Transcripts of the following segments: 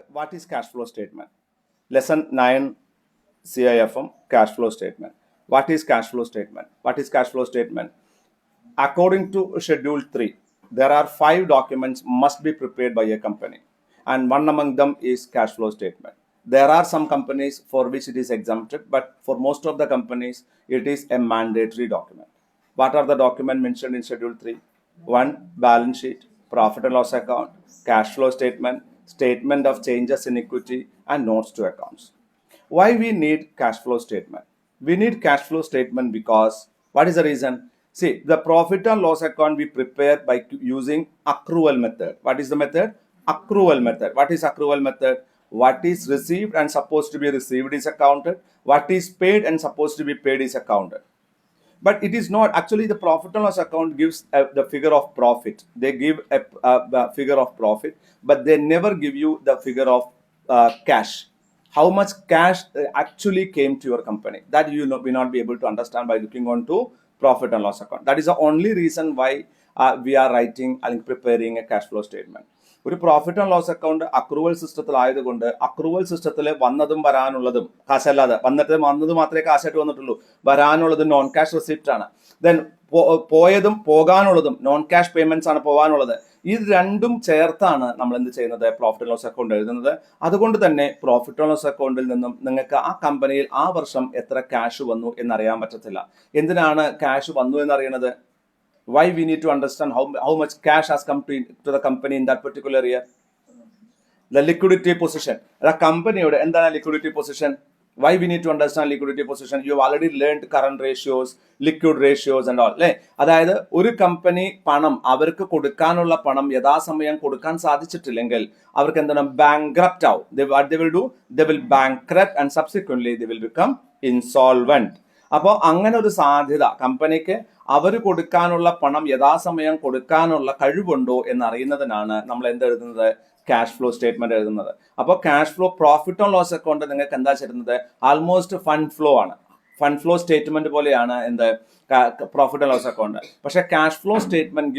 what is cash flow statement? Lesson 9 CIFM cash flow statement. What is cash flow statement? What is cash flow statement? According to Schedule 3, there are 5 documents must be prepared by a company, and one among them is cash flow statement. There are some companies for which it is exempted, but for most of the companies, it is a mandatory document. What are the documents mentioned in Schedule 3? 1. Balance sheet, profit and loss account, cash flow statement, statement of changes in equity, and notes to accounts. Why we need cash flow statement? We need cash flow statement because what is the reason? See, the profit and loss account we prepare by using accrual method. What is the method? Accrual method. What is accrual method? What is received and supposed to be received is accounted. What is paid and supposed to be paid is accounted. But it is not actually the profit and loss account gives the figure of profit. They give a figure of profit, but they never give you the figure of cash. How much cash actually came to your company, that you will not be able to understand by looking on to profit and loss account. That is the only reason why we are writing and preparing a cash flow statement. ഒരു profit and loss account accrual സിസ്റ്റത്തിലായതുകൊണ്ട് accrual സിസ്റ്റത്തിൽ വന്നതും വരാനുള്ളതും കാശല്ലാതെ വന്നത് മാത്രമേ കാശായിട്ട് വന്നിട്ടുള്ളൂ, വരാനുള്ളത് നോൺ ക്യാഷ് റെസിപ്റ്റ് ആണ്. ദെൻ പോയതും പോകാനുള്ളതും നോൺ ക്യാഷ് പേയ്മെന്റ്സ് ആണ് പോകാനുള്ളത്. ഇത് രണ്ടും ചേർത്താണ് നമ്മൾ എന്ത് ചെയ്യുന്നത്, പ്രോഫിറ്റ് ആൻഡ് ലോസ് അക്കൗണ്ട് എഴുതുന്നത്. അതുകൊണ്ട് തന്നെ പ്രോഫിറ്റ് ആൻഡ് ലോസ് അക്കൗണ്ടിൽ നിന്നും നിങ്ങൾക്ക് ആ കമ്പനിയിൽ ആ വർഷം എത്ര ക്യാഷ് വന്നു എന്നറിയാൻ പറ്റത്തില്ല. എന്തിനാണ് ക്യാഷ് വന്നു എന്നറിയണത്? Why we need to understand how much cash has come to the company in that particular year? The liquidity position. The company endana liquidity position. Why we need to understand liquidity position? You have already learned current ratios, liquid ratios and all. അതായത് ഒരു company പണം അവർക്ക് കൊടുക്കാനുള്ള പണം യഥാസമയം കൊടുക്കാൻ സാധിച്ചിട്ടില്ലെങ്കിൽ അവർക്ക് എന്താണ്, ബാങ്ക്രപ്റ്റ് ആവും. What they will do? They will bankrupt and subsequently they will become insolvent. അപ്പോൾ അങ്ങനെ ഒരു സാധ്യത കമ്പനിക്ക് അവർ കൊടുക്കാനുള്ള പണം യഥാസമയം കൊടുക്കാനുള്ള കഴിവുണ്ടോ എന്നറിയുന്നതിനാണ് നമ്മൾ എന്തെഴുതുന്നത്, ക്യാഷ് ഫ്ലോ സ്റ്റേറ്റ്മെന്റ് എഴുതുന്നത്. അപ്പോൾ cash flow profit and loss account നിങ്ങൾക്ക് എന്താ ചെയ്യുന്നത്, ആൾമോസ്റ്റ് ഫണ്ട് ഫ്ലോ ആണ്. ഫണ്ട് ഫ്ലോ സ്റ്റേറ്റ്മെന്റ് പോലെയാണ് എന്ത്, പ്രോഫിറ്റ് ആൻഡ് ലോസ് അക്കൗണ്ട്. പക്ഷെ cash flow statement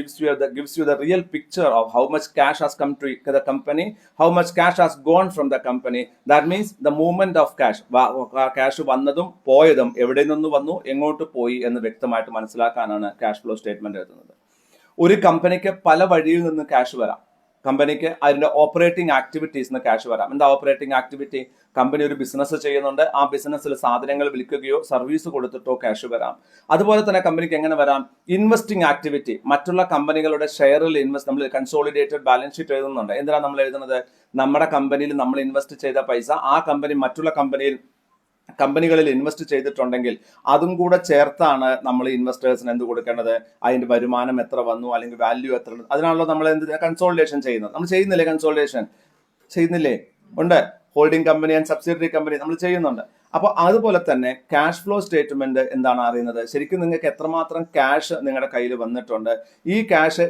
gives you the real picture of how much cash has come to the company, how much cash has gone from the company. That means the movement of cash, cash വന്നതും പോയതും എവിടെ നിന്ന് വന്നു എങ്ങോട്ട് പോയി എന്ന് വ്യക്തമായിട്ട് മനസ്സിലാക്കാനാണ് cash flow statement എഴുതുന്നത്. ഒരു കമ്പനിക്ക് പല വഴിയിൽ നിന്ന് ക്യാഷ് വരാം. കമ്പനിക്ക് അതിന്റെ ഓപ്പറേറ്റിംഗ് ആക്ടിവിറ്റീസിന് ക്യാഷ് വരാം. എന്താ ഓപ്പറേറ്റിംഗ് ആക്ടിവിറ്റി? കമ്പനി ഒരു ബിസിനസ് ചെയ്യുന്നുണ്ട്, ആ ബിസിനസ്സിൽ സാധനങ്ങൾ വിൽക്കുകയോ സർവീസ് കൊടുത്തിട്ടോ ക്യാഷ് വരാം. അതുപോലെ തന്നെ കമ്പനിക്ക് എങ്ങനെ വരാം, ഇൻവെസ്റ്റിംഗ് ആക്ടിവിറ്റി, മറ്റുള്ള കമ്പനികളുടെ ഷെയറിൽ ഇൻവെസ്റ്റ്, നമ്മൾ കൺസോളിഡേറ്റഡ് ബാലൻസ് ഷീറ്റ് എഴുതുന്നുണ്ട്. എന്തിനാണ് നമ്മൾ എഴുതുന്നത്, നമ്മുടെ കമ്പനിയിൽ നമ്മൾ ഇൻവെസ്റ്റ് ചെയ്ത പൈസ ആ കമ്പനി മറ്റുള്ള കമ്പനികളിൽ ഇൻവെസ്റ്റ് ചെയ്തിട്ടുണ്ടെങ്കിൽ അതും കൂടെ ചേർത്താണ് നമ്മൾ ഇൻവെസ്റ്റേഴ്സിന് എന്ത് കൊടുക്കേണ്ടത്, അതിന്റെ വരുമാനം എത്ര വന്നു അല്ലെങ്കിൽ വാല്യൂ എത്ര, അതിനാണല്ലോ നമ്മൾ എന്ത് കൺസോളിഡേഷൻ ചെയ്യുന്നത്. നമ്മൾ ചെയ്യുന്നില്ലേ കൺസോളിഡേഷൻ? ചെയ്യുന്നില്ലേ? ഉണ്ട്. Holding company and subsidiary company നമ്മൾ ചെയ്യുന്നുണ്ട്. അപ്പോൾ അതുപോലെ തന്നെ ക്യാഷ് ഫ്ലോ സ്റ്റേറ്റ്മെന്റ് എന്താണ് അറിയുന്നത്, ശരിക്കും നിങ്ങൾക്ക് എത്രമാത്രം ക്യാഷ് നിങ്ങളുടെ കയ്യിൽ വന്നിട്ടുണ്ട്. ഈ ക്യാഷ്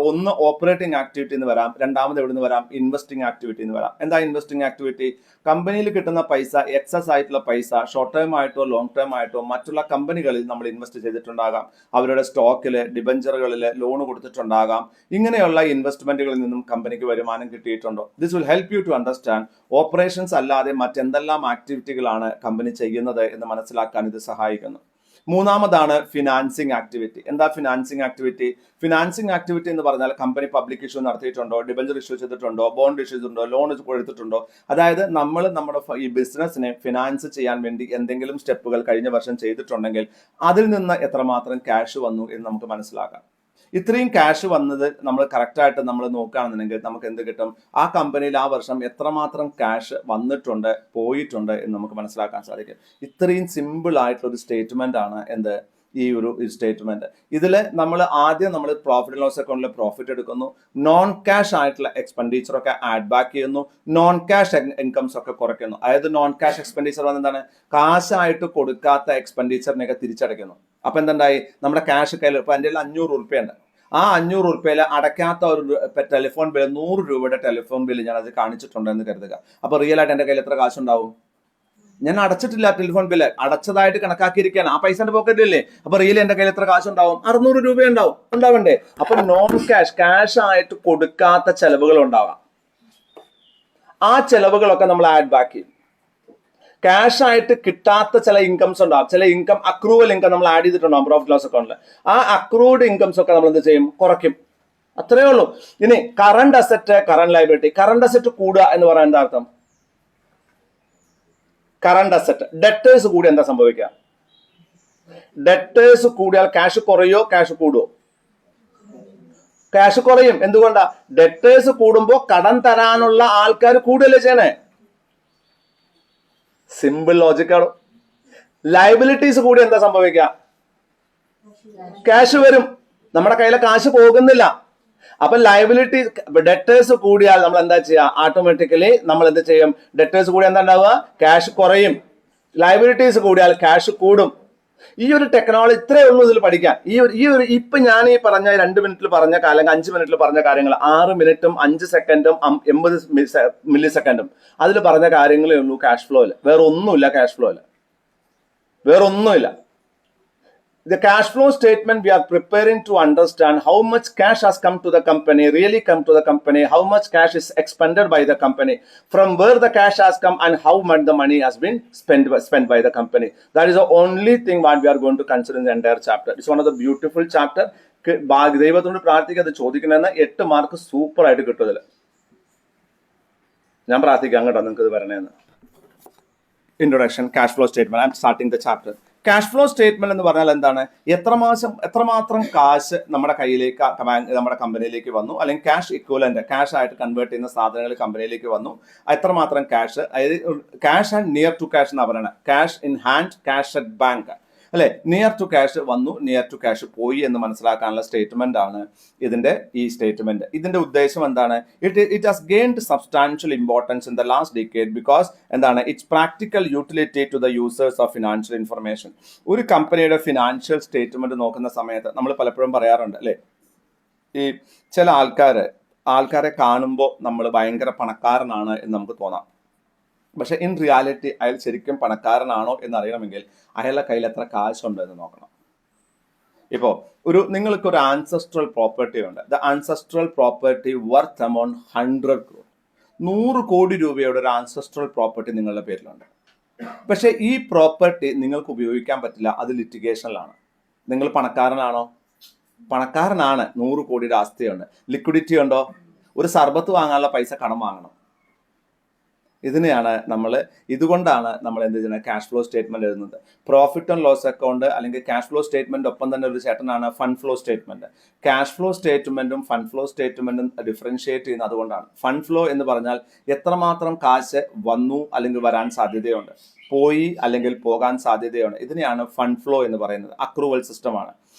ഒന്ന് ഓപ്പറേറ്റിംഗ് ആക്ടിവിറ്റി എന്ന് വരാം, രണ്ടാമത് എവിടെ നിന്ന് വരാം, ഇൻവെസ്റ്റിംഗ് ആക്ടിവിറ്റി എന്ന് വരാം. എന്താ ഇൻവെസ്റ്റിംഗ് ആക്ടിവിറ്റി? കമ്പനിയിൽ കിട്ടുന്ന പൈസ, എക്സസ് ആയിട്ടുള്ള പൈസ ഷോർട്ട് ടേം ആയിട്ടോ ലോങ് ടേം ആയിട്ടോ മറ്റുള്ള കമ്പനികളിൽ നമ്മൾ ഇൻവെസ്റ്റ് ചെയ്തിട്ടുണ്ടാകാം. അവരുടെ സ്റ്റോക്കിൽ, ഡിബഞ്ചറുകളിൽ ലോൺ കൊടുത്തിട്ടുണ്ടാകാം. ഇങ്ങനെയുള്ള ഇൻവെസ്റ്റ്മെന്റുകളിൽ നിന്നും കമ്പനിക്ക് വരുമാനം കിട്ടിയിട്ടുണ്ടോ? This will help you to understand operations അല്ലാതെ മറ്റെന്തെല്ലാം ആക്ടിവിറ്റികളാണ് കമ്പനി ചെയ്യുന്നത് എന്ന് മനസ്സിലാക്കാൻ ഇത് സഹായിക്കുന്നു. മൂന്നാമതാണ് ഫിനാൻസിങ് ആക്ടിവിറ്റി. എന്താ ഫിനാൻസിങ് ആക്ടിവിറ്റി? ഫിനാൻസിങ് ആക്ടിവിറ്റി എന്ന് പറഞ്ഞാൽ കമ്പനി പബ്ലിക് ഇഷ്യൂ നടത്തിയിട്ടുണ്ടോ, ഡിബഞ്ചർ ഇഷ്യൂ ചെയ്തിട്ടുണ്ടോ, ബോണ്ട് ഇഷ്യൂ ചെയ്തിട്ടുണ്ടോ, ലോൺ കൊടുത്തിട്ടുണ്ടോ. അതായത് നമ്മൾ നമ്മുടെ ഈ ബിസിനസ്സിനെ ഫിനാൻസ് ചെയ്യാൻ വേണ്ടി എന്തെങ്കിലും സ്റ്റെപ്പുകൾ കഴിഞ്ഞ വർഷം ചെയ്തിട്ടുണ്ടെങ്കിൽ അതിൽ നിന്ന് എത്രമാത്രം ക്യാഷ് വന്നു എന്ന് നമുക്ക് മനസ്സിലാക്കാം. ഇത്രയും ക്യാഷ് വന്നത് നമ്മൾ കറക്റ്റായിട്ട് നമ്മൾ നോക്കുകയാണെന്നുണ്ടെങ്കിൽ നമുക്ക് എന്ത് കിട്ടും, ആ കമ്പനിയിൽ ആ വർഷം എത്രമാത്രം ക്യാഷ് വന്നിട്ടുണ്ട് പോയിട്ടുണ്ട് എന്ന് നമുക്ക് മനസ്സിലാക്കാൻ സാധിക്കും. ഇത്രയും സിമ്പിൾ ആയിട്ടുള്ള ഒരു സ്റ്റേറ്റ്മെന്റ് ആണ് എന്ത്, ഈ ഒരു സ്റ്റേറ്റ്മെന്റ്. ഇതിൽ നമ്മൾ പ്രോഫിറ്റ് ആൻഡ് ലോസ് അക്കൗണ്ടിൽ പ്രോഫിറ്റ് എടുക്കുന്നു, നോൺ ക്യാഷ് ആയിട്ടുള്ള എക്സ്പെൻഡിച്ചർ ഒക്കെ ആഡ് ബാക്ക് ചെയ്യുന്നു, നോൺ ക്യാഷ് ഇൻകംസ് ഒക്കെ കുറയ്ക്കുന്നു. അതായത് നോൺ ക്യാഷ് എക്സ്പെൻഡിച്ചർ എന്താണ്, കാശായിട്ട് കൊടുക്കാത്ത എക്സ്പെൻഡിച്ചറിനെയൊക്കെ തിരിച്ചടയ്ക്കുന്നു. അപ്പൊ എന്തുണ്ടായി, നമ്മുടെ ക്യാഷ് കയ്യിൽ ഇപ്പൊ എൻ്റെ 500 ഉറുപ്പ്യുണ്ട്, ആ 500 ഉറുപ്പ്യയിൽ അടയ്ക്കാത്ത ഒരു ടെലിഫോൺ ബില്ല്, 100 രൂപയുടെ ടെലിഫോൺ ബില്ല് ഞാൻ അത് കാണിച്ചിട്ടുണ്ടെന്ന് കരുതുക. അപ്പൊ റിയൽ ആയിട്ട് എൻ്റെ കയ്യിൽ എത്ര കാശുണ്ടാവും? ഞാൻ അടച്ചിട്ടില്ല, ടെലിഫോൺ ബില്ല് അടച്ചതായിട്ട് കണക്കാക്കിയിരിക്കുകയാണ്, ആ പൈസ എന്റെ പോക്കറ്റിലല്ലേ. അപ്പൊ റിയൽ എന്റെ കയ്യിൽ എത്ര കാശുണ്ടാവും? 600 രൂപ ഉണ്ടാവണ്ടേ? അപ്പൊ നോൺ ക്യാഷ് ആയിട്ട് കൊടുക്കാത്ത ചെലവുകൾ ഉണ്ടാവാം. ആ ചെലവുകളൊക്കെ നമ്മൾ ആഡ് ബാക്ക് ചെയ്യും. ക്യാഷ് ആയിട്ട് കിട്ടാത്ത ചില ഇൻകംസ് ഉണ്ടാവും, ചില ഇൻകം അക്രൂവൽ ഇൻകം നമ്മൾ ആഡ് ചെയ്തിട്ടുണ്ടാവും പ്രോഫിറ്റ് ലോസ് അക്കൗണ്ടിൽ. ആ അക്രൂഡ് ഇൻകംസ് ഒക്കെ നമ്മൾ എന്ത് ചെയ്യും? കുറയ്ക്കും. അത്രയേ ഉള്ളൂ. ഇനി current asset, current liability. Current asset കൂടുക എന്ന് പറയാൻ എന്താ അർത്ഥം? കറണ്ട് അസറ്റ് ഡെറ്റേഴ്സ് കൂടി എന്താ സംഭവിക്കുക? ഡെറ്റേഴ്സ് കൂടിയാൽ ക്യാഷ് കുറയോ ക്യാഷ് കൂടുവോ? ക്യാഷ് കുറയും. എന്തുകൊണ്ടാ? ഡെറ്റേഴ്സ് കൂടുമ്പോൾ കടം തരാനുള്ള ആൾക്കാർ കൂടുതലേ ചെയ്യണേ. സിമ്പിൾ ലോജിക്കാണ്. ലയബിലിറ്റീസ് കൂടി എന്താ സംഭവിക്കുക? ക്യാഷ് വരും. നമ്മുടെ കയ്യിലെ കാശ് പോകുന്നില്ല. അപ്പൊ ലയബിലിറ്റി ഡെറ്റേഴ്സ് കൂടിയാൽ നമ്മൾ എന്താ ചെയ്യുക? ഓട്ടോമാറ്റിക്കലി നമ്മൾ എന്ത് ചെയ്യും? ഡെറ്റേഴ്സ് കൂടി എന്താ ഉണ്ടാവുക? ക്യാഷ് കുറയും. ലയബിലിറ്റീസ് കൂടിയാൽ ക്യാഷ് കൂടും. ഈ ഒരു ടെക്നോളജി ഇത്രയേ ഉള്ളൂ ഇതിൽ പഠിക്കാൻ. ഈ ഒരു ഇപ്പൊ ഞാൻ ഈ പറഞ്ഞ 2 മിനിറ്റിൽ പറഞ്ഞ അല്ലെങ്കിൽ 5 മിനിറ്റിൽ പറഞ്ഞ കാര്യങ്ങൾ 6 മിനിറ്റും 5 സെക്കൻഡും 80 മില്ലി സെക്കൻഡും അതിൽ പറഞ്ഞ കാര്യങ്ങളേ ഉള്ളൂ ക്യാഷ് ഫ്ലോയിൽ. വേറെ ഒന്നുമില്ല ക്യാഷ് ഫ്ലോയിൽ, വേറെ ഒന്നുമില്ല. The cash flow statement we are preparing to understand how much cash has come to the company, really come to the company, how much cash is expended by the company, from where the cash has come and how much the money has been spent by the company. That is the only thing what we are going to consider in the entire chapter. It's one of the beautiful chapter. ദൈവത്തോട് പ്രാർത്ഥിക്കുക അത് ചോദിക്കണമെന്ന് 8 mark super ആയിട്ട് കിട്ടും ഇതിൽ. ഞാൻ പ്രാർത്ഥിക്കാം കേട്ടോ നിങ്ങൾക്ക് ഇത് വരണേന്ന്. Introduction, cash flow statement. I'm starting the chapter. Cash flow statement എന്ന് പറഞ്ഞാൽ എന്താണ്? എത്രമാത്രം കാശ് നമ്മുടെ കയ്യിലേക്ക് നമ്മുടെ കമ്പനിയിലേക്ക് വന്നു, അല്ലെങ്കിൽ ക്യാഷ് ഇക്വലന്റ് ക്യാഷ് ആയിട്ട് കൺവേർട്ട് ചെയ്യുന്ന സാധനങ്ങൾ കമ്പനിയിലേക്ക് വന്നു, എത്രമാത്രം ക്യാഷ്, അതായത് cash and near to cash എന്നാ പറയുന്നത്. Cash in hand, cash at bank, അല്ലെ? നിയർ ടു ക്യാഷ് വന്നു, നിയർ ടു ക്യാഷ് പോയി എന്ന് മനസ്സിലാക്കാനുള്ള സ്റ്റേറ്റ്മെന്റ് ആണ് ഈ സ്റ്റേറ്റ്മെന്റ്. ഇതിന്റെ ഉദ്ദേശം എന്താണ്? It has gained substantial importance in the last decade because എന്താണ്? It's practical utility to the users of financial information. ഒരു കമ്പനിയുടെ ഫിനാൻഷ്യൽ സ്റ്റേറ്റ്മെന്റ് നോക്കുന്ന സമയത്ത് നമ്മൾ പലപ്പോഴും പറയാറുണ്ട്, അല്ലെ? ഈ ചില ആൾക്കാരെ കാണുമ്പോൾ നമ്മൾ ഭയങ്കര പണക്കാരനാണ് എന്ന് നമുക്ക് തോന്നാം. പക്ഷെ ഇൻ റിയാലിറ്റി അയാൾ ശരിക്കും പണക്കാരനാണോ എന്നറിയണമെങ്കിൽ അയാളുടെ കയ്യിൽ എത്ര കാശുണ്ട് എന്ന് നോക്കണം. ഇപ്പോൾ നിങ്ങൾക്കൊരു ആൻസസ്ട്രൽ പ്രോപ്പർട്ടി ഉണ്ട്. The ancestral property worth amount 100 crore. 100 കോടി രൂപയുടെ ഒരു ആൻസസ്ട്രൽ പ്രോപ്പർട്ടി നിങ്ങളുടെ പേരിലുണ്ട്. പക്ഷെ ഈ പ്രോപ്പർട്ടി നിങ്ങൾക്ക് ഉപയോഗിക്കാൻ പറ്റില്ല, അത് ലിറ്റിഗേഷനിലാണ്. നിങ്ങൾ പണക്കാരനാണോ? പണക്കാരനാണ്. 100 കോടിയുടെ ആസ്തിയുണ്ട്. ലിക്വിഡിറ്റി ഉണ്ടോ? ഒരു സർബത്ത് വാങ്ങാനുള്ള പൈസ കടം വാങ്ങണം. ഇതുകൊണ്ടാണ് നമ്മൾ എന്ത് ചെയ്യുന്നത്? ക്യാഷ് ഫ്ലോ സ്റ്റേറ്റ്മെന്റ് എഴുതുന്നത്. പ്രോഫിറ്റ് ആൻഡ് ലോസ് അക്കൗണ്ട് അല്ലെങ്കിൽ ക്യാഷ് ഫ്ലോ സ്റ്റേറ്റ്മെന്റ് ഒപ്പം തന്നെ ഒരു ചേട്ടനാണ് fund flow statement. Cash flow സ്റ്റേറ്റ്മെന്റും ഫണ്ട് ഫ്ലോ സ്റ്റേറ്റ്മെന്റും ഡിഫറൻഷിയേറ്റ് ചെയ്യുന്നത് അതുകൊണ്ടാണ്. ഫണ്ട് ഫ്ലോ എന്ന് പറഞ്ഞാൽ എത്രമാത്രം കാശ് വന്നു അല്ലെങ്കിൽ വരാൻ സാധ്യതയുണ്ട്, പോയി അല്ലെങ്കിൽ പോകാൻ സാധ്യതയുണ്ട്. ഇതിനെയാണ് ഫണ്ട് ഫ്ലോ എന്ന് പറയുന്നത്. അക്രൂവൽ സിസ്റ്റമാണ്.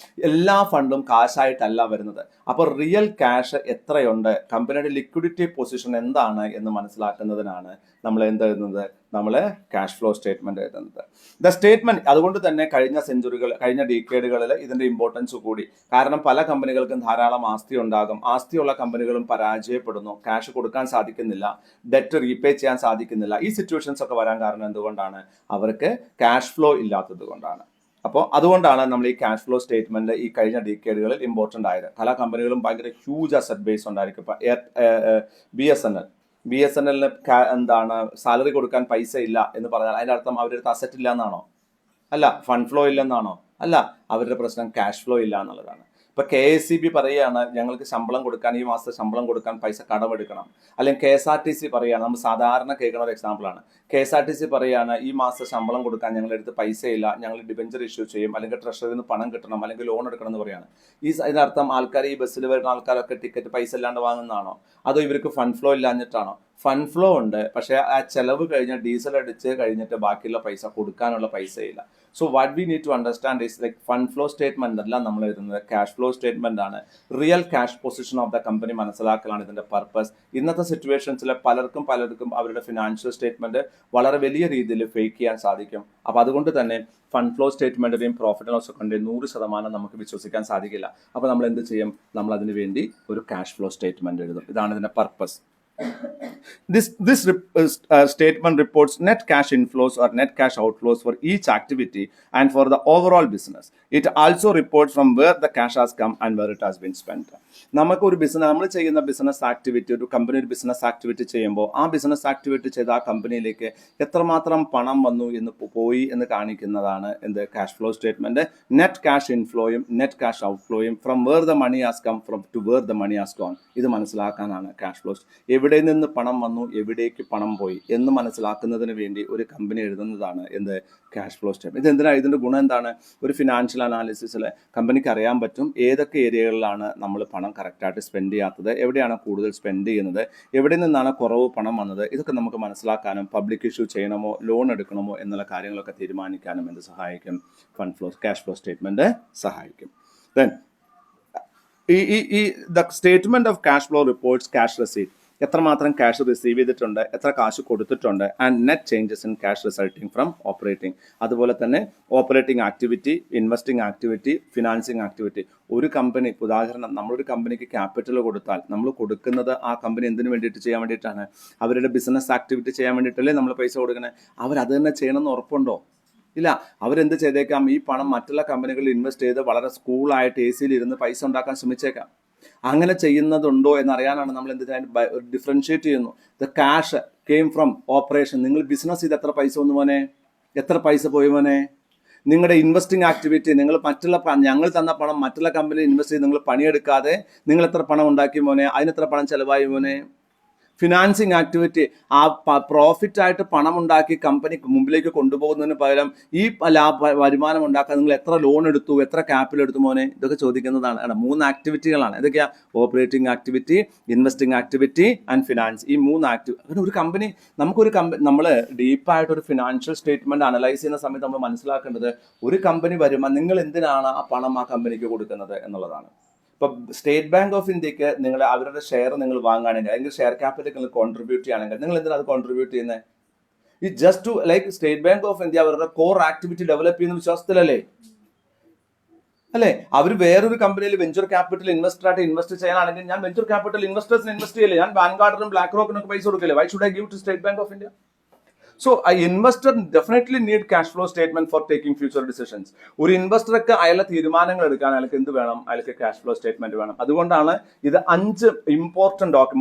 എല്ലാ ഫണ്ടും കാശായിട്ടല്ല വരുന്നത്. അപ്പോൾ റിയൽ ക്യാഷ് എത്രയുണ്ട്, കമ്പനിയുടെ ലിക്വിഡിറ്റി പൊസിഷൻ എന്താണ് എന്ന് മനസ്സിലാക്കുന്നതിനാണ് നമ്മൾ എന്തെഴുതുന്നത്? നമ്മൾ ക്യാഷ് ഫ്ലോ സ്റ്റേറ്റ്മെന്റ് എഴുതുന്നത്. ദ സ്റ്റേറ്റ്മെന്റ് അതുകൊണ്ട് തന്നെ കഴിഞ്ഞ ഡീക്കേഡുകളിൽ ഇതിന്റെ ഇമ്പോർട്ടൻസ് കൂടി. കാരണം പല കമ്പനികൾക്കും ധാരാളം ആസ്തി ഉണ്ടാകും. ആസ്തിയുള്ള കമ്പനികളും പരാജയപ്പെടുന്നു, ക്യാഷ് കൊടുക്കാൻ സാധിക്കുന്നില്ല, ഡെറ്റ് റീപേ ചെയ്യാൻ സാധിക്കുന്നില്ല. ഈ സിറ്റുവേഷൻസ് ഒക്കെ വരാൻ കാരണം എന്തുകൊണ്ടാണ്? അവർക്ക് ക്യാഷ് ഫ്ലോ ഇല്ലാത്തത് കൊണ്ടാണ്. അപ്പോൾ അതുകൊണ്ടാണ് നമ്മൾ ഈ ക്യാഷ് ഫ്ലോ സ്റ്റേറ്റ്മെന്റ് ഈ കഴിഞ്ഞ ഡീക്കേഡുകളിൽ ഇമ്പോർട്ടൻ്റ് ആയത്. പല കമ്പനികളും ഭയങ്കര ഹ്യൂജ് അസറ്റ് ബേസ് ഉണ്ടായിരിക്കും. ഇപ്പോൾ ബി എസ് എൻ എല്ലിന് എന്താണ് സാലറി കൊടുക്കാൻ പൈസ ഇല്ല എന്ന് പറഞ്ഞാൽ അതിൻ്റെ അർത്ഥം അവരുടെ അടുത്ത് അസറ്റ് ഇല്ല എന്നാണോ? അല്ല. ഫണ്ട് ഫ്ലോ ഇല്ലെന്നാണോ? അല്ല. അവരുടെ പ്രശ്നം ക്യാഷ് ഫ്ലോ ഇല്ല എന്നുള്ളതാണ്. ഇപ്പൊ KSEB പറയുകയാണ് ഞങ്ങൾക്ക് ശമ്പളം കൊടുക്കാൻ, ഈ മാസത്തെ ശമ്പളം കൊടുക്കാൻ പൈസ കടമെടുക്കണം. അല്ലെങ്കിൽ KSRTC പറയുകയാണ്, നമ്മൾ സാധാരണ കേൾക്കുന്ന ഒരു എക്സാമ്പിളാണ്. KSRTC പറയുകയാണ് ഈ മാസത്തെ ശമ്പളം കൊടുക്കാൻ ഞങ്ങളുടെ അടുത്ത് പൈസയില്ല, ഞങ്ങൾ ഡിബെഞ്ചർ ഇഷ്യൂ ചെയ്യും, അല്ലെങ്കിൽ ട്രഷറിയിൽ നിന്ന് പണം കിട്ടണം, അല്ലെങ്കിൽ ലോൺ എടുക്കണം എന്ന് പറയുകയാണ്. ഇതിനർത്ഥം ആൾക്കാർ ഈ ബസ്സിൽ വരുന്ന ആൾക്കാരൊക്കെ ടിക്കറ്റ് പൈസ ഇല്ലാണ്ട് വാങ്ങുന്നതാണോ? അതോ ഇവർക്ക് ഫണ്ട് ഫ്ലോ ഇല്ലാഞ്ഞിട്ടാണോ? ഫണ്ട് ഫ്ലോ ഉണ്ട്, പക്ഷേ ആ ചെലവ് കഴിഞ്ഞ് ഡീസൽ അടിച്ച് കഴിഞ്ഞിട്ട് ബാക്കിയുള്ള പൈസ കൊടുക്കാനുള്ള പൈസയില്ല. So what we need to understand is like fund flow statement അല്ല നമ്മൾ എഴുതുന്നത്, ക്യാഷ് ഫ്ലോ സ്റ്റേറ്റ്മെന്റ് ആണ്. Real cash position of the company മനസ്സിലാക്കലാണ് ഇതിന്റെ പർപ്പസ്. ഇന്നത്തെ സിറ്റുവേഷൻസിൽ പലർക്കും അവരുടെ ഫിനാൻഷ്യൽ സ്റ്റേറ്റ്മെന്റ് വളരെ വലിയ രീതിയിൽ ഫേക്ക് ചെയ്യാൻ സാധിക്കും. അപ്പൊ അതുകൊണ്ട് തന്നെ ഫണ്ട് ഫ്ലോ സ്റ്റേറ്റ്മെന്റിന്റെയും പ്രോഫിറ്റ് ആൻഡ് ലോസ് അക്കൗണ്ടിന്റെയും 100% നമുക്ക് വിശ്വസിക്കാൻ സാധിക്കില്ല. അപ്പോൾ നമ്മൾ എന്ത് ചെയ്യും? നമ്മൾ അതിന് വേണ്ടി ഒരു ക്യാഷ് ഫ്ലോ സ്റ്റേറ്റ്മെന്റ് എഴുതും. ഇതാണ് ഇതിന്റെ purpose. This statement reports net cash inflows or net cash outflows for each activity and for the overall business. It also reports from where the cash has come and where it has been spent. നമുക്ക് ഒരു business നമ്മൾ ചെയ്യുന്ന business activity, ഒരു company ഒരു business activity ചെയ്യുമ്പോൾ ആ business activity ചെയ്ത ആ കമ്പനിയിലേക്ക് എത്രമാത്രം പണം വന്നു എന്ന് പോയി എന്ന് കാണിക്കുന്നതാണ് എന്ത് cash flow statement. Net cash ഇൻഫ്ലോയും നെറ്റ് ക്യാഷ് ഔട്ട്ഫ്ലോയും from where the money has come from to where the money has gone, ഇത് മനസ്സിലാക്കാനാണ് ക്യാഷ് ഫ്ലോ. എവിടെ നിന്ന് പണം വന്നു, എവിടേക്ക് പണം പോയി എന്ന് മനസ്സിലാക്കുന്നതിന് വേണ്ടി ഒരു കമ്പനി എഴുതുന്നതാണ് എന്ത് ക്യാഷ് ഫ്ലോ സ്റ്റേറ്റ്മെന്റ്. ഇതെന്തിനാണ്? ഇതിൻ്റെ ഗുണം എന്താണ്? ഒരു ഫിനാൻഷ്യൽ അനാലിസിസിൽ കമ്പനിക്ക് അറിയാൻ പറ്റും ഏതൊക്കെ ഏരിയകളിലാണ് നമ്മൾ പണം കറക്റ്റായിട്ട് സ്പെൻഡ് ചെയ്യാത്തത്, എവിടെയാണ് കൂടുതൽ സ്പെൻഡ് ചെയ്യുന്നത്, എവിടെ നിന്നാണ് കുറവ് പണം വന്നത്, ഇതൊക്കെ നമുക്ക് മനസ്സിലാക്കാനും പബ്ലിക് ഇഷ്യൂ ചെയ്യണമോ ലോൺ എടുക്കണമോ എന്നുള്ള കാര്യങ്ങളൊക്കെ തീരുമാനിക്കാനും എന്ത് സഹായിക്കും? Fund flow cash flow statement സഹായിക്കും. Then the statement of cash flow reports cash receipt, എത്രമാത്രം ക്യാഷ് റിസീവ് ചെയ്തിട്ടുണ്ട്, എത്ര കാശ് കൊടുത്തിട്ടുണ്ട്, and net changes in cash resulting from operating. അതുപോലെ തന്നെ operating activity, investing activity, financing activity. ഒരു കമ്പനി, ഉദാഹരണം നമ്മളൊരു കമ്പനിക്ക് ക്യാപിറ്റൽ കൊടുത്താൽ നമ്മൾ കൊടുക്കുന്നത് ആ കമ്പനി എന്തിനു വേണ്ടിയിട്ട് ചെയ്യാൻ വേണ്ടിയിട്ടാണ്? അവരുടെ ബിസിനസ് ആക്ടിവിറ്റി ചെയ്യാൻ വേണ്ടിയിട്ടല്ലേ നമ്മൾ പൈസ കൊടുക്കണേ. അവരത് തന്നെ ചെയ്യണമെന്ന് ഉറപ്പുണ്ടോ? ഇല്ല. അവരെന്ത് ചെയ്തേക്കാം? ഈ പണം മറ്റുള്ള കമ്പനികളിൽ ഇൻവെസ്റ്റ് ചെയ്ത് വളരെ സ്കൂളായിട്ട് എ സിയിൽ ഇരുന്ന് പൈസ ഉണ്ടാക്കാൻ ശ്രമിച്ചേക്കാം. അങ്ങനെ ചെയ്യുന്നതുണ്ടോ എന്നറിയാനാണ് നമ്മൾ എന്തിനാണ് ഡിഫറൻഷിയേറ്റ് ചെയ്യുന്നു. The cash came from operation. നിങ്ങൾ ബിസിനസ് ചെയ്ത് എത്ര പൈസ വന്നു മോനെ, എത്ര പൈസ പോയി മോനെ? നിങ്ങളുടെ ഇൻവെസ്റ്റിംഗ് ആക്ടിവിറ്റി, നിങ്ങൾ ഞങ്ങൾ തന്ന പണം മറ്റുള്ള കമ്പനിയിൽ ഇൻവെസ്റ്റ് ചെയ്ത് നിങ്ങൾ പണിയെടുക്കാതെ നിങ്ങൾ എത്ര പണം ഉണ്ടാക്കി മോനെ, അതിനെത്ര പണം ചെലവായി മോനെ? ഫിനാൻസിങ് ആക്ടിവിറ്റി, ആ പ്രോഫിറ്റ് ആയിട്ട് പണം ഉണ്ടാക്കി കമ്പനി മുമ്പിലേക്ക് കൊണ്ടുപോകുന്നതിന് പകരം ഈ വരുമാനം ഉണ്ടാക്കാൻ നിങ്ങൾ എത്ര ലോൺ എടുത്തു, എത്ര ക്യാപിറ്റൽ എടുത്തു മോനെ, ഇതൊക്കെ ചോദിക്കുന്നതാണ്. 3 ആക്ടിവിറ്റികളാണ്. ഇതൊക്കെയാ operating activity, investing activity and finance. ഈ 3 അങ്ങനെ ഒരു കമ്പനി, നമ്മൾ ഡീപ്പായിട്ട് ഒരു ഫിനാൻഷ്യൽ സ്റ്റേറ്റ്മെന്റ് അനലൈസ് ചെയ്യുന്ന സമയത്ത് നമ്മൾ മനസ്സിലാക്കേണ്ടത് ഒരു കമ്പനി വരുമാനം, നിങ്ങൾ എന്തിനാണ് ആ പണം ആ കമ്പനിക്ക് കൊടുക്കുന്നത് എന്നുള്ളതാണ്. ഇപ്പം സ്റ്റേറ്റ് ബാങ്ക് ഓഫ് ഇന്ത്യക്ക് നിങ്ങൾ അവരുടെ ഷെയർ നിങ്ങൾ വാങ്ങുകയാണെങ്കിൽ, അല്ലെങ്കിൽ ഷെയർ ക്യാപിറ്റൽ നിങ്ങൾ കോൺട്രിബ്യൂട്ട് ചെയ്യുകയാണെങ്കിൽ, നിങ്ങൾ എന്തിനാണ് അത് കോൺട്രിബ്യൂട്ട് ചെയ്യുന്നത്? ഈ just to like State Bank of India അവരുടെ കോർ ആക്ടിവിറ്റി ഡെവലപ്പ് ചെയ്യുന്ന വിശ്വാസത്തിലല്ലേ? അല്ലേ? അവർ വേറൊരു കമ്പനിയിൽ വെഞ്ചർ ക്യാപിറ്റൽ ഇൻവെസ്റ്റർ ആയിട്ട് ഇൻവെസ്റ്റ് ചെയ്യാനാണെങ്കിൽ ഞാൻ വെഞ്ചർ ക്യാപിറ്റൽ ഇൻവെസ്റ്റേഴ്സിന് ഇൻവെസ്റ്റ് ചെയ്യില്ലേ? ഞാൻ വാൻഗാർഡിനും ബ്ലാക്ക് റോക്കിനൊക്കെ പൈസ കൊടുക്കില്ലേ? Why should I give to State Bank of India? So, an investor definitely need cash flow statement for taking future decisions. ഒരു ഇൻവെസ്റ്റർക്ക് അയാളുടെ തീരുമാനങ്ങൾ എടുക്കാൻ അയാൾക്ക് എന്ത് വേണം? അയാൾക്ക് ക്യാഷ് ഫ്ലോ സ്റ്റേറ്റ്മെന്റ് വേണം. അതുകൊണ്ടാണ് ഇത് 5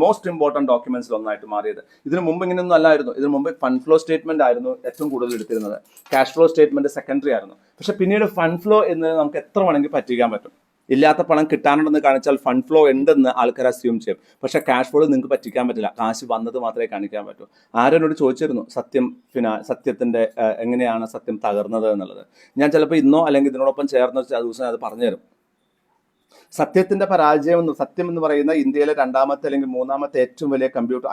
മോസ്റ്റ് ഇമ്പോർട്ടന്റ് ഡോക്യുമെന്റ്സിൽ ഒന്നായിട്ട് മാറിയത്. ഇതിനു മുമ്പ് ഇങ്ങനെയൊന്നും അല്ലായിരുന്നു. ഇതിനു മുമ്പ് ഫണ്ട് ഫ്ലോ സ്റ്റേറ്റ്മെന്റ് ആയിരുന്നു ഏറ്റവും കൂടുതൽ എടുത്തിരുന്നത്. ക്യാഷ് ഫ്ലോ സ്റ്റേറ്റ്മെന്റ് സെക്കൻഡറി ആയിരുന്നു. പക്ഷെ പിന്നീട് ഫണ്ട് ഫ്ലോ എന്നത് നമുക്ക് എത്ര വേണമെങ്കിൽ പറ്റിക്കാൻ പറ്റും. ഇല്ലാത്ത പണം കിട്ടാനുണ്ടെന്ന് കാണിച്ചാൽ ഫണ്ട് ഫ്ലോ ഉണ്ടെന്ന് ആൾക്കാർ അസ്യൂം ചെയ്യും. പക്ഷെ ക്യാഷ് ഫ്ലോ നിങ്ങൾക്ക് പറ്റിക്കാൻ പറ്റില്ല. കാശ് വന്നത് മാത്രമേ കാണിക്കാൻ പറ്റൂ. ആരോട് ചോദിച്ചിരുന്നു സത്യത്തിന്റെ എങ്ങനെയാണ് സത്യം തകർന്നത് എന്നുള്ളത്. ഞാൻ ചിലപ്പോൾ ഇന്നോ അല്ലെങ്കിൽ ഇതിനോടൊപ്പം ചേർന്ന ദിവസം അത് പറഞ്ഞുതരും. സത്യത്തിന്റെ സത്യം എന്ന് പറയുന്ന ഇന്ത്യയിലെ 2ാമത്തെ അല്ലെങ്കിൽ 3ാമത്തെ ഏറ്റവും വലിയ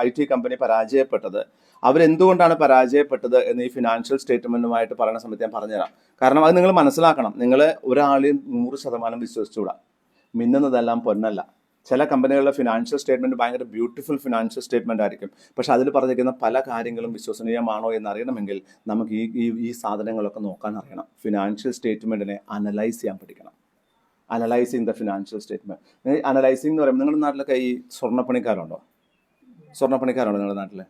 IT കമ്പനി പരാജയപ്പെട്ടത്, അവരെന്തുകൊണ്ടാണ് പരാജയപ്പെട്ടത് എന്ന് ഈ ഫിനാൻഷ്യൽ സ്റ്റേറ്റ്മെന്റുമായിട്ട് പറയുന്ന സമയത്ത് ഞാൻ പറഞ്ഞുതരാം. കാരണം അത് നിങ്ങൾ മനസ്സിലാക്കണം. നിങ്ങൾ ഒരാളെയും 100% വിശ്വസിച്ചുകൂടാ. മിന്നുന്നതെല്ലാം പൊന്നല്ല. ചില കമ്പനികളുടെ ഫിനാൻഷ്യൽ സ്റ്റേറ്റ്മെന്റ് ഭയങ്കര ബ്യൂട്ടിഫുൾ ഫിനാൻഷ്യൽ സ്റ്റേറ്റ്മെന്റ് ആയിരിക്കും. പക്ഷെ അതിൽ പറഞ്ഞിരിക്കുന്ന പല കാര്യങ്ങളും വിശ്വസനീയമാണോ എന്നറിയണമെങ്കിൽ നമുക്ക് ഈ സാധനങ്ങളൊക്കെ നോക്കാൻ അറിയണം. ഫിനാൻഷ്യൽ സ്റ്റേറ്റ്മെന്റിനെ അനലൈസ് ചെയ്യാൻ പഠിക്കണം. Analysing the financial statement. Analysing എന്ന് പറയുമ്പോൾ നിങ്ങളുടെ നാട്ടിലൊക്കെ ഈ സ്വർണ്ണപ്പണിക്കാരുണ്ടോ നിങ്ങളുടെ നാട്ടിൽ?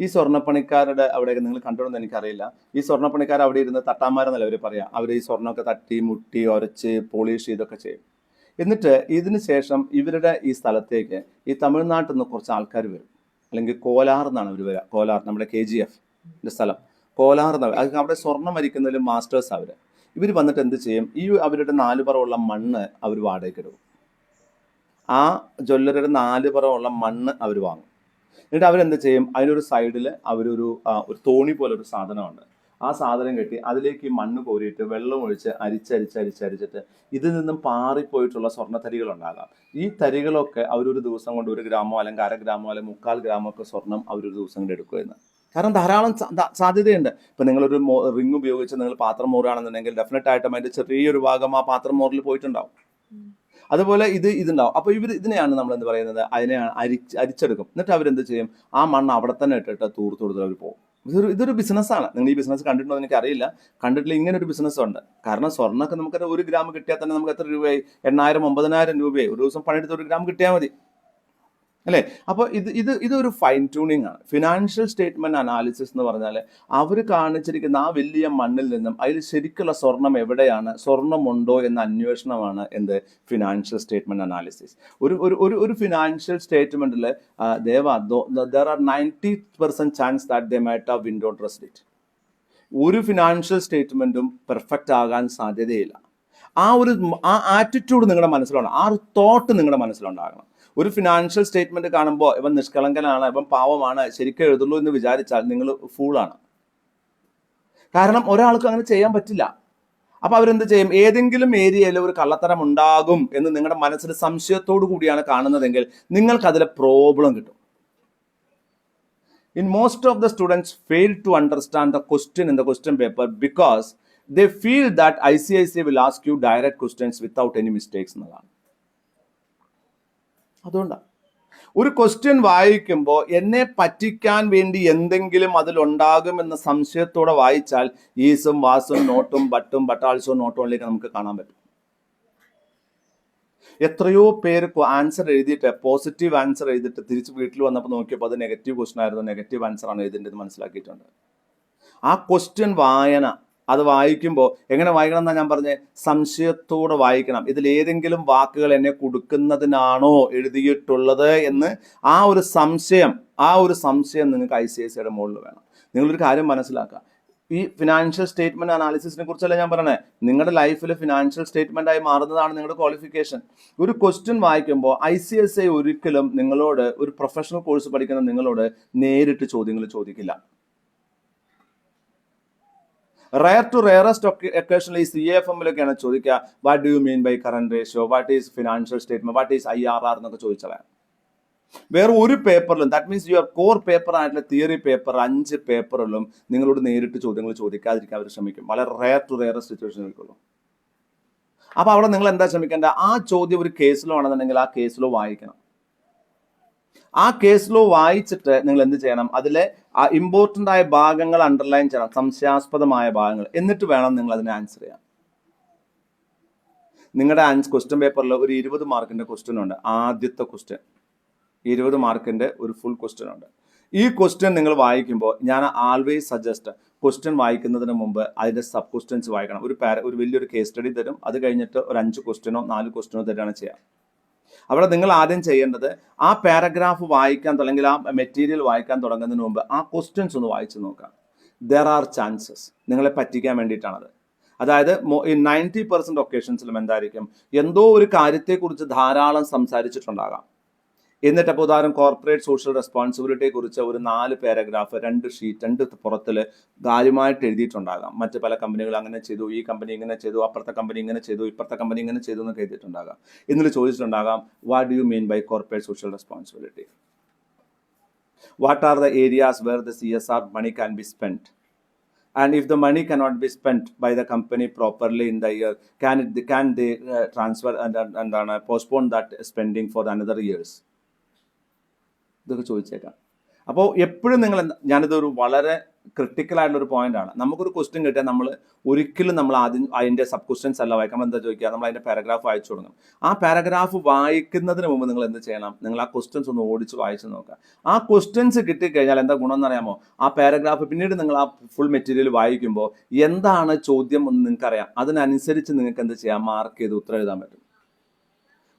ഈ സ്വർണ്ണപ്പണിക്കാരുടെ അവിടെയൊക്കെ നിങ്ങൾ കണ്ടിട്ടുണ്ടെന്ന് എനിക്കറിയില്ല. ഈ സ്വർണ്ണപ്പണിക്കാർ അവിടെ ഇരുന്ന് തട്ടാന്മാരെന്നല്ല അവർ പറയാം. അവർ ഈ സ്വർണ്ണമൊക്കെ തട്ടി മുട്ടി ഉരച്ച് പോളിഷ് ചെയ്തൊക്കെ ചെയ്യും. എന്നിട്ട് ഇതിന് ശേഷം ഇവരുടെ ഈ സ്ഥലത്തേക്ക് ഈ തമിഴ്നാട്ടിൽ നിന്ന് കുറച്ച് ആൾക്കാർ വരും. അല്ലെങ്കിൽ കോലാർ എന്നാണ് അവർ വരിക. കോലാർ, നമ്മുടെ KGF സ്ഥലം കോലാർ എന്നാണ്. അത് അവിടെ സ്വർണ്ണം വരിക്കുന്നതിലും മാസ്റ്റേഴ്സ് അവർ. ഇവർ വന്നിട്ട് എന്ത് ചെയ്യും? ഈ അവരുടെ 4 പറയുള്ള മണ്ണ് അവർ വാടകയ്ക്ക് എടുക്കും. ആ ജ്വല്ലറിയുടെ 4 പറയുള്ള മണ്ണ് അവർ വാങ്ങും. എന്നിട്ട് അവരെന്ത് ചെയ്യും? അതിനൊരു സൈഡിൽ അവരൊരു തോണി പോലെ ഒരു സാധനമുണ്ട്. ആ സാധനം കെട്ടി അതിലേക്ക് ഈ മണ്ണ് കോരിയിട്ട് വെള്ളം ഒഴിച്ച് അരിച്ചിട്ട് ഇതിൽ നിന്നും പാറിപ്പോയിട്ടുള്ള സ്വർണ്ണത്തരികൾ ഉണ്ടാകാം. ഈ തരികളൊക്കെ അവരൊരു ദിവസം കൊണ്ട് 1 ഗ്രാമോ അല്ലെങ്കിൽ 1/2 ഗ്രാമോ അല്ലെങ്കിൽ 3/4 ഗ്രാമോ ഒക്കെ സ്വർണം അവരൊരു ദിവസം കൊണ്ട് എടുക്കുമെന്ന്. കാരണം ധാരാളം സാധ്യതയുണ്ട്. ഇപ്പം നിങ്ങളൊരു റിങ് ഉപയോഗിച്ച് നിങ്ങൾ പാത്രം മോറുകയാണെന്നുണ്ടെങ്കിൽ ഡെഫിനറ്റ് ആയിട്ടും അതിൻ്റെ ചെറിയൊരു ഭാഗം ആ പാത്രം മോറിൽ പോയിട്ടുണ്ടാവും. അതുപോലെ ഇതുണ്ടാവും. അപ്പോൾ ഇതിനെയാണ് നമ്മൾ എന്ത് പറയുന്നത്? അതിനെയാണ് അരിച്ചെടുക്കും. എന്നിട്ട് അവരെന്ത് ചെയ്യും? ആ മണ്ണ് അവിടെ തന്നെ ഇട്ടിട്ട് തൂർത്ത് അവർ പോകും. ഇതൊരു ബിസിനസ്സാണ്. നിങ്ങൾ ഈ ബിസിനസ് കണ്ടിട്ടുണ്ടോ എന്ന് എനിക്കറിയില്ല. കണ്ടിട്ടില്ല. ഇങ്ങനെ ഒരു ബിസിനസ് ഉണ്ട്. കാരണം സ്വർണ്ണമൊക്കെ നമുക്ക് 1 ഗ്രാം കിട്ടിയാൽ തന്നെ നമുക്ക് എത്ര രൂപയായി? 8,000 9,000 രൂപയായി. ഒരു ദിവസം പണിയെടുത്ത് 1 ഗ്രാം കിട്ടിയാൽ മതി. അല്ലേ? അപ്പോൾ ഇതൊരു ഫൈൻ ട്യൂണിങ് ആണ്. ഫിനാൻഷ്യൽ സ്റ്റേറ്റ്മെന്റ് അനാലിസിസ് എന്ന് പറഞ്ഞാൽ അവർ കാണിച്ചിരിക്കുന്ന ആ വലിയ മണ്ണിൽ നിന്നും അതിൽ ശരിക്കുള്ള സ്വർണം എവിടെയാണ്, സ്വർണ്ണമുണ്ടോ എന്ന അന്വേഷണമാണ് എന്ത് ഫിനാൻഷ്യൽ സ്റ്റേറ്റ്മെന്റ് അനാലിസിസ്. ഒരു ഫിനാൻഷ്യൽ സ്റ്റേറ്റ്മെന്റിൽ there are 90% chance that they might have window dressed it. ഒരു ഫിനാൻഷ്യൽ സ്റ്റേറ്റ്മെന്റും പെർഫെക്റ്റ് ആകാൻ സാധ്യതയില്ല. ആ ആറ്റിറ്റ്യൂഡ് നിങ്ങളുടെ മനസ്സിലുണ്ട്, ആ ഒരു തോട്ട് നിങ്ങളുടെ മനസ്സിലുണ്ടാകണം. ഒരു ഫിനാൻഷ്യൽ സ്റ്റേറ്റ്മെന്റ് കാണുമ്പോൾ ഇവൻ നിഷ്കളങ്കനാണ്, ഇവൻ പാവമാണ്, ശരിക്കും എഴുതുള്ളൂ എന്ന് വിചാരിച്ചാൽ നിങ്ങൾ ഫൂളാണ്. കാരണം ഒരാൾക്ക് അങ്ങനെ ചെയ്യാൻ പറ്റില്ല. അപ്പൊ അവരെന്ത് ചെയ്യും? ഏതെങ്കിലും ഏരിയയിൽ ഒരു കള്ളത്തരം ഉണ്ടാകും എന്ന് നിങ്ങളുടെ മനസ്സിൽ സംശയത്തോടു കൂടിയാണ് കാണുന്നതെങ്കിൽ നിങ്ങൾക്ക് അതിലെ പ്രോബ്ലം കിട്ടും. In most of the students fail to understand the question in the question paper because they feel that ICICI will ask you direct questions without any mistakes എന്നതാണ്. അതുകൊണ്ടാണ് ഒരു ക്വസ്റ്റ്യൻ വായിക്കുമ്പോൾ എന്നെ പറ്റിക്കാൻ വേണ്ടി എന്തെങ്കിലും അതിലുണ്ടാകുമെന്ന സംശയത്തോടെ വായിച്ചാൽ ഈസും വാസും നോട്ടും ബട്ട് ആൾസോ നോട്ട് ഓൺലിയൊക്കെ നമുക്ക് കാണാൻ പറ്റും. എത്രയോ പേര് ആൻസർ എഴുതിയിട്ട്, പോസിറ്റീവ് ആൻസർ എഴുതിയിട്ട് തിരിച്ച് വീട്ടിൽ വന്നപ്പോൾ നോക്കിയപ്പോൾ അത് നെഗറ്റീവ് ക്വസ്റ്റൻ ആയിരുന്നു, നെഗറ്റീവ് ആൻസർ ആണ് എഴുതേണ്ടത് മനസ്സിലാക്കിയിട്ടുണ്ട്. ആ ക്വസ്റ്റ്യൻ വായന, അത് വായിക്കുമ്പോൾ എങ്ങനെ വായിക്കണം എന്നാണ് ഞാൻ പറഞ്ഞത്? സംശയത്തോടെ വായിക്കണം. ഇതിൽ ഏതെങ്കിലും വാക്കുകൾ എന്നെ കൊടുക്കുന്നതിനാണോ എഴുതിയിട്ടുള്ളത് എന്ന് ആ ഒരു സംശയം നിങ്ങൾക്ക് ICICIയുടെ മുകളിൽ വേണം. നിങ്ങളൊരു കാര്യം മനസ്സിലാക്കുക, ഈ ഫിനാൻഷ്യൽ സ്റ്റേറ്റ്മെന്റ് അനാലിസിസിനെ കുറിച്ചല്ല ഞാൻ പറഞ്ഞത്. നിങ്ങളുടെ ലൈഫിൽ ഫിനാൻഷ്യൽ സ്റ്റേറ്റ്മെന്റ് ആയി മാറുന്നതാണ് നിങ്ങളുടെ ക്വാളിഫിക്കേഷൻ. ഒരു ക്വസ്റ്റ്യൻ വായിക്കുമ്പോൾ ICICI ഒരിക്കലും നിങ്ങളോട്, ഒരു പ്രൊഫഷണൽ കോഴ്സ് പഠിക്കുന്ന നിങ്ങളോട് നേരിട്ട് ചോദ്യങ്ങൾ ചോദിക്കില്ല. റയർ ടു റയറസ്റ്റ് ഒക്കേഷനിൽ ഈ CAFM-ലൊക്കെയാണ് ചോദിക്കുക, what do you mean by current ratio, what is financial statement, what is IRR എന്നൊക്കെ ചോദിച്ചതാണ്. വേറെ ഒരു പേപ്പറിലും, that means your core paper ആയിട്ടുള്ള തിയറി പേപ്പർ 5 പേപ്പറിലും നിങ്ങളോട് നേരിട്ട് ചോദ്യങ്ങൾ ചോദിക്കാതിരിക്കാൻ അവർ ശ്രമിക്കും. വളരെ റയർ ടു റയർ സിറ്റുവേഷനിലേക്കുള്ളൂ. അപ്പൊ അവിടെ നിങ്ങൾ എന്താ ശ്രമിക്കേണ്ട? ആ ചോദ്യം ഒരു കേസിലോ ആണെന്നുണ്ടെങ്കിൽ ആ കേസിലോ വായിക്കണം. ആ കേസിലോ വായിച്ചിട്ട് നിങ്ങൾ എന്ത് ചെയ്യണം? അതിലെ ആ ഇമ്പോർട്ടൻ്റ് ആയ ഭാഗങ്ങൾ അണ്ടർലൈൻ ചെയ്യണം, സംശയാസ്പദമായ ഭാഗങ്ങൾ. എന്നിട്ട് വേണം നിങ്ങൾ അതിനെ ആൻസർ ചെയ്യാൻ. നിങ്ങളുടെ ക്വസ്റ്റ്യൻ പേപ്പറിൽ ഒരു 20 മാർക്കിന്റെ ക്വസ്റ്റ്യൻ ഉണ്ട്. ആദ്യത്തെ ക്വസ്റ്റ്യൻ 20 മാർക്കിന്റെ ഒരു ഫുൾ ക്വസ്റ്റ്യൻ ഉണ്ട്. ഈ ക്വസ്റ്റ്യൻ നിങ്ങൾ വായിക്കുമ്പോൾ ഞാൻ ആൾവേസ് സജസ്റ്റ്, ക്വസ്റ്റ്യൻ വായിക്കുന്നതിന് മുമ്പ് അതിന്റെ സബ് ക്വസ്റ്റ്യൻസ് വായിക്കണം. ഒരു വലിയൊരു കേസ് സ്റ്റഡി തരും, അത് കഴിഞ്ഞിട്ട് ഒരു 5 ക്വസ്റ്റ്യനോ 4 ക്വസ്റ്റ്യനോ തരാണ് ചെയ്യുക. അവിടെ നിങ്ങൾ ആദ്യം ചെയ്യേണ്ടത് ആ പാരഗ്രാഫ് വായിക്കാൻ, അല്ലെങ്കിൽ ആ മെറ്റീരിയൽ വായിക്കാൻ തുടങ്ങുന്നതിന് മുമ്പ് ആ ക്വസ്റ്റ്യൻസ് ഒന്ന് വായിച്ചു നോക്കാം. ദർ ആർ ചാൻസസ് നിങ്ങളെ പറ്റിക്കാൻ വേണ്ടിയിട്ടാണത്. അതായത് 90% ഒക്കേഷൻസിലും എന്തായിരിക്കും, എന്തോ ഒരു കാര്യത്തെക്കുറിച്ച് ധാരാളം സംസാരിച്ചിട്ടുണ്ടാകാം. എന്നിട്ട് അപ്പോൾ ഉദാഹരണം കോർപ്പറേറ്റ് സോഷ്യൽ റെസ്പോൺസിബിലിറ്റിയെ കുറിച്ച് ഒരു 4 പാരഗ്രാഫ് 2 ഷീറ്റ് 2 പുറത്തിൽ കാര്യമായിട്ട് എഴുതിയിട്ടുണ്ടാകാം. മറ്റ് പല കമ്പനികൾ അങ്ങനെ ചെയ്തു, ഈ കമ്പനി ഇങ്ങനെ ചെയ്തു, അപ്പുറത്തെ കമ്പനി ഇങ്ങനെ ചെയ്തു, ഇപ്പുറത്തെ കമ്പനി ഇങ്ങനെ ചെയ്തു എന്നൊക്കെ എഴുതിയിട്ടുണ്ടാകാം. എന്നിട്ട് ചോദിച്ചിട്ടുണ്ടാകാം, what do you mean by corporate social responsibility, what are the areas where the CSR money can be spent, and if the money cannot be spent by the company properly in the year, can they transfer and postpone that spending for another years? ഇതൊക്കെ ചോദിച്ചേക്കാം. അപ്പോൾ എപ്പോഴും ഞാനിതൊരു വളരെ critical ആയിട്ടുള്ള ഒരു point ആണ്. നമുക്കൊരു ക്വസ്റ്റ്യൻ കിട്ടിയാൽ നമ്മൾ ആദ്യം അതിന്റെ സബ് ക്വസ്റ്റ്യൻസ് അല്ല വായിക്കാൻ, എന്താ ചോദിക്കുക, നമ്മൾ അതിന്റെ പാരഗ്രാഫ് വായിച്ചു തുടങ്ങും. ആ പാരഗ്രാഫ് വായിക്കുന്നതിന് മുമ്പ് നിങ്ങൾ എന്ത് ചെയ്യണം? നിങ്ങൾ ആ ക്വസ്റ്റ്യൻസ് ഒന്ന് ഓടിച്ച് വായിച്ചു നോക്കുക. ആ ക്വസ്റ്റ്യൻസ് കിട്ടിക്കഴിഞ്ഞാൽ എന്താ ഗുണം എന്നറിയാമോ? ആ പാരഗ്രാഫ് പിന്നീട് നിങ്ങൾ ആ ഫുൾ മെറ്റീരിയൽ വായിക്കുമ്പോൾ എന്താണ് ചോദ്യം എന്ന് നിങ്ങൾക്കറിയാം. അതിനനുസരിച്ച് നിങ്ങൾക്ക് എന്ത് ചെയ്യാം? മാർക്ക് ചെയ്ത് ഉത്തരം എഴുതാൻ പറ്റും.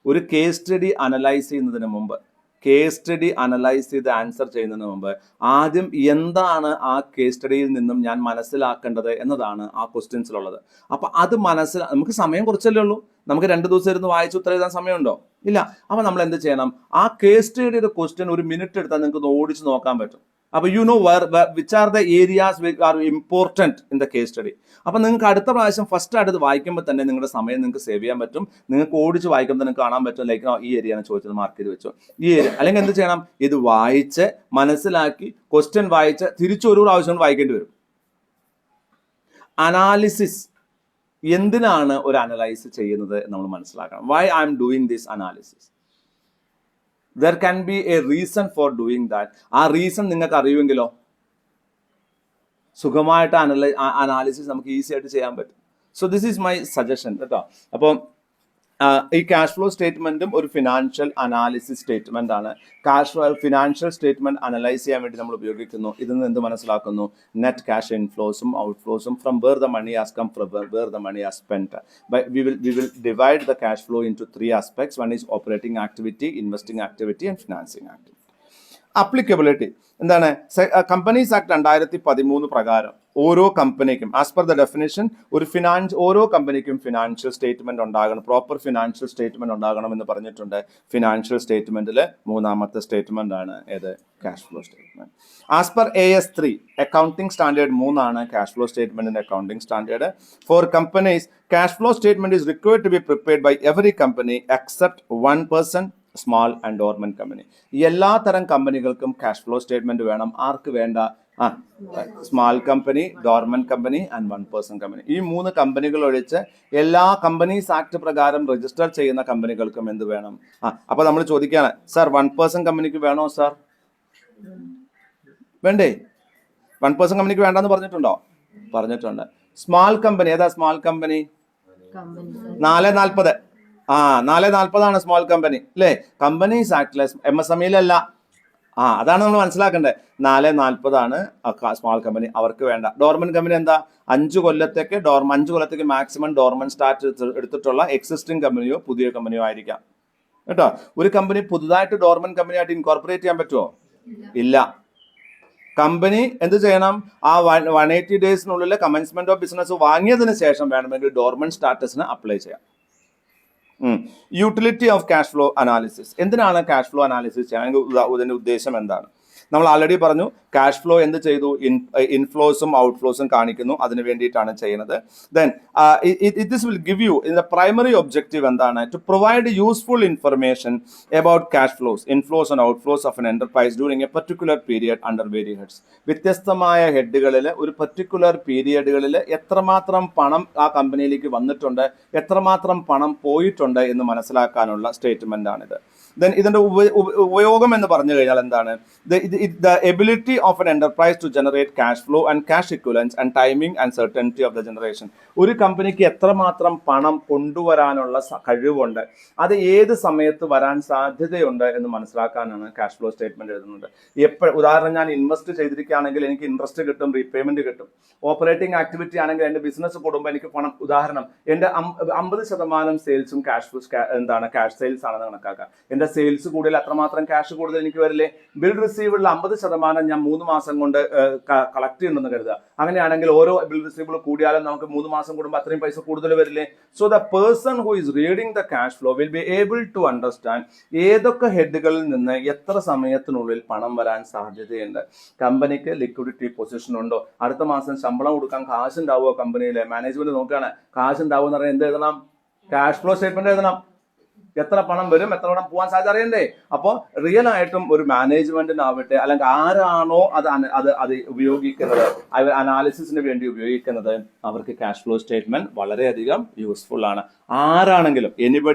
ഒരു കേസ് സ്റ്റഡി അനലൈസ് ചെയ്യുന്നതിന് മുമ്പ്, കേസ് സ്റ്റഡി അനലൈസ് ചെയ്ത് ആൻസർ ചെയ്യുന്നതിന് മുമ്പ് ആദ്യം എന്താണ് ആ കേസ് സ്റ്റഡിയിൽ നിന്നും ഞാൻ മനസ്സിലാക്കേണ്ടത് എന്നതാണ് ആ ക്വസ്റ്റ്യൻസിലുള്ളത്. അപ്പം അത് നമുക്ക് സമയം കുറച്ചല്ലേ ഉള്ളൂ. നമുക്ക് 2 ദിവസം ഇരുന്ന് വായിച്ച് ഉത്തരം എഴുതാൻ സമയമുണ്ടോ? ഇല്ല. അപ്പം നമ്മൾ എന്ത് ചെയ്യണം? ആ കേസ് സ്റ്റഡിയുടെ ക്വസ്റ്റ്യൻ ഒരു മിനിറ്റ് എടുത്താൽ നിങ്ങൾക്ക് ഓടിച്ച് നോക്കാൻ പറ്റും. അപ്പോൾ you know which are the areas are important in the case study. അപ്പം നിങ്ങൾക്ക് അടുത്ത പ്രാവശ്യം അടുത്ത് വായിക്കുമ്പോൾ തന്നെ നിങ്ങളുടെ സമയം നിങ്ങൾക്ക് സേവ് ചെയ്യാൻ പറ്റും. നിങ്ങൾക്ക് ഓടിച്ച് വായിക്കുമ്പോൾ നിങ്ങൾക്ക് കാണാൻ പറ്റും, ലൈക്ക് ഈ ഏരിയയാണ് ചോദിച്ചത്, മാർക്ക് ചെയ്ത് വെച്ചു. ഈ ഏരിയ അല്ലെങ്കിൽ എന്ത് ചെയ്യണം? ഇത് വായിച്ച് മനസ്സിലാക്കി ക്വസ്റ്റ്യൻ വായിച്ച് തിരിച്ചൊരു പ്രാവശ്യം വായിക്കേണ്ടി വരും. അനാലിസിസ്, എന്തിനാണ് ഒരു അനലൈസ് ചെയ്യുന്നത് നമ്മൾ മനസ്സിലാക്കണം. Why I'm doing this analysis. There can be a reason for doing that. ആ റീസൺ നിങ്ങൾക്ക് അറിയുമെങ്കിലോ സുഖമായിട്ട് അനാലിസിസ് നമുക്ക് ഈസി ആയിട്ട് ചെയ്യാൻ പറ്റും. So this is my suggestion കേട്ടോ. അപ്പം ഈ ക്യാഷ് ഫ്ലോ സ്റ്റേറ്റ്മെന്റും ഒരു ഫിനാൻഷ്യൽ അനാലിസിസ് സ്റ്റേറ്റ്മെന്റ് ആണ്. ഫിനാൻഷ്യൽ സ്റ്റേറ്റ്മെന്റ് അനലൈസ് ചെയ്യാൻ വേണ്ടി നമ്മൾ ഉപയോഗിക്കുന്നു. ഇതിൽ നിന്ന് എന്ത് മനസ്സിലാക്കുന്നു? നെറ്റ് ക്യാഷ് ഇൻഫ്ലോസും ഔട്ട്ഫ്ലോസും from where the money has come, from where the money has spent. We will divide the cash flow into three aspects. One is operating activity, investing activity and financing activity. Applicability എന്താണ്? Companies act 2013 പ്രകാരം ഓരോ കമ്പനിക്കും as per the definition ഓരോ കമ്പനിക്കും financial statement ഉണ്ടാകണം, proper financial statement ഉണ്ടാകണം എന്ന് പറഞ്ഞിട്ടുണ്ട്. ഫിനാൻഷ്യൽ സ്റ്റേറ്റ്മെന്റിലെ 3ാമത്തെ സ്റ്റേറ്റ്മെന്റ് ആണ് ഏത്? Cash flow statement. As per AS3 accounting standard 3 cash flow സ്റ്റേറ്റ്മെന്റിന്റെ accounting standard. For companies cash flow statement is required to be prepared by every company except 1% small and dormant company. എല്ലാ തരം കമ്പനികൾക്കും ക്യാഷ് flow statement വേണം. ആർക്ക് വേണ്ട? Small company, dormant company and 1% company. ഈ 3 കമ്പനികൾ ഒഴിച്ച് എല്ലാ കമ്പനീസ് ആക്ട് പ്രകാരം രജിസ്റ്റർ ചെയ്യുന്ന കമ്പനികൾക്കും എന്ത് വേണം? അപ്പൊ നമ്മൾ ചോദിക്കുകയാണ്, സാർ 1% കമ്പനിക്ക് വേണോ സാർ? വേണ്ടേ? 1% കമ്പനിക്ക് വേണ്ടെന്ന് പറഞ്ഞിട്ടുണ്ടോ? പറഞ്ഞിട്ടുണ്ട്. സ്മാൾ കമ്പനി ഏതാ? Small company 440. 440 സ്മാൾ കമ്പനി അല്ലേ? കമ്പനീസ് ആക്ടിലെ MSMEയിലല്ല. അതാണ് നമ്മൾ മനസ്സിലാക്കേണ്ടത്. 440 സ്മാൾ കമ്പനി, അവർക്ക് വേണ്ട. ഡോർമൻ കമ്പനി എന്താ? 5 കൊല്ലത്തേക്ക് മാക്സിമം ഡോർമൻ സ്റ്റാറ്റസ് എടുത്തിട്ടുള്ള എക്സിസ്റ്റിംഗ് കമ്പനിയോ പുതിയ കമ്പനിയോ ആയിരിക്കാം കേട്ടോ. ഒരു കമ്പനി പുതുതായിട്ട് ഡോർമൻ കമ്പനിയായിട്ട് ഇൻകോർപ്പറേറ്റ് ചെയ്യാൻ പറ്റുമോ? ഇല്ല. കമ്പനി എന്ത് ചെയ്യണം? ആ 180 ഡേയ്സിനുള്ളിൽ കമൻസ്മെന്റ് ഓഫ് ബിസിനസ് വാങ്ങിയതിന് ശേഷം വേണമെങ്കിൽ ഡോർമൻ സ്റ്റാറ്റസിന് അപ്ലൈ ചെയ്യാം. Utility of cash flow analysis. എന്തിനാണ് ക്യാഷ് ഫ്ലോ അനാലിസിസ് ചെയ്യാൻ? ഇതിന്റെ ഉദ്ദേശം എന്താണ്? നമ്മൾ ആൾറെഡി പറഞ്ഞു, ക്യാഷ് ഫ്ലോ എന്ത് ചെയ്തു? ഇൻഫ്ലോസും ഔട്ട്ഫ്ലോസും കാണിക്കുന്നു. അതിന് വേണ്ടിയിട്ടാണ് ചെയ്യുന്നത്. Then this will give you in the primary objective എന്താണ്? To provide useful information about cash flows, inflows and outflows of an enterprise during a particular period under vary heads. വ്യത്യസ്തമായ ഹെഡുകളിൽ ഒരു പർട്ടിക്കുലർ പീരിയഡുകളിൽ എത്രമാത്രം പണം ആ കമ്പനിയിലേക്ക് വന്നിട്ടുണ്ട്, എത്രമാത്രം പണം പോയിട്ടുണ്ട് എന്ന് മനസ്സിലാക്കാനുള്ള സ്റ്റേറ്റ്മെന്റ് ആണിത്. ദെൻ ഇതിന്റെ ഉപയോഗം എന്ന് പറഞ്ഞു കഴിഞ്ഞാൽ എന്താണ്? The ability of an enterprise to generate cash flow and cash equivalents and timing and certainty of the generation. ഒരു കമ്പനിക്ക് എത്രമാത്രം പണം കൊണ്ടുവരാനുള്ള കഴിവുണ്ട്, അത് ഏത് സമയത്ത് വരാൻ സാധ്യതയുണ്ട് എന്ന് മനസ്സിലാക്കാനാണ് ക്യാഷ് ഫ്ലോ സ്റ്റേറ്റ്മെന്റ് എഴുതുന്നത്. ഉദാഹരണം, ഞാൻ ഇൻവെസ്റ്റ് ചെയ്തിരിക്കുകയാണെങ്കിൽ എനിക്ക് ഇൻട്രസ്റ്റ് കിട്ടും, റീപേയ്മെന്റ് കിട്ടും. ഓപ്പറേറ്റിംഗ് ആക്ടിവിറ്റി ആണെങ്കിൽ എൻ്റെ ബിസിനസ് കൂടുമ്പോൾ എനിക്ക് പണം, ഉദാഹരണം എൻ്റെ 50% സെയിൽസും ക്യാഷ് സെയിൽസ് ആണെന്ന് കണക്കാക്കാം. എൻ്റെ സെയിൽസ് കൂടുതൽ അത്രമാത്രം ക്യാഷ് കൂടുതൽ എനിക്ക് വരില്ലേ? ബിൽ റിസീവുള്ള 50% ഞാൻ 3 മാസം കൊണ്ട് കളക്ട് ചെയ്യുന്നുണ്ടെന്ന് കരുതുക. അങ്ങനെയാണെങ്കിൽ ഓരോ ബിൽ റിസീവബിൾ കൂടിയാലും നമുക്ക് 3 മാസം കൂടുമ്പോൾ അത്രയും പൈസ കൂടുതൽ വരില്ലേ? So the person who is reading the cash flow will be able to understand ഏതൊക്കെ ഹെഡുകളിൽ നിന്ന് എത്ര സമയത്തിനുള്ളിൽ പണം വരാൻ സാധ്യതയുണ്ട്. കമ്പനിക്ക് ലിക്വിഡിറ്റി പൊസിഷൻ ഉണ്ടോ? അടുത്ത മാസം ശമ്പളം കൊടുക്കാൻ കാശുണ്ടാവുമോ? കമ്പനിയിലെ മാനേജ്മെന്റ് നോക്കുകയാണ്, കാശുണ്ടാവും എന്ന് പറഞ്ഞാൽ എന്ത് എഴുതണം? ക്യാഷ് ഫ്ലോ സ്റ്റേറ്റ്മെന്റ് എഴുതണം. എത്ര പണം വരും, എത്ര പണം പോകാൻ സാധ്യത അറിയണ്ടേ? അപ്പോൾ റിയൽ ആയിട്ടും ഒരു മാനേജ്മെന്റിനാവട്ടെ, അല്ലെങ്കിൽ ആരാണോ അത് ഉപയോഗിക്കുന്നത്, അനാലിസിസിന് വേണ്ടി ഉപയോഗിക്കുന്നത്, അവർക്ക് ക്യാഷ് ഫ്ലോ സ്റ്റേറ്റ്മെന്റ് വളരെയധികം യൂസ്ഫുൾ ആണ്. ആരാണെങ്കിലും,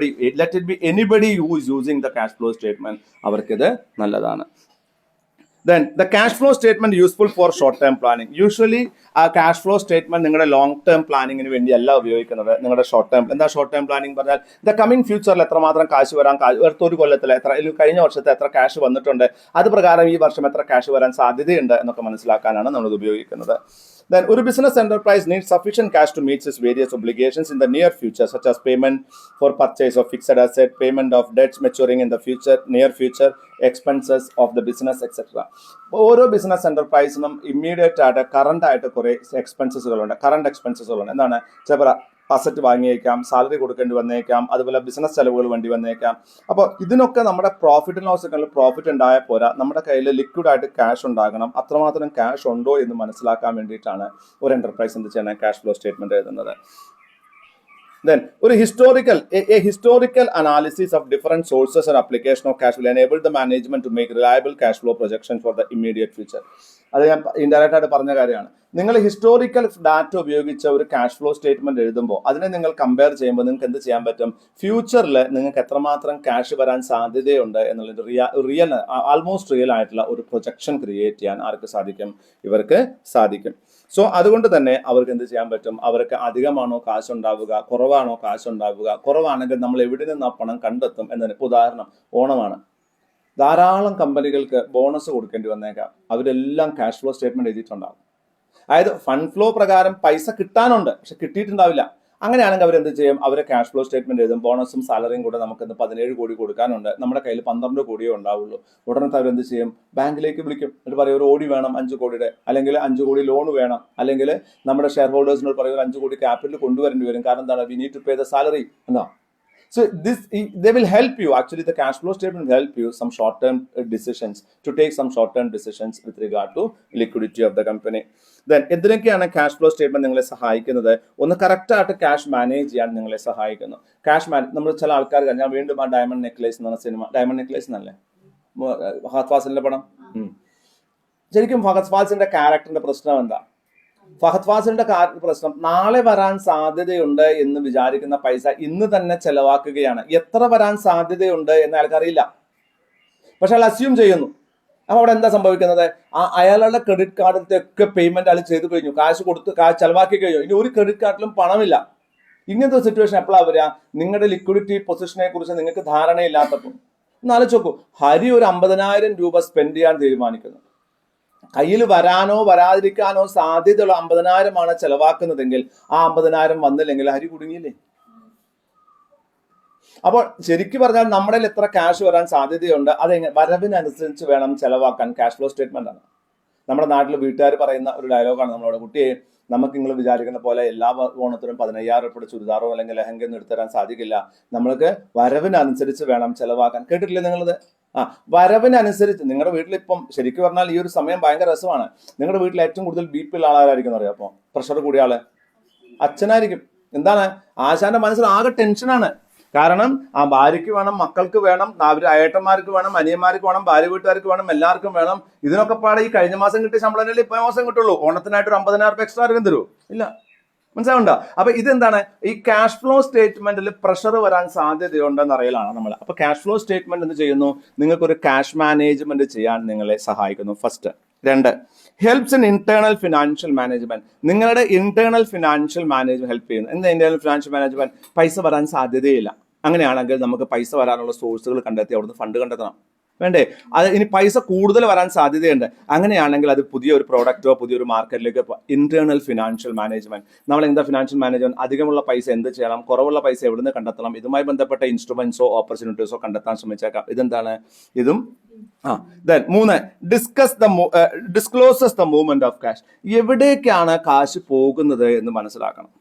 let it be anybody who is using the cash flow statement, അവർക്കിത് നല്ലതാണ്. Then the cash flow statement useful for short term planning. Usually cash flow statement നിങ്ങളുടെ ലോങ് ടേം പ്ലാനിങ്ങിന് വേണ്ടി അല്ല ഉപയോഗിക്കുന്നത്. നിങ്ങളുടെ ഷോർട്ട് ടേം. എന്താ ഷോർട്ട് ടേം പ്ലാനിങ് പറഞ്ഞാൽ? The coming ഫ്യൂച്ചറിൽ എത്രമാത്രം കാശ് വരാൻ, ഒരു കൊല്ലത്തിൽ എത്ര, കഴിഞ്ഞ വർഷത്തെ എത്ര ക്യാഷ് വന്നിട്ടുണ്ട്, അത് പ്രകാരം ഈ വർഷം എത്ര ക്യാഷ് വരാൻ സാധ്യതയുണ്ട് എന്നൊക്കെ മനസ്സിലാക്കാനാണ് നമ്മൾ ഉപയോഗിക്കുന്നത്. Then ഒരു business enterprise needs sufficient cash to meet its various obligations in the near future, such as payment for purchase of fixed asset, payment of debts maturing in the future, near future, expenses of the business, etc. ഓരോ business എന്റർപ്രൈസിനും immediate ആയിട്ട് current ആയിട്ട് കുറെ എക്സ്പെൻസസുകളുണ്ട്. Current എക്സ്പെൻസസുകളുണ്ട്. എന്താണ്? ചിലപ്പോൾ asset വാങ്ങിയേക്കാം, salary കൊടുക്കേണ്ടി വന്നേക്കാം, അതുപോലെ business ചെലവുകൾ വേണ്ടി വന്നേക്കാം. അപ്പോൾ ഇതിനൊക്കെ നമ്മുടെ പ്രോഫിറ്റ് ആൻഡ് ലോസ് അക്കൗണ്ടിൽ പ്രോഫിറ്റ് ഉണ്ടായാൽ പോരാ, നമ്മുടെ കയ്യിൽ ലിക്വിഡ് ആയിട്ട് ക്യാഷ് ഉണ്ടാകണം. അത്രമാത്രം ക്യാഷ് ഉണ്ടോ എന്ന് മനസ്സിലാക്കാൻ വേണ്ടിയിട്ടാണ് ഒരു എന്റർപ്രൈസ് എന്ത് ചെയ്യണം? ക്യാഷ് ഫ്ലോ സ്റ്റേറ്റ്മെന്റ് എഴുതുന്നത്. Then ഒരു historical analysis of different sources and application of cash will enable the management to make reliable cash flow projection for the immediate future. അത് ഞാൻ ഇൻഡയറക്റ്റ് ആയിട്ട് പറഞ്ഞ കാര്യമാണ്. നിങ്ങൾ ഹിസ്റ്റോറിക്കൽ ഡാറ്റ ഉപയോഗിച്ച ഒരു ക്യാഷ് ഫ്ലോ സ്റ്റേറ്റ്മെന്റ് എഴുതുമ്പോൾ അതിനെ നിങ്ങൾ കമ്പയർ ചെയ്യുമ്പോൾ നിങ്ങൾക്ക് എന്ത് ചെയ്യാൻ പറ്റും, ഫ്യൂച്ചറിൽ നിങ്ങൾക്ക് എത്രമാത്രം ക്യാഷ് വരാൻ സാധ്യതയുണ്ട് എന്നുള്ളത് റിയൽ ആൾമോസ്റ്റ് റിയൽ ആയിട്ടുള്ള ഒരു പ്രൊജക്ഷൻ ക്രിയേറ്റ് ചെയ്യാൻ ആർക്ക് സാധിക്കും, ഇവർക്ക് സാധിക്കും. സോ അതുകൊണ്ട് തന്നെ അവർക്ക് എന്ത് ചെയ്യാൻ പറ്റും, അവർക്ക് അധികമാണോ കാശ് ഉണ്ടാവുക, കുറവാണോ കാശ് ഉണ്ടാവുക, കുറവാണെങ്കിൽ നമ്മൾ എവിടെ നിന്ന് ആ പണം കണ്ടെത്തും എന്നതിന്. ഇപ്പോൾ ഉദാഹരണം ഓണമാണ്, ധാരാളം കമ്പനികൾക്ക് ബോണസ് കൊടുക്കേണ്ടി വന്നേക്കാം, അവരെല്ലാം ക്യാഷ് ഫ്ലോ സ്റ്റേറ്റ്മെന്റ് എഴുതിയിട്ടുണ്ടാവും. അതായത് ഫണ്ട് ഫ്ലോ പ്രകാരം പൈസ കിട്ടാനുണ്ട് പക്ഷെ കിട്ടിയിട്ടുണ്ടാവില്ല. അങ്ങനെയാണെങ്കിൽ അവരെന്ത് ചെയ്യും, അവരെ ക്യാഷ് ഫ്ലോ സ്റ്റേറ്റ്മെന്റ് എഴുതും, ബോണസും സാലറിയും കൂടെ നമുക്കിന്ന് 17 കോടി കൊടുക്കാനുണ്ട്, നമ്മുടെ കയ്യിൽ 12 കോടിയേ ഉണ്ടാവുള്ളൂ. ഉടനെ അവരെന്ത് ചെയ്യും, ബാങ്കിലേക്ക് വിളിക്കും, എന്നിട്ട് പറയും ഒരു ഓടി വേണം 5 കോടിയുടെ, അല്ലെങ്കിൽ 5 കോടി ലോൺ വേണം, അല്ലെങ്കിൽ നമ്മുടെ ഷെയർ ഹോൾഡേഴ്സിനോട് പറയും 5 കോടി ക്യാപിറ്റൽ കൊണ്ടുവരേണ്ടി വരും, കാരണം എന്താണ്, we need to pay the salary എന്നാ. So they will help you. Actually, the cash flow statement will help you some short-term decisions to take some short-term decisions with regard to liquidity of the company. Then, എന്തിനൊക്കെയാണ് cash flow statement നിങ്ങളെ സഹായിക്കുന്നത്? ഒന്ന് correct ആയിട്ട് cash manage ചെയ്യാൻ നിങ്ങളെ സഹായിക്കുന്നു. Cash നമ്മൾ ചില ആൾക്കാർ, ഞാൻ വീണ്ടും ആ ഡയമണ്ട് നെക്ലേസ് എന്ന സിനിമ, ഡയമണ്ട് നെക്ലേസ് എന്നല്ലേ ഫഹദ് ഫാസിലിന്റെ പടം. ശരിക്കും ഫഹദ് ഫാസിലിന്റെ ക്യാരക്ടറിന്റെ പ്രശ്നം എന്താ? ഫഹദ് ഫാസിലിന്റെ പ്രശ്നം നാളെ വരാൻ സാധ്യതയുണ്ട് എന്ന് വിചാരിക്കുന്ന പൈസ ഇന്ന് തന്നെ ചെലവാക്കുകയാണ്. എത്ര വരാൻ സാധ്യതയുണ്ട് എന്ന് അയാൾക്കറിയില്ല, പക്ഷെ അയാൾ അസ്യൂം ചെയ്യുന്നു. അപ്പൊ അവിടെ എന്താ സംഭവിക്കുന്നത്, അയാളുടെ ക്രെഡിറ്റ് കാർഡിലത്തെ ഒക്കെ പേയ്മെന്റ് അയാൾ ചെയ്തു കഴിഞ്ഞു, കാശ് കൊടുത്ത് ചെലവാക്കി കഴിഞ്ഞു, ഇനി ഒരു ക്രെഡിറ്റ് കാർഡിലും പണമില്ല. ഇങ്ങനത്തെ സിറ്റുവേഷൻ എപ്പോഴാണ് വരിക, നിങ്ങളുടെ ലിക്വിഡിറ്റി പൊസിഷനെ കുറിച്ച് നിങ്ങൾക്ക് ധാരണയില്ലാത്തപ്പോൾ. എന്നാലോചിച്ച് നോക്കൂ, ഹരി ഒരു 50,000 രൂപ സ്പെൻഡ് ചെയ്യാൻ തീരുമാനിക്കുന്നു, കയ്യിൽ വരാനോ വരാതിരിക്കാനോ സാധ്യതയുള്ള 50,000 ചെലവാക്കുന്നതെങ്കിൽ ആ 50,000 വന്നില്ലെങ്കിൽ ഹരി കുടുങ്ങിയില്ലേ? അപ്പോൾ ശരിക്കും പറഞ്ഞാൽ നമ്മുടെ എത്ര ക്യാഷ് വരാൻ സാധ്യതയുണ്ട്, അതെങ്ങനെ വരവിനനുസരിച്ച് വേണം ചെലവാക്കാൻ. ക്യാഷ് ഫ്ലോ സ്റ്റേറ്റ്മെന്റ് ആണ്. നമ്മുടെ നാട്ടിൽ വീട്ടുകാർ പറയുന്ന ഒരു ഡയലോഗാണ് നമ്മളോട്, കുട്ടിയെ നമുക്ക് നിങ്ങൾ വിചാരിക്കുന്ന പോലെ എല്ലാ ഓണത്തിനും 15,000 രൂപയുടെ ചുരിദാറോ അല്ലെങ്കിൽ ലെഹങ്കയൊന്നും എടുത്തുതരാൻ സാധിക്കില്ല, നമ്മൾക്ക് വരവിനനുസരിച്ച് വേണം ചെലവാക്കാൻ. കേട്ടിട്ടില്ലേ നിങ്ങളത്? വരവിനനുസരിച്ച്. നിങ്ങളുടെ വീട്ടിലിപ്പം ശരിക്കും പറഞ്ഞാൽ ഈ ഒരു സമയം ഭയങ്കര രസമാണ്. നിങ്ങളുടെ വീട്ടിൽ ഏറ്റവും കൂടുതൽ BP ഉള്ള ആളായിരിക്കും അറിയാം, അപ്പോൾ പ്രഷർ കൂടിയ ആള് അച്ഛനായിരിക്കും. എന്താണ്, ആശാന്റെ മനസ്സിൽ ആകെ ടെൻഷനാണ്. കാരണം ആ ഭാര്യയ്ക്ക് വേണം, മക്കൾക്ക് വേണം, അവർ ഏട്ടന്മാർക്ക് വേണം, അനിയന്മാർക്ക് വേണം, ഭാര്യ വീട്ടുകാർക്ക് വേണം, എല്ലാവർക്കും വേണം. ഇതിനൊക്കെ പാടെ ഈ കഴിഞ്ഞ മാസം കിട്ടിയ ശമ്പളം ഇപ്പൊ മാസം കിട്ടുള്ളൂ. ഓണത്തിനായിട്ട് ഒരു 50,000 രൂപ എക്സ്ട്രാ ആർക്കും തരുമോ? ഇല്ല. മനസ്സിലാവുണ്ടോ? അപ്പൊ ഇതെന്താണ്, ഈ ക്യാഷ് ഫ്ലോ സ്റ്റേറ്റ്മെന്റിൽ പ്രഷർ വരാൻ സാധ്യതയുണ്ടെന്ന് അറിയലാണ് നമ്മൾ. അപ്പൊ ക്യാഷ് ഫ്ലോ സ്റ്റേറ്റ്മെന്റ് എന്ത് ചെയ്യുന്നു, നിങ്ങൾക്കൊരു ക്യാഷ് മാനേജ്മെന്റ് ചെയ്യാൻ നിങ്ങളെ സഹായിക്കുന്നു. First. 2, helps in internal financial management. നിങ്ങളുടെ ഇന്റേണൽ ഫിനാൻഷ്യൽ മാനേജ്മെന്റ് ഹെൽപ്പ് ചെയ്യുന്നു. എന്താ ഇന്റേണൽ ഫിനാൻഷ്യൽ മാനേജ്മെന്റ്? പൈസ വരാൻ സാധ്യതയില്ല. അങ്ങനെയാണെങ്കിൽ നമുക്ക് പൈസ വരാനുള്ള സോഴ്സുകൾ കണ്ടെത്തി അവിടുന്ന് ഫണ്ട് കണ്ടെത്തണം, വേണ്ടേ? അത് ഇനി പൈസ കൂടുതൽ വരാൻ സാധ്യതയുണ്ട്, അങ്ങനെയാണെങ്കിൽ അത് പുതിയൊരു പ്രോഡക്റ്റോ പുതിയൊരു മാർക്കറ്റിലേക്ക്. Internal financial management. നമ്മൾ എന്താ ഫിനാൻഷ്യൽ മാനേജ്മെന്റ്? അധികമുള്ള പൈസ എന്ത് ചെയ്യണം, കുറവുള്ള പൈസ എവിടുന്ന് കണ്ടെത്തണം, ഇതുമായി ബന്ധപ്പെട്ട ഇൻസ്ട്രുമെന്റ്സോ ഓപ്പർച്യൂണിറ്റീസോ കണ്ടെത്താൻ ശ്രമിച്ചേക്കാം. ഇതെന്താണ്? ഇതും. Then 3, discloses the movement of cash. എവിടേക്കാണ് കാശ് പോകുന്നത് എന്ന് മനസ്സിലാക്കണം.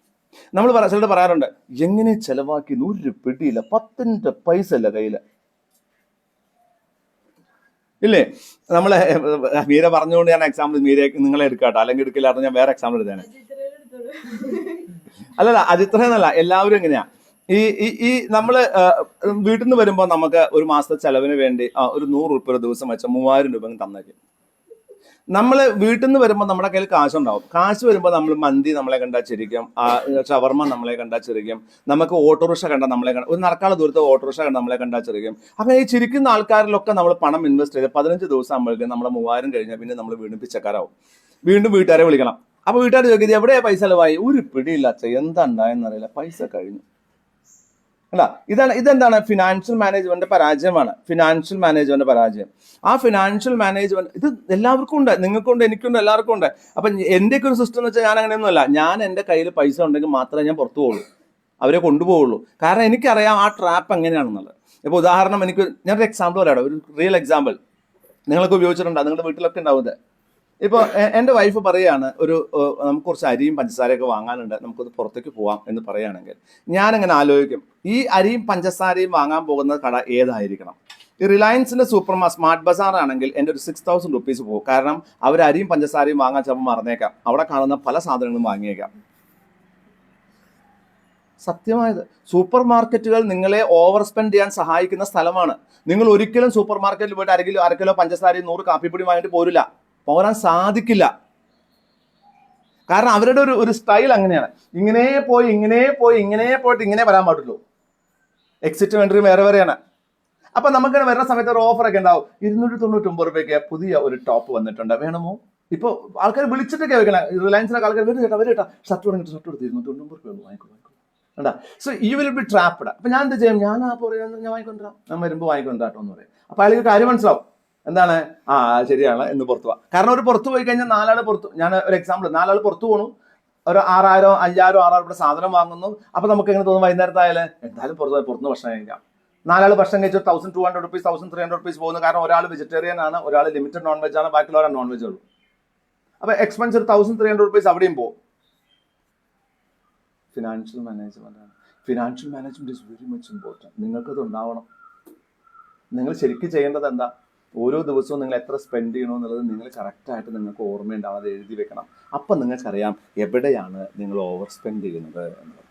നമ്മൾ ചിലർ പറയാറുണ്ട്, എങ്ങനെ ചെലവാക്കി ഒരു പിടിയില്ല, 10 പൈസ ഇല്ല കയ്യില്, ഇല്ലേ? നമ്മളെ മീര പറഞ്ഞുകൊണ്ട് ഞാൻ എക്സാമ്പിൾ മീര നിങ്ങളെ എടുക്കാട്ടോ, അല്ലെങ്കിൽ എടുക്കില്ലായിരുന്നു, ഞാൻ വേറെ എക്സാമ്പിൾ എടുത്തേനെ. അല്ലല്ല, അജിത്ര എന്നല്ല, എല്ലാവരും എങ്ങനെയാ, ഈ നമ്മള് വീട്ടിൽ നിന്ന് വരുമ്പോൾ നമുക്ക് ഒരു മാസത്തെ ചെലവിന് വേണ്ടി ഒരു 100 രൂപ ഒരു ദിവസം വെച്ച 3,000 രൂപ തന്നേക്കും. നമ്മൾ വീട്ടിൽ നിന്ന് വരുമ്പോൾ നമ്മുടെ കയ്യിൽ കാശുണ്ടാവും. കാശ് വരുമ്പോൾ നമ്മൾ മന്തി നമ്മളെ കണ്ടാൽ ചിരിക്കും, ഷവർമ നമ്മളെ കണ്ടാൽ ചിരിക്കും, നമുക്ക് ഓട്ടോറിക്ഷ കണ്ടാൽ നമ്മളെ ഒരു നടക്കാനുള്ള ദൂരത്ത് ഓട്ടോറിക്ഷ കണ്ടാൽ നമ്മളെ കണ്ടാൽ ചിരിക്കും. അങ്ങനെ ഈ ചിരിക്കുന്ന ആൾക്കാരിലൊക്കെ നമ്മൾ പണം ഇൻവെസ്റ്റ് ചെയ്ത് 15 ദിവസം ആകുമ്പോഴേക്കും നമ്മളെ 3,000 കഴിഞ്ഞാൽ പിന്നെ നമ്മൾ വീണ്ടും പിച്ചക്കാരാവും. വീണ്ടും വീട്ടുകാരെ വിളിക്കണം. അപ്പോൾ വീട്ടുകാർ ചോദിക്കുന്നത് എവിടെയാ പൈസ ചെലവായി? ഒരു പിടിയില്ല, എന്താ ഉണ്ടായെന്നറിയില്ല, പൈസ കഴിഞ്ഞു. അല്ല, ഇതെന്താണ്? ഫിനാൻഷ്യൽ മാനേജ്മെന്റ് പരാജയമാണ്. ഫിനാൻഷ്യൽ മാനേജ്മെന്റ് പരാജയം. ആ ഫിനാൻഷ്യൽ മാനേജ്മെന്റ് ഇത് എല്ലാവർക്കും ഉണ്ട്, നിങ്ങൾക്കുണ്ട്, എനിക്കുണ്ട്, എല്ലാവർക്കും ഉണ്ട്. അപ്പൊ എന്റെയൊക്കെ ഒരു സിസ്റ്റം എന്ന് വെച്ചാൽ ഞാൻ അങ്ങനെയൊന്നുമല്ല. ഞാൻ എൻ്റെ കയ്യിൽ പൈസ ഉണ്ടെങ്കിൽ മാത്രമേ ഞാൻ പുറത്തു പോകുള്ളൂ, അവരെ കൊണ്ടുപോകുള്ളൂ. കാരണം എനിക്കറിയാം ആ ട്രാപ്പ് എങ്ങനെയാണെന്നുള്ളത്. ഇപ്പോൾ ഉദാഹരണം, ഞാനൊരു എക്സാമ്പിൾ പറയാം, ഒരു റിയൽ എക്സാമ്പിൾ നിങ്ങൾക്ക് ഉപയോഗിച്ചിട്ടുണ്ടോ? നിങ്ങളുടെ വീട്ടിലൊക്കെ ഉണ്ടാവുന്നത്. ഇപ്പോൾ എൻ്റെ വൈഫ് പറയുകയാണ്, നമുക്ക് കുറച്ച് അരിയും പഞ്ചസാരയൊക്കെ വാങ്ങാനുണ്ട്, നമുക്കൊന്ന് പുറത്തേക്ക് പോവാം എന്ന് പറയുകയാണെങ്കിൽ ഞാനങ്ങനെ ആലോചിക്കും, ഈ അരിയും പഞ്ചസാരയും വാങ്ങാൻ പോകുന്ന കട ഏതായിരിക്കണം? ഈ റിലയൻസിന്റെ സ്മാർട്ട് ബസാർ ആണെങ്കിൽ എൻ്റെ ഒരു 6,000 റുപ്പീസ് പോകും. കാരണം അവർ അരിയും പഞ്ചസാരയും വാങ്ങാൻ ചിലപ്പോൾ മറന്നേക്കാം, അവിടെ കാണുന്ന പല സാധനങ്ങളും വാങ്ങിയേക്കാം. സത്യമായത്, സൂപ്പർ മാർക്കറ്റുകൾ നിങ്ങളെ ഓവർ സ്പെൻഡ് ചെയ്യാൻ സഹായിക്കുന്ന സ്ഥലമാണ്. നിങ്ങൾ ഒരിക്കലും സൂപ്പർ മാർക്കറ്റിൽ പോയിട്ട് അര കിലോ പഞ്ചസാരയും 100 കാപ്പിപ്പൊടി വാങ്ങിയിട്ട് പോരില്ല. പോരാൻ സാധിക്കില്ല. കാരണം അവരുടെ ഒരു സ്റ്റൈൽ അങ്ങനെയാണ്. ഇങ്ങനെ പോയിട്ട് ഇങ്ങനെ വരാൻ പാടുള്ളൂ. എക്സിറ്റ് എൻട്രി വേറെ വേറെയാണ്. അപ്പൊ നമുക്ക് വരുന്ന സമയത്ത് ഒരു ഓഫർ ഒക്കെ ഉണ്ടാവും. 299 രൂപയ്ക്ക് പുതിയ ഒരു ടോപ്പ് വന്നിട്ടുണ്ട്, വേണമോ? ഇപ്പൊ ആൾക്കാർ വിളിച്ചിട്ടൊക്കെ വെക്കണം. റിലയൻസിനൊക്കെ ആൾക്കാർ വരും ഷർട്ട് കൊടുത്ത് 299 രൂപ വാങ്ങിക്കോണ്ടാ. So you will be trapped. അപ്പൊ ഞാൻ എന്ത് ചെയ്യും? ഞാൻ ഞാൻ വാങ്ങിക്കൊണ്ടിരാം, ഞാൻ വരുമ്പോൾ വാങ്ങിക്കൊണ്ടാട്ടോ എന്ന് പറയും. അപ്പൊ അയാൾക്ക് കാര്യം മനസ്സിലാവും. എന്താണ്? ശരിയാണ് എന്ന് പുറത്തു പോവാം. കാരണം ഒരു പുറത്തു പോയി കഴിഞ്ഞാൽ 4 ആൾ പുറത്തു, ഞാൻ ഒരു എക്സാമ്പിൾ, 4 ആൾ പുറത്തു പോകണു, ഒരു 6000 5000 6000 രൂപ സാധനം വാങ്ങുന്നു. അപ്പൊ നമുക്ക് എങ്ങനെ തോന്നും? വൈകുന്നേരത്തായാലും എന്തായാലും പുറത്തുനിന്ന് ഭക്ഷണം കഴിക്കാം. 4 ആൾ ഭക്ഷണം കഴിച്ചു 1200 rupees 1300 rupees പോകുന്നു. കാരണം ഒരാൾ വെജിറ്റേറിയൻ ആണ്, ഒരാൾ ലിമിറ്റഡ് നോൺ വെജ് ആണ്, ബാക്കിയുള്ളവരാ നോൺ വെജ് ഉള്ളൂ. അപ്പൊ എക്സ്പെൻസ് ഒരു 1300 rupees അവിടെയും പോകും. ഫിനാൻഷ്യൽ മാനേജ്മെന്റ് ആണ്. Financial management is very much important. നിങ്ങൾക്കത് ഉണ്ടാവണം. നിങ്ങൾ ശരിക്കും ചെയ്യേണ്ടത് എന്താ? ഓരോ ദിവസവും നിങ്ങൾ എത്ര സ്പെൻഡ് ചെയ്യണമെന്നുള്ളത് നിങ്ങൾ കറക്റ്റായിട്ട് നിങ്ങൾക്ക് ഓർമ്മയുണ്ടാവാതെ എഴുതി വെക്കണം. അപ്പം നിങ്ങൾക്കറിയാം എവിടെയാണ് നിങ്ങൾ ഓവർ സ്പെൻഡ് ചെയ്യുന്നത് എന്നുള്ളത്.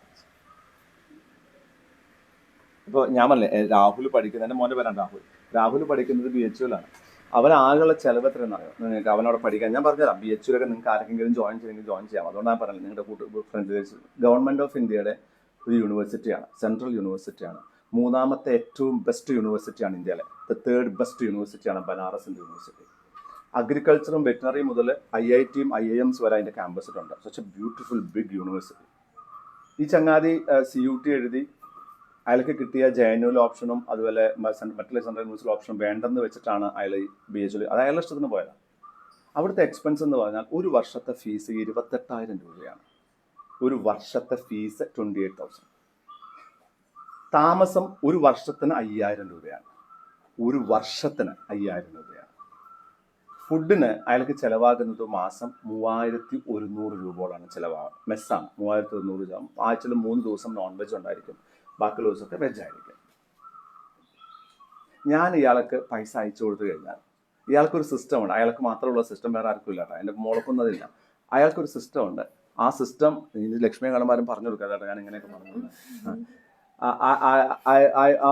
ഇപ്പോൾ ഞാൻ പറഞ്ഞില്ലേ, രാഹുൽ പഠിക്കുന്നത്, എൻ്റെ മോൻ്റെ പേരാണ് രാഹുൽ പഠിക്കുന്നത് BHUലാണ്. അവനാകെയുള്ള ചിലവ് എത്രയെന്ന് അറിയാം നിങ്ങൾക്ക്? അവനവിടെ പഠിക്കാൻ ഞാൻ പറഞ്ഞുതരാം. BHUലൊക്കെ നിങ്ങൾക്ക് ആർക്കെങ്കിലും ജോയിൻ ചെയ്യണമെങ്കിൽ ജോയിൻ ചെയ്യാം. അതുകൊണ്ടാണ് പറഞ്ഞത് നിങ്ങളുടെ ഫ്രണ്ട്സ്. ഗവൺമെൻറ് ഓഫ് ഇന്ത്യയുടെ ഒരു യൂണിവേഴ്സിറ്റിയാണ്, സെൻട്രൽ യൂണിവേഴ്സിറ്റിയാണ്. 3ാമത്തെ ഏറ്റവും ബെസ്റ്റ് യൂണിവേഴ്സിറ്റിയാണ് ഇന്ത്യയിലെ. ദ 3rd ബെസ്റ്റ് യൂണിവേഴ്സിറ്റിയാണ് ബനാറസ് യൂണിവേഴ്സിറ്റി. അഗ്രികൾച്ചറും വെറ്റിനറി മുതൽ IITയും IIMs വരെ അതിൻ്റെ ക്യാമ്പസിലുണ്ട്. Such a beautiful big university. ഈ ചങ്ങാതി CUT എഴുതി അയാൾക്ക് കിട്ടിയ JNUവിൽ ഓപ്ഷനും അതുപോലെ മറ്റുള്ള സെൻട്രൽ യൂണിവേഴ്സിറ്റി ഓപ്ഷനും വേണ്ടെന്ന് വെച്ചിട്ടാണ് അയാൾ BHUൽ, അത് അയാളുടെ ഇഷ്ടത്തിന് പോയതാണ്. അവിടുത്തെ എക്സ്പെൻസ് എന്ന് പറഞ്ഞാൽ ഒരു വർഷത്തെ ഫീസ് 28,000 രൂപയാണ്. ഒരു വർഷത്തെ ഫീസ് 28,000. താമസം ഒരു വർഷത്തിന് 5,000 രൂപയാണ്. ഒരു വർഷത്തിന് 5,000 രൂപയാണ്. ഫുഡിന് അയാൾക്ക് ചിലവാകുന്നത് മാസം 3,100 രൂപയോളാണ് ചിലവാകും. മെസ്സാണ് 3,100 രൂപ. ആഴ്ചയിൽ 3 ദിവസം നോൺ വെജ് ഉണ്ടായിരിക്കും, ബാക്കിയുള്ള ദിവസമൊക്കെ വെജ് ആയിരിക്കും. ഞാൻ ഇയാൾക്ക് പൈസ അയച്ചു കൊടുത്തു കഴിഞ്ഞാൽ ഇയാൾക്കൊരു സിസ്റ്റമുണ്ട്. അയാൾക്ക് മാത്രമുള്ള സിസ്റ്റം വേറെ ആർക്കും ഇല്ല കേട്ടോ. എൻ്റെ മോളക്കൊന്നതില്ല. അയാൾക്കൊരു സിസ്റ്റമുണ്ട്. ആ സിസ്റ്റം ലക്ഷ്മി കടമാരും പറഞ്ഞു കൊടുക്കാം കേട്ടോ. ഞാൻ ഇങ്ങനെയൊക്കെ പറഞ്ഞു.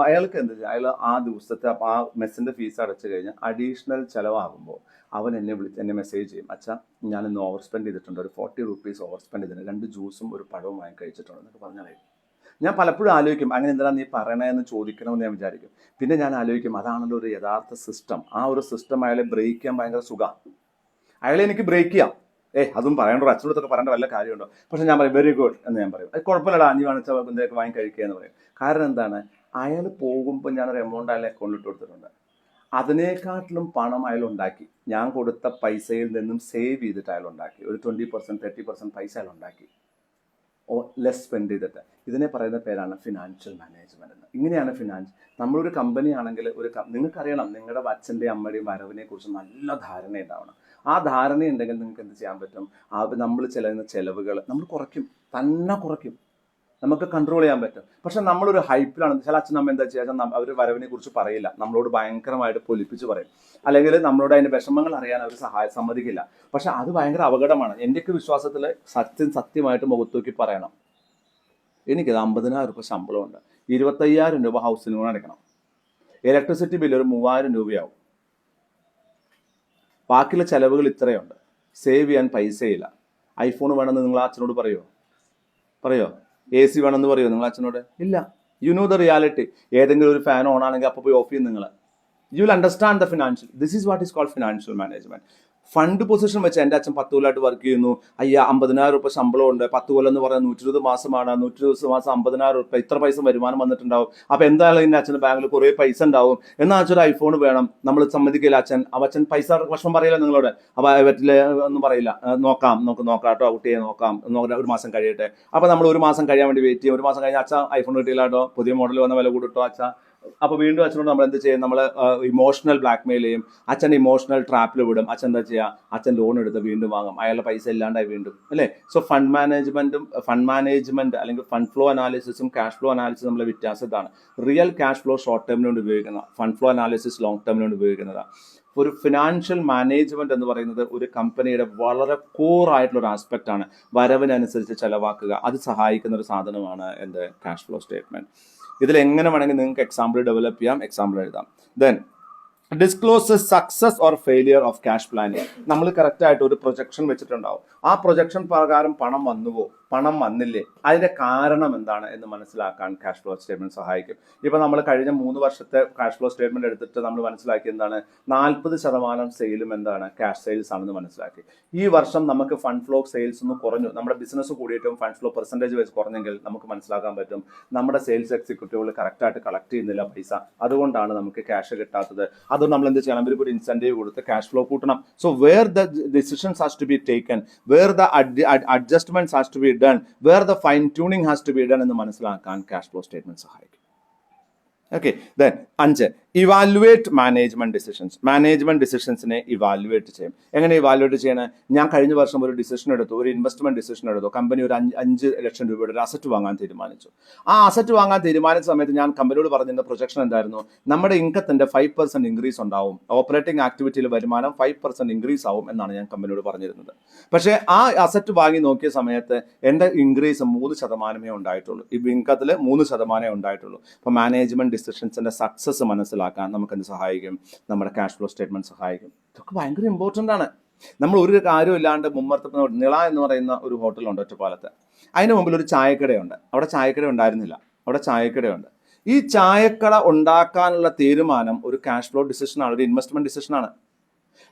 അയാൾക്ക് എന്താ ചെയ്യുക? അയാൾ ആ ദിവസത്തെ ആ മെസ്സിൻ്റെ ഫീസ് അടച്ചു കഴിഞ്ഞാൽ അഡീഷണൽ ചിലവാകുമ്പോൾ അവൻ എന്നെ മെസ്സേജ് ചെയ്യും. അച്ഛാ, ഞാൻ ഇന്ന് ഓവർ സ്പെൻഡ് ചെയ്തിട്ടുണ്ട്, ഒരു 40 rupees ഓവർ സ്പെൻഡ് ചെയ്തിട്ടുണ്ട്, 2 ജ്യൂസും ഒരു പഴവും വാങ്ങി കഴിച്ചിട്ടുണ്ട് എന്നൊക്കെ പറഞ്ഞാൽ ഞാൻ പലപ്പോഴും ആലോചിക്കും, അങ്ങനെ എന്തിനാ നീ പറയണതെന്ന് ചോദിക്കണമെന്ന് ഞാൻ വിചാരിക്കും. പിന്നെ ഞാൻ ആലോചിക്കും, അതാണല്ലോ ഒരു യഥാർത്ഥ സിസ്റ്റം. ആ ഒരു സിസ്റ്റം അയാളെ ബ്രേക്ക് ചെയ്യാൻ ഭയങ്കര സുഖമാണ്. അയാളെ എനിക്ക് ബ്രേക്ക് ചെയ്യാം. അതും പറയണ്ടോ, അച്ഛനോടൊക്കെ പറയേണ്ട വല്ല കാര്യമുണ്ടോ? പക്ഷെ ഞാൻ പറയും വെരി ഗുഡ് എന്ന് ഞാൻ പറയും. അത് കുഴപ്പമില്ലടാ, അഞ്ഞ് വാങ്ങിച്ചാൽ എന്തൊക്കെ വാങ്ങി കഴിക്കുക എന്ന് പറയും. കാരണം എന്താണ്? അയാൾ പോകുമ്പോൾ ഞാനൊരു എമൗണ്ട് അയാളെ അക്കൗണ്ടിൽ ഇട്ട് കൊടുത്തിട്ടുണ്ട്. അതിനേക്കാട്ടിലും പണം അയാൾ ഉണ്ടാക്കി. ഞാൻ കൊടുത്ത പൈസയിൽ നിന്നും സേവ് ചെയ്തിട്ട് അയാൾ ഉണ്ടാക്കി. ഒരു 20% 30% പൈസ അയാൾ ഉണ്ടാക്കി, ലെസ് സ്പെൻഡ് ചെയ്തിട്ട്. ഇതിനെ പറയുന്ന പേരാണ് ഫിനാൻഷ്യൽ മാനേജ്മെന്റ് എന്ന്. ഇങ്ങനെയാണ് ഫിനാൻസ്. നമ്മളൊരു കമ്പനി ആണെങ്കിൽ നിങ്ങൾക്കറിയണം, നിങ്ങളുടെ അച്ഛൻ്റെയും അമ്മയുടെയും വരവിനെ കുറിച്ച് നല്ല ധാരണ ഉണ്ടാവണം. ആ ധാരണ ഉണ്ടെങ്കിൽ നിങ്ങൾക്ക് എന്ത് ചെയ്യാൻ പറ്റും? നമ്മൾ ചെല്ലുന്ന ചിലവുകൾ നമ്മൾ കുറയ്ക്കും. നമുക്ക് കൺട്രോൾ ചെയ്യാൻ പറ്റും. പക്ഷെ നമ്മളൊരു ഹൈപ്പിലാണ്. ചില അച്ഛനമ്മ എന്താ ചെയ്യുക? അവർ വരവിനെ കുറിച്ച് പറയില്ല, നമ്മളോട് ഭയങ്കരമായിട്ട് പൊലിപ്പിച്ച് പറയും. അല്ലെങ്കിൽ നമ്മളോട് അതിൻ്റെ വിഷമങ്ങൾ അറിയാൻ അവർ സമ്മതിക്കില്ല. പക്ഷെ അത് ഭയങ്കര അപകടമാണ്. എൻ്റെയൊക്കെ വിശ്വാസത്തിൽ സത്യമായിട്ട് മുഖത്ത് നോക്കി പറയണം, എനിക്കത് 50,000 രൂപ ശമ്പളമുണ്ട്, 25,000 രൂപ ഹൗസിന് ലോൺ അടയ്ക്കണം, ഇലക്ട്രിസിറ്റി ബില്ല് ഒരു 3,000 രൂപയാവും, ബാക്കിയുള്ള ചിലവുകൾ ഇത്രയുണ്ട്, സേവ് ചെയ്യാൻ പൈസയില്ല. ഐഫോൺ വേണമെന്ന് നിങ്ങൾ അച്ഛനോട് പറയോ? AC വേണമെന്ന് പറയുമോ നിങ്ങൾ അച്ഛനോട്? ഇല്ല. You know the reality. ഏതെങ്കിലും ഒരു ഫാൻ ഓൺ ആണെങ്കിൽ അപ്പോൾ പോയി ഓഫ് ചെയ്യും നിങ്ങൾ. You will understand the financial. This is what is called financial management. Fund position വെച്ച് എൻ്റെ അച്ഛൻ 10 കൊല്ലമായിട്ട് വർക്ക് ചെയ്യുന്നു, 50,000 രൂപ ശമ്പളമുണ്ട്, 10 കൊല്ലം എന്ന് പറഞ്ഞാൽ 120 മാസമാണ്, 120 മാസം 50,000 രൂപ, ഇത്ര പൈസ വരുമാനം വന്നിട്ടുണ്ടാവും. അപ്പോൾ എന്തായാലും എൻ്റെ അച്ഛൻ്റെ ബാങ്കിൽ കുറേ പൈസ ഉണ്ടാവും. എന്നാൽ അച്ഛൻ ഒരു ഐഫോൺ വേണം, നമ്മൾ സമ്മതിക്കില്ല. അച്ഛൻ പൈസ വിഷമം പറയില്ല നിങ്ങളോട്. അപ്പോൾ പറ്റില്ല ഒന്നും പറയില്ല. നോക്കാം കേട്ടോ, കുട്ടിയെ നോക്കാം, ഒരു മാസം കഴിയട്ടെ. അപ്പോൾ നമ്മൾ ഒരു മാസം കഴിയാൻ വേണ്ടി വെയിറ്റ് ചെയ്യും. ഒരു മാസം കഴിഞ്ഞാൽ അച്ഛൻ ഐഫോൺ കിട്ടിയില്ല കേട്ടോ, പുതിയ മോഡൽ വന്ന വില കൂടിട്ടോ അച്ഛാ. അപ്പോൾ വീണ്ടും അച്ഛനോട് നമ്മൾ എന്ത് ചെയ്യും? നമ്മൾ ഇമോഷണൽ ബ്ലാക്ക് മെയിൽ ചെയ്യും. അച്ഛൻ ഇമോഷണൽ ട്രാപ്പിൽ വിടും. അച്ഛൻ എന്താ ചെയ്യുക? അച്ഛൻ ലോൺ എടുത്ത് വീണ്ടും വാങ്ങും. അയാളുടെ പൈസ ഇല്ലാണ്ടായി വീണ്ടും, അല്ലേ? സോ ഫണ്ട് മാനേജ്മെന്റ് അല്ലെങ്കിൽ ഫണ്ട് ഫ്ലോ അനാലിസിസും ക്യാഷ് ഫ്ലോ അനാലിസിസും നമ്മളെ വ്യത്യാസം ഇതാണ്. റിയൽ ക്യാഷ് ഫ്ലോ ഷോർട്ട് ടേമിന് വേണ്ടി ഉപയോഗിക്കുന്ന, ഫണ്ട് ഫ്ലോ അനാലിസിസ് ലോങ് ടേമിന് വേണ്ടി ഉപയോഗിക്കുന്നതാണ്. ഒരു ഫിനാൻഷ്യൽ മാനേജ്മെന്റ് എന്ന് പറയുന്നത് ഒരു കമ്പനിയുടെ വളരെ കോർ ആയിട്ടുള്ള ഒരു ആസ്പെക്റ്റ് ആണ്. വരവിനനുസരിച്ച് ചെലവാക്കുക, അത് സഹായിക്കുന്ന ഒരു സാധനമാണ് എൻ്റെ ക്യാഷ് ഫ്ലോ സ്റ്റേറ്റ്മെന്റ്. ഇതിൽ എങ്ങനെ വേണമെങ്കിൽ നിങ്ങൾക്ക് എക്സാമ്പിൾ ഡെവലപ്പ് ചെയ്യാം, എക്സാമ്പിൾ എഴുതാം. Then discloses success or failure of cash planning. നമ്മൾ കറക്റ്റ് ആയിട്ട് ഒരു പ്രൊജക്ഷൻ വെച്ചിട്ടുണ്ടാവും. ആ പ്രൊജക്ഷൻ പ്രകാരം പണം വന്നുവോ, പണം വന്നില്ലേ, അതിന്റെ കാരണം എന്താണ് എന്ന് മനസ്സിലാക്കാൻ ക്യാഷ് ഫ്ലോ സ്റ്റേറ്റ്മെന്റ് സഹായിക്കും. ഇപ്പൊ നമ്മൾ കഴിഞ്ഞ 3 വർഷത്തെ ക്യാഷ് ഫ്ലോ സ്റ്റേറ്റ്മെന്റ് എടുത്തിട്ട് നമ്മൾ മനസ്സിലാക്കി എന്താണ്, 40% സെയിലും എന്താണ് ക്യാഷ് സെയിൽസ് ആണെന്ന് മനസ്സിലാക്കി. ഈ വർഷം നമുക്ക് ഫണ്ട് ഫ്ലോ സെയിൽസ് ഒന്ന് കുറഞ്ഞു, നമ്മുടെ ബിസിനസ് കൂടിയിട്ടും ഫണ്ട് ഫ്ലോ പെർസെന്റേജ് വെച്ച് കുറഞ്ഞെങ്കിൽ നമുക്ക് മനസ്സിലാക്കാൻ പറ്റും നമ്മുടെ സെയിൽസ് എക്സിക്യൂട്ടീവുകൾ കറക്റ്റായിട്ട് കളക്ട് ചെയ്യുന്നില്ല പൈസ, അതുകൊണ്ടാണ് നമുക്ക് ക്യാഷ് കിട്ടാത്തത്. അത് നമ്മൾ എന്ത് ചെയ്യണം, ഇവർക്ക് ഒരു ഇൻസെന്റീവ് കൊടുത്ത് ക്യാഷ് ഫ്ലോ കൂട്ടണം. So where the decisions has to be taken, where the adjustments has to be done, where the fine tuning has to be done എന്ന് മനസ്സിലാക്കാൻ ക്യാഷ് ഫ്ലോ സ്റ്റേറ്റ്മെന്റ് സഹായിക്കും. Okay, then 5, evaluate management decisions. Management ഡിസിഷൻസിനെ evaluate ചെയ്യും. എങ്ങനെ evaluate ചെയ്യണം? ഞാൻ കഴിഞ്ഞ വർഷം ഒരു ഡിസിഷൻ എടുത്തു, ഒരു ഇൻവെസ്റ്റ്മെന്റ് ഡിസിഷൻ എടുത്തു. കമ്പനി ഒരു 5 ലക്ഷം രൂപയുടെ ഒരു അസറ്റ് വാങ്ങാൻ തീരുമാനിച്ചു. ആ അസറ്റ് വാങ്ങാൻ തീരുമാനിച്ച സമയത്ത് ഞാൻ കമ്പനിയോട് പറഞ്ഞിരുന്ന പ്രൊജക്ഷൻ എന്തായിരുന്നു, നമ്മുടെ ഇൻകത്തിന്റെ 5% ഇൻക്രീസ് ഉണ്ടാവും, ഓപ്പറേറ്റിംഗ് ആക്ടിവിറ്റിയിൽ വരുമാനം 5% ഇൻക്രീസ് ആവും എന്നാണ് ഞാൻ കമ്പനിയോട് പറഞ്ഞിരുന്നത്. പക്ഷേ ആ അസറ്റ് വാങ്ങി നോക്കിയ സമയത്ത് എൻ്റെ ഇൻക്രീസ് 3% ഉണ്ടായിട്ടുള്ളൂ. ഈ ഇൻകത്തിൽ 3% ഉണ്ടായിട്ടുള്ളൂ. അപ്പോൾ മാനേജ്മെന്റ് ഡിസിഷൻസിന്റെ സക്സസ് മനസ്സിലാക്കാൻ നമുക്ക് എന്ത് സഹായിക്കും, നമ്മുടെ ക്യാഷ് ഫ്ലോ സ്റ്റേറ്റ്മെന്റ് സഹായിക്കും. ഇതൊക്കെ ഭയങ്കര ഇമ്പോർട്ടൻ്റ് ആണ്. നമ്മൾ ഒരു കാര്യമില്ലാണ്ട് മുമ്പത്ത് നിള എന്ന് പറയുന്ന ഒരു ഹോട്ടലുണ്ട് ഒറ്റപ്പാലത്ത്. അതിന് മുമ്പിൽ ഒരു ചായക്കടയുണ്ട്. അവിടെ ചായക്കട ഉണ്ടായിരുന്നില്ല, അവിടെ ചായക്കടയുണ്ട്. ഈ ചായക്കട ഉണ്ടാക്കാനുള്ള തീരുമാനം ഒരു ക്യാഷ് ഫ്ലോ ഡിസിഷനാണ്, ഒരു ഇൻവെസ്റ്റ്മെന്റ് ഡിസിഷനാണ്.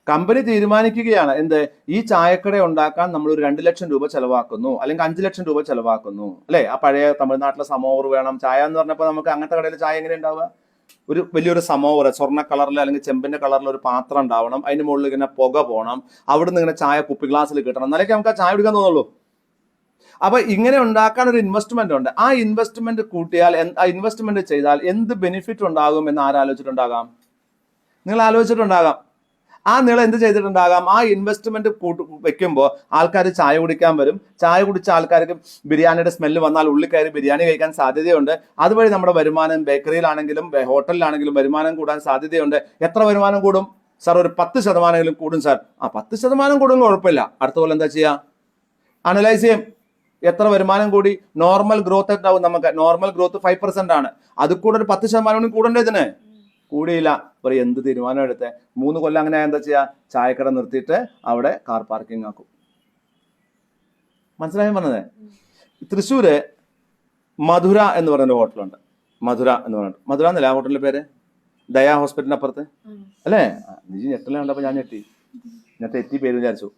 കമ്പനി തീരുമാനിക്കുകയാണ് എന്ത്, ഈ ചായക്കട ഉണ്ടാക്കാൻ നമ്മൾ ഒരു 2 ലക്ഷം രൂപ ചെലവാക്കുന്നു, അല്ലെങ്കിൽ 5 ലക്ഷം രൂപ ചെലവാക്കുന്നു, അല്ലെ? ആ പഴയ തമിഴ്നാട്ടിലെ സമോവർ വേണം. ചായ എന്ന് പറഞ്ഞപ്പോൾ നമുക്ക് അങ്ങനത്തെ കടയിൽ ചായ എങ്ങനെ ഉണ്ടാവുക, ഒരു വലിയൊരു സമോവർ സ്വർണ്ണ കളറിൽ അല്ലെങ്കിൽ ചെമ്പിന്റെ കളറിൽ ഒരു പാത്രം ഉണ്ടാവണം, അതിന് മുകളിൽ ഇങ്ങനെ പുക പോകണം, അവിടുന്ന് ഇങ്ങനെ ചായ കുപ്പി ഗ്ലാസ്സിൽ കിട്ടണം, എന്നാലേ നമുക്ക് ആ ചായ കുടിക്കാൻ തോന്നുള്ളൂ. അപ്പൊ ഇങ്ങനെ ഉണ്ടാക്കാൻ ഒരു ഇൻവെസ്റ്റ്മെന്റ് ഉണ്ട്. ആ ഇൻവെസ്റ്റ്മെന്റ് കൂട്ടിയാൽ, ആ ഇൻവെസ്റ്റ്മെന്റ് ചെയ്താൽ എന്ത് ബെനിഫിറ്റ് ഉണ്ടാകും എന്ന് ആലോചിച്ചിട്ടുണ്ടാകാം? നിങ്ങൾ ആലോചിച്ചിട്ടുണ്ടാകാം. ആ നിങ്ങൾ എന്ത് ചെയ്തിട്ടുണ്ടാകാം, ആ ഇൻവെസ്റ്റ്മെന്റ് വെക്കുമ്പോൾ ആൾക്കാർ ചായ കുടിക്കാൻ വരും. ചായ കുടിച്ച ആൾക്കാർക്ക് ബിരിയാണിയുടെ സ്മെല്ല് വന്നാൽ ഉള്ളിൽ കയറി ബിരിയാണി കഴിക്കാൻ സാധ്യതയുണ്ട്. അതുവഴി നമ്മുടെ വരുമാനം ബേക്കറിയിലാണെങ്കിലും ഹോട്ടലിലാണെങ്കിലും വരുമാനം കൂടാൻ സാധ്യതയുണ്ട്. എത്ര വരുമാനം കൂടും സാർ? ഒരു 10% കൂടും സാർ. ആ 10% കൂടും, കുഴപ്പമില്ല. അടുത്ത പോലെ എന്താ ചെയ്യുക, അനലൈസ് ചെയ്യും. എത്ര വരുമാനം കൂടി? നോർമൽ ഗ്രോത്ത് ഉണ്ടാവും. നമുക്ക് നോർമൽ ഗ്രോത്ത് 5% ആണ്. അത് കൂടെ ഒരു 10% കൂടണ്ടേ ഇതിന്? കൂടിയില്ല. പറയും എന്ത് തീരുമാനം എടുത്തേ? 3 കൊല്ലം അങ്ങനെ എന്താ ചെയ്യുക, ചായക്കട നിർത്തിയിട്ട് അവിടെ കാർ പാർക്കിംഗ് ആക്കും. മനസ്സിലായി പറഞ്ഞത്? തൃശ്ശൂര് മധുര എന്ന് പറയുന്ന ഹോട്ടലുണ്ട്. മധുര എന്ന് പറഞ്ഞിട്ട്, മധുര എന്നല്ല ഹോട്ടലിന്റെ പേര്, ദയാ ഹോസ്പിറ്റലിന് അപ്പുറത്ത് അല്ലേ? നീ ഞെട്ടല കണ്ടപ്പോൾ ഞാൻ തെറ്റി പേര് വിചാരിച്ചു.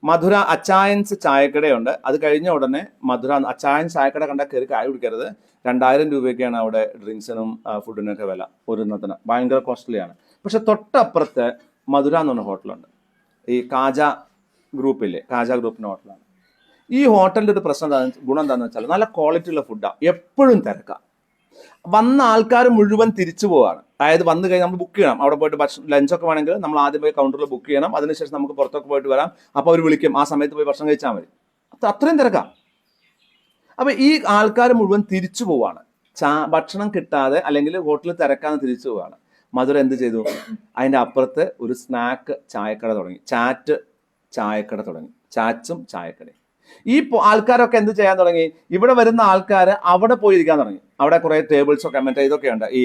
മധുര അച്ചായൻസ് ചായക്കടയുണ്ട്. അത് കഴിഞ്ഞ ഉടനെ മധുര അച്ചായൻസ് ചായക്കട കണ്ടാൽ കയറി ചായ കുടിക്കരുത്. 2000 രൂപയൊക്കെയാണ് അവിടെ ഡ്രിങ്ക്സിനും ഫുഡിനൊക്കെ വില, ഒരെണ്ണത്തിന് ഭയങ്കര കോസ്റ്റ്ലിയാണ്. പക്ഷെ തൊട്ടപ്പുറത്ത് മധുര എന്ന് പറഞ്ഞ ഹോട്ടലുണ്ട്. ഈ കാജ ഗ്രൂപ്പില്ലേ, കാജ ഗ്രൂപ്പിൻ്റെ ഹോട്ടലാണ്. ഈ ഹോട്ടലിൻ്റെ ഒരു പ്രശ്നം ഗുണം എന്താണെന്ന് വെച്ചാൽ നല്ല ക്വാളിറ്റി ഉള്ള ഫുഡാണ്, എപ്പോഴും തിരക്കാം. വന്ന ആൾക്കാർ മുഴുവൻ തിരിച്ചു പോവാണ്. അതായത് വന്നു കഴിഞ്ഞാൽ നമ്മൾ ബുക്ക് ചെയ്യണം. അവിടെ പോയിട്ട് ഭക്ഷണം ലഞ്ചൊക്കെ വേണമെങ്കിൽ നമ്മൾ ആദ്യം പോയി കൗണ്ടറിൽ ബുക്ക് ചെയ്യണം. അതിനുശേഷം നമുക്ക് പുറത്തൊക്കെ പോയിട്ട് വരാം. അപ്പോൾ അവർ വിളിക്കും, ആ സമയത്ത് പോയി ഭക്ഷണം കഴിച്ചാൽ മതി. അത്രയും തിരക്കാം. അപ്പൊ ഈ ആൾക്കാർ മുഴുവൻ തിരിച്ചു പോവാണ്, ഭക്ഷണം കിട്ടാതെ അല്ലെങ്കിൽ ഹോട്ടലിൽ തിരക്കാതെ തിരിച്ചു പോവാണ്. മധുര എന്ത് ചെയ്തു, അതിൻ്റെ അപ്പുറത്ത് ഒരു സ്നാക്ക് ചായക്കട തുടങ്ങി, ചാറ്റ് ചായക്കട തുടങ്ങി, ചാച്ചും ചായക്കടയും. ഈ ആൾക്കാരൊക്കെ എന്ത് ചെയ്യാൻ തുടങ്ങി, ഇവിടെ വരുന്ന ആൾക്കാർ അവിടെ പോയി ഇരിക്കാൻ തുടങ്ങി. അവിടെ കുറേ ടേബിൾസൊക്കെ മറ്റേ ഇതൊക്കെ ഉണ്ട്, ഈ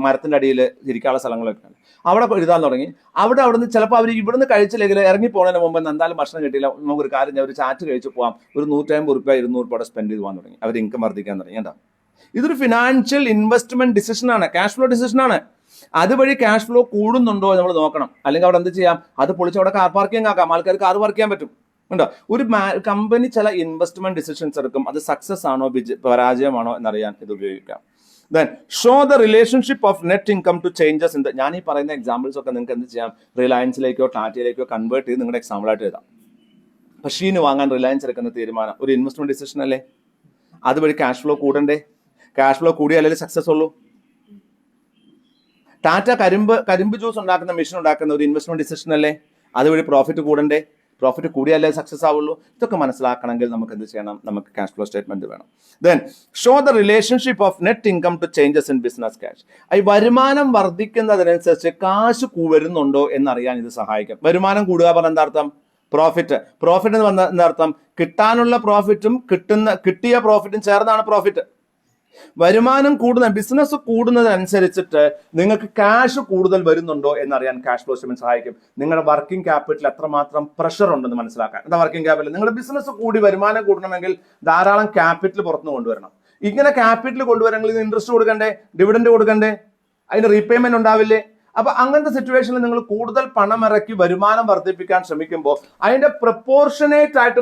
മരത്തിൻ്റെ അടിയിൽ ഇരിക്കാനുള്ള സ്ഥലങ്ങളൊക്കെ ഉണ്ട്. അവിടെ ഇരുതാൻ തുടങ്ങി. അവിടുന്ന് ചിലപ്പോൾ അവർ ഇവിടുന്ന് കഴിച്ചില്ലെങ്കിൽ ഇറങ്ങി പോകുന്നതിന് മുമ്പ് എന്തായാലും ഭക്ഷണം കിട്ടിയില്ല, നമുക്കൊരു കാര്യം ഞാൻ ഒരു ചാറ്റ് കഴിച്ച് പോകാം, ഒരു 150 രൂപ 200 രൂപ സ്പെൻഡ് ചെയ്ത് പോകാൻ തുടങ്ങി. അവർ ഇൻകം വർദ്ധിക്കാൻ തുടങ്ങി. എന്താ ഇതൊരു ഫിനാൻഷ്യൽ ഇൻവെസ്റ്റ്മെന്റ് ഡിസിഷനാണ്, ക്യാഷ് ഫ്ലോ ഡിസിഷനാണ്. അതുവഴി ക്യാഷ് ഫ്ലോ കൂടുന്നുണ്ടോ നമ്മൾ നോക്കണം. അല്ലെങ്കിൽ അവിടെ എന്ത് ചെയ്യാം, അത് പൊളിച്ച് അവിടെ കാർ പാർക്കിംഗ് ആക്കാം, ആൾക്കാർ കാർ പാർക്ക് ചെയ്യാൻ പറ്റും. ഉണ്ടോ? ഒരു കമ്പനി ചില ഇൻവെസ്റ്റ്മെന്റ് ഡിസിഷൻസ് എടുക്കും, അത് സക്സസ് ആണോ പരാജയമാണോ എന്നറിയാൻ ഇത് ഉപയോഗിക്കാം. Then show the relationship of net income to changes in the, ഞാൻ ഈ പറയുന്ന എക്സാമ്പിൾസ് ഒക്കെ നിങ്ങൾക്ക് എന്ത് ചെയ്യാം, റിലയൻസിലേക്കോ ടാറ്റയിലേക്കോ കൺവേർട്ട് ചെയ്ത് നിങ്ങളുടെ എക്സാമ്പിളായിട്ട് എഴുതാം. മെഷീന് വാങ്ങാൻ റിലയൻസ് എടുക്കുന്ന തീരുമാനം ഒരു ഇൻവെസ്റ്റ്മെന്റ് ഡിസിഷൻ അല്ലേ? അതുവഴി ക്യാഷ് ഫ്ലോ കൂടണ്ടേ? ക്യാഷ് ഫ്ലോ കൂടിയാലേ സക്സസ് ഉള്ളൂ. ടാറ്റ കരിമ്പ് ജ്യൂസ് ഉണ്ടാക്കുന്ന മെഷീൻ ഉണ്ടാക്കുന്ന ഒരു ഇൻവെസ്റ്റ്മെന്റ് ഡിസിഷൻ അല്ലേ? അതുവഴി പ്രോഫിറ്റ് കൂടണ്ടേ? പ്രോഫിറ്റ് കൂടിയാലേ സക്സസ് ആവുള്ളൂ. ഇതൊക്കെ മനസ്സിലാക്കണമെങ്കിൽ നമുക്ക് എന്ത് ചെയ്യണം, നമുക്ക് ക്യാഷ് ഫ്ലോ സ്റ്റേറ്റ്മെന്റ് വേണം. Then show the relationship of net income to changes in business cash. ഈ വരുമാനം വർദ്ധിക്കുന്നതിനനുസരിച്ച് കാശ് വരുന്നുണ്ടോ എന്നറിയാൻ ഇത് സഹായിക്കും. വരുമാനം കൂടുക പറഞ്ഞ എന്താർത്ഥം? പ്രോഫിറ്റ്. പ്രോഫിറ്റ് എന്ന് പറഞ്ഞ എന്താർത്ഥം? കിട്ടാനുള്ള പ്രോഫിറ്റും കിട്ടിയ പ്രോഫിറ്റും ചേർന്നാണ് പ്രോഫിറ്റ്. വരുമാനം കൂടുന്ന ബിസിനസ് കൂടുന്നതനുസരിച്ചിട്ട് നിങ്ങൾക്ക് ക്യാഷ് കൂടുതൽ വരുന്നുണ്ടോ എന്നറിയാൻ ക്യാഷ് ഫ്ലോ സ്റ്റേറ്റ്മെന്റ് സഹായിക്കും. നിങ്ങളുടെ വർക്കിംഗ് ക്യാപിറ്റൽ എത്രമാത്രം പ്രഷർ ഉണ്ടെന്ന് മനസ്സിലാക്കാൻ. എന്താ വർക്കിംഗ് ക്യാപിറ്റൽ? നിങ്ങളുടെ ബിസിനസ് കൂടി വരുമാനം കൂടണമെങ്കിൽ ധാരാളം ക്യാപിറ്റൽ പുറത്തുനിന്ന് കൊണ്ടുവരണം. ഇങ്ങനെ ക്യാപിറ്റൽ കൊണ്ടുവരണമെങ്കിൽ ഇൻട്രസ്റ്റ് കൊടുക്കണ്ടേ, ഡിവിഡൻഡ് കൊടുക്കണ്ടേ, അതിന് റീപേയ്മെന്റ് ഉണ്ടാവില്ലേ? അപ്പൊ അങ്ങനത്തെ സിറ്റുവേഷനിൽ നിങ്ങൾ കൂടുതൽ പണം ഇറക്കി വരുമാനം വർദ്ധിപ്പിക്കാൻ ശ്രമിക്കുമ്പോൾ അതിന്റെ പ്രപ്പോർഷനേറ്റ് ആയിട്ട്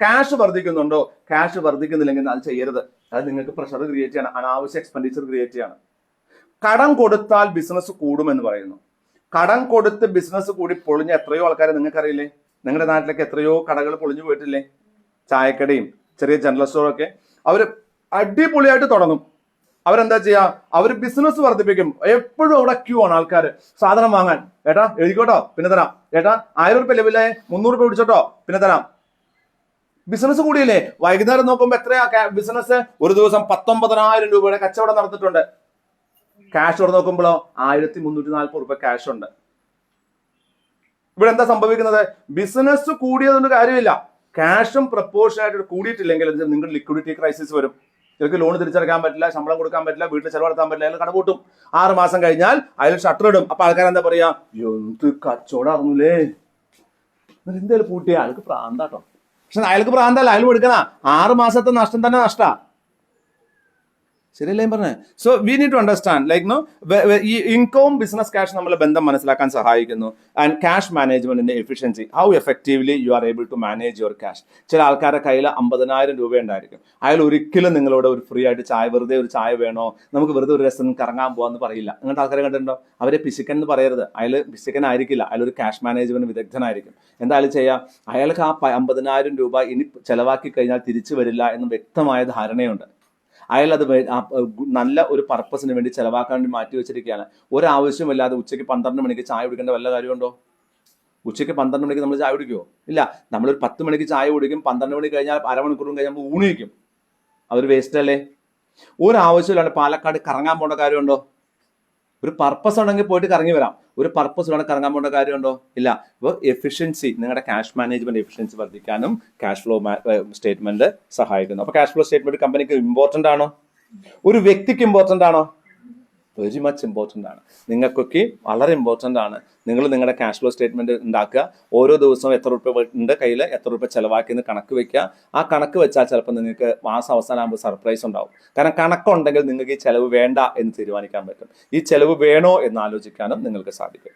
ക്യാഷ് വർദ്ധിക്കുന്നുണ്ടോ? ക്യാഷ് വർദ്ധിക്കുന്നില്ലെങ്കിൽ അത് ചെയ്യരുത്. അത് നിങ്ങൾക്ക് പ്രഷർ ക്രിയേറ്റ് ചെയ്യണം, അനാവശ്യ എക്സ്പെൻഡിച്ചർ ക്രിയേറ്റ് ചെയ്യണം. കടം കൊടുത്താൽ ബിസിനസ് കൂടുമെന്ന് പറയുന്നു. കടം കൊടുത്ത് ബിസിനസ് കൂടി പൊളിഞ്ഞ എത്രയോ ആൾക്കാരെ നിങ്ങൾക്കറിയില്ലേ? നിങ്ങളുടെ നാട്ടിലേക്ക് എത്രയോ കടകൾ പൊളിഞ്ഞു പോയിട്ടില്ലേ? ചായക്കടയും ചെറിയ ജനറൽ സ്റ്റോറൊക്കെ അവർ അടിപൊളിയായിട്ട് തുടങ്ങും. അവരെന്താ ചെയ്യാ? അവർ ബിസിനസ് വർദ്ധിപ്പിക്കും. എപ്പോഴും അവിടെ ക്യൂ ആണ് ആൾക്കാർ സാധനം വാങ്ങാൻ. ഏട്ടാ എഴുതിക്കോട്ടോ പിന്നെ തരാം, ഏട്ടാ 1000 രൂപ ലെവലേ 300 രൂപ പിടിച്ചോട്ടോ പിന്നെ തരാം. ബിസിനസ് കൂടിയില്ലേ? വൈകുന്നേരം നോക്കുമ്പോൾ എത്രയാ ബിസിനസ്? ഒരു ദിവസം 19,000 രൂപയുടെ കച്ചവടം നടന്നിട്ടുണ്ട്. ക്യാഷ് ഇവിടെ നോക്കുമ്പോഴോ 1340 രൂപ ക്യാഷ് ഉണ്ട്. ഇവിടെ എന്താ സംഭവിക്കുന്നത്? ബിസിനസ് കൂടിയതുകൊണ്ട് കാര്യമില്ല, ക്യാഷും പ്രപ്പോർഷനായിട്ട് കൂടിയിട്ടില്ലെങ്കിൽ നിങ്ങൾ ലിക്വിഡിറ്റി ക്രൈസിസ് വരും. നിങ്ങൾക്ക് ലോൺ തിരിച്ചടക്കാൻ പറ്റില്ല, ശമ്പളം കൊടുക്കാൻ പറ്റില്ല, വീട്ടിൽ ചെലവെടുത്താൻ പറ്റില്ല, അയാൾ കടപൂട്ടും. 6 മാസം കഴിഞ്ഞാൽ അയാൾ ഷട്ടർ ഇടും. അപ്പൊ ആൾക്കാർ എന്താ പറയാ? എന്ത് കച്ചവടം അറിഞ്ഞൂലേ, എന്തായാലും പൂട്ടിയ അയാൾക്ക് പ്രാന്താട്ടോ. പക്ഷെ അയാൾക്ക് പ്രാന്തല്ല, അയാൾ എടുക്കണ 6 മാസത്തെ നഷ്ടം തന്നെ നഷ്ടാ. ശരിയല്ലേ പറഞ്ഞത്? So we need to understand ഈ ഇൻകവും ബിസിനസ് ക്യാഷ് നമ്മളെ ബന്ധം മനസ്സിലാക്കാൻ സഹായിക്കുന്നു. ആൻഡ് ക്യാഷ് മാനേജ്മെന്റിന്റെ efficiency, how effectively you are able to manage your cash. ചില ആൾക്കാരുടെ കയ്യിൽ 50,000 രൂപ ഉണ്ടായിരിക്കും. അയാൾ ഒരിക്കലും നിങ്ങളോട് ഒരു ഫ്രീ ആയിട്ട് വെറുതെ ഒരു ചായ വേണോ, നമുക്ക് വെറുതെ ഒരു രസം കറങ്ങാൻ പോകാന്ന് പറയില്ല. അങ്ങനത്തെ ആൾക്കാരെ കണ്ടിട്ടുണ്ടോ? അവരെ പിശുക്കൻ എന്ന് പറയരുത്. അയാൾ പിശുക്കനായിരിക്കില്ല, അയാൾ ഒരു ക്യാഷ് മാനേജ്മെന്റ് വിദഗ്ധനായിരിക്കും. എന്തായാലും ചെയ്യാം, അയാൾക്ക് ആ 50,000 രൂപ ഇനി ചെലവാക്കി കഴിഞ്ഞാൽ തിരിച്ചു വരില്ല എന്ന് വ്യക്തമായ ധാരണയുണ്ട്. അയാൾ അത് നല്ല ഒരു പർപ്പസിന് വേണ്ടി ചെലവാക്കാൻ വേണ്ടി മാറ്റി വെച്ചിരിക്കുകയാണ്. ഒരാവശ്യമില്ലാതെ ഉച്ചയ്ക്ക് 12 മണിക്ക് ചായ കുടിക്കേണ്ട വല്ല കാര്യമുണ്ടോ? ഉച്ചയ്ക്ക് 12 മണിക്ക് നമ്മൾ ചായ കുടിക്കുമോ? ഇല്ല. നമ്മളൊരു 10 മണിക്ക് ചായ കുടിക്കും, 12 മണി കഴിഞ്ഞാൽ അരമണിക്കൂറും കഴിഞ്ഞാൽ നമ്മൾ ഊണ് കഴിക്കും. അതൊരു വേസ്റ്റ് അല്ലേ? ഒരാവശ്യമില്ലാണ്ട് പാലക്കാട് കറങ്ങാൻ പോകേണ്ട കാര്യമുണ്ടോ? ഒരു പർപ്പസ് ഉണ്ടെങ്കിൽ പോയിട്ട് കറങ്ങി വരാം. ഒരു പർപ്പസ് ഇല്ലാണ്ട് കറങ്ങാൻ പോകേണ്ട കാര്യമുണ്ടോ? ഇല്ല. അപ്പോൾ എഫിഷ്യൻസി, നിങ്ങളുടെ ക്യാഷ് മാനേജ്മെന്റ് എഫിഷ്യൻസി വർദ്ധിക്കാനും ക്യാഷ് ഫ്ലോ സ്റ്റേറ്റ്മെന്റ് സഹായിക്കുന്നു. അപ്പോൾ cash flow statement company important ആണോ? ഒരു വ്യക്തിക്ക് ഇമ്പോർട്ടന്റ് ആണോ? വെരി മച്ച് ഇമ്പോർട്ടൻ്റ് ആണ്. നിങ്ങൾക്കൊക്കെ വളരെ ഇമ്പോർട്ടൻ്റ് ആണ്. നിങ്ങൾ നിങ്ങളുടെ ക്യാഷ് ഫ്ലോ സ്റ്റേറ്റ്മെന്റ് ഉണ്ടാക്കുക. ഓരോ ദിവസവും എത്ര രൂപ ഉണ്ട് കയ്യിൽ, എത്ര രൂപ ചിലവാക്കിയെന്ന് കണക്ക് വെക്കുക. ആ കണക്ക് വെച്ചാൽ ചിലപ്പോൾ നിങ്ങൾക്ക് മാസം അവസാനമാകുമ്പോൾ സർപ്രൈസ് ഉണ്ടാവും. കാരണം കണക്കുണ്ടെങ്കിൽ നിങ്ങൾക്ക് ഈ ചിലവ് വേണ്ട എന്ന് തീരുമാനിക്കാൻ പറ്റും. ഈ ചിലവ് വേണോ എന്ന് ആലോചിക്കാനും നിങ്ങൾക്ക് സാധിക്കും.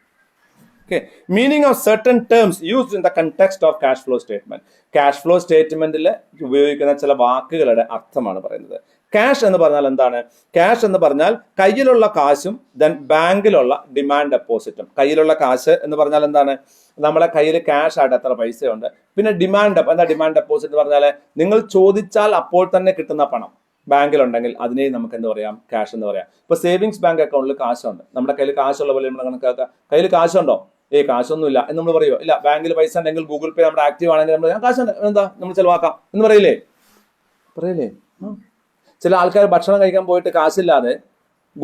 Okay, meaning of certain terms used in the context of cash flow statement. Cash flow statementൽ ഉപയോഗിക്കുന്ന ചില വാക്കുകളുടെ അർത്ഥമാണ് പറയുന്നത്. ക്യാഷ് എന്ന് പറഞ്ഞാൽ എന്താണ്? ക്യാഷ് എന്ന് പറഞ്ഞാൽ കയ്യിലുള്ള കാശും ദെൻ ബാങ്കിലുള്ള ഡിമാൻഡ് ഡെപ്പോസിറ്റും. കയ്യിലുള്ള കാശ് എന്ന് പറഞ്ഞാൽ എന്താണ്? നമ്മളെ കയ്യിൽ ക്യാഷ് ആയിട്ട് എത്ര പൈസയുണ്ട്. പിന്നെ ഡിമാൻഡ് ഡെപ്പോസിറ്റ് എന്ന് പറഞ്ഞാൽ നിങ്ങൾ ചോദിച്ചാൽ അപ്പോൾ തന്നെ കിട്ടുന്ന പണം ബാങ്കിലുണ്ടെങ്കിൽ അതിനെ നമുക്ക് എന്ത് പറയാം? ക്യാഷ് എന്ന് പറയാം. ഇപ്പൊ സേവിങ്സ് ബാങ്ക് അക്കൗണ്ടിൽ കാശുണ്ട്, നമ്മുടെ കയ്യിൽ കാശുള്ള പോലെ നമ്മൾ കണക്കാക്കുക. കയ്യിൽ കാശുണ്ടോ? കാശൊന്നുമില്ല എന്ന് നമ്മൾ പറയുമോ? ഇല്ല. ബാങ്കിൽ പൈസ ഉണ്ടെങ്കിൽ ഗൂഗിൾ പേ നമ്മുടെ ആക്റ്റീവ് ആണെങ്കിൽ നമ്മൾ കാശുണ്ട് എന്താ നമ്മൾ ചിലവാക്കാം എന്ന് പറയില്ലേ? ചില ആൾക്കാർ ഭക്ഷണം കഴിക്കാൻ പോയിട്ട് കാശില്ലാതെ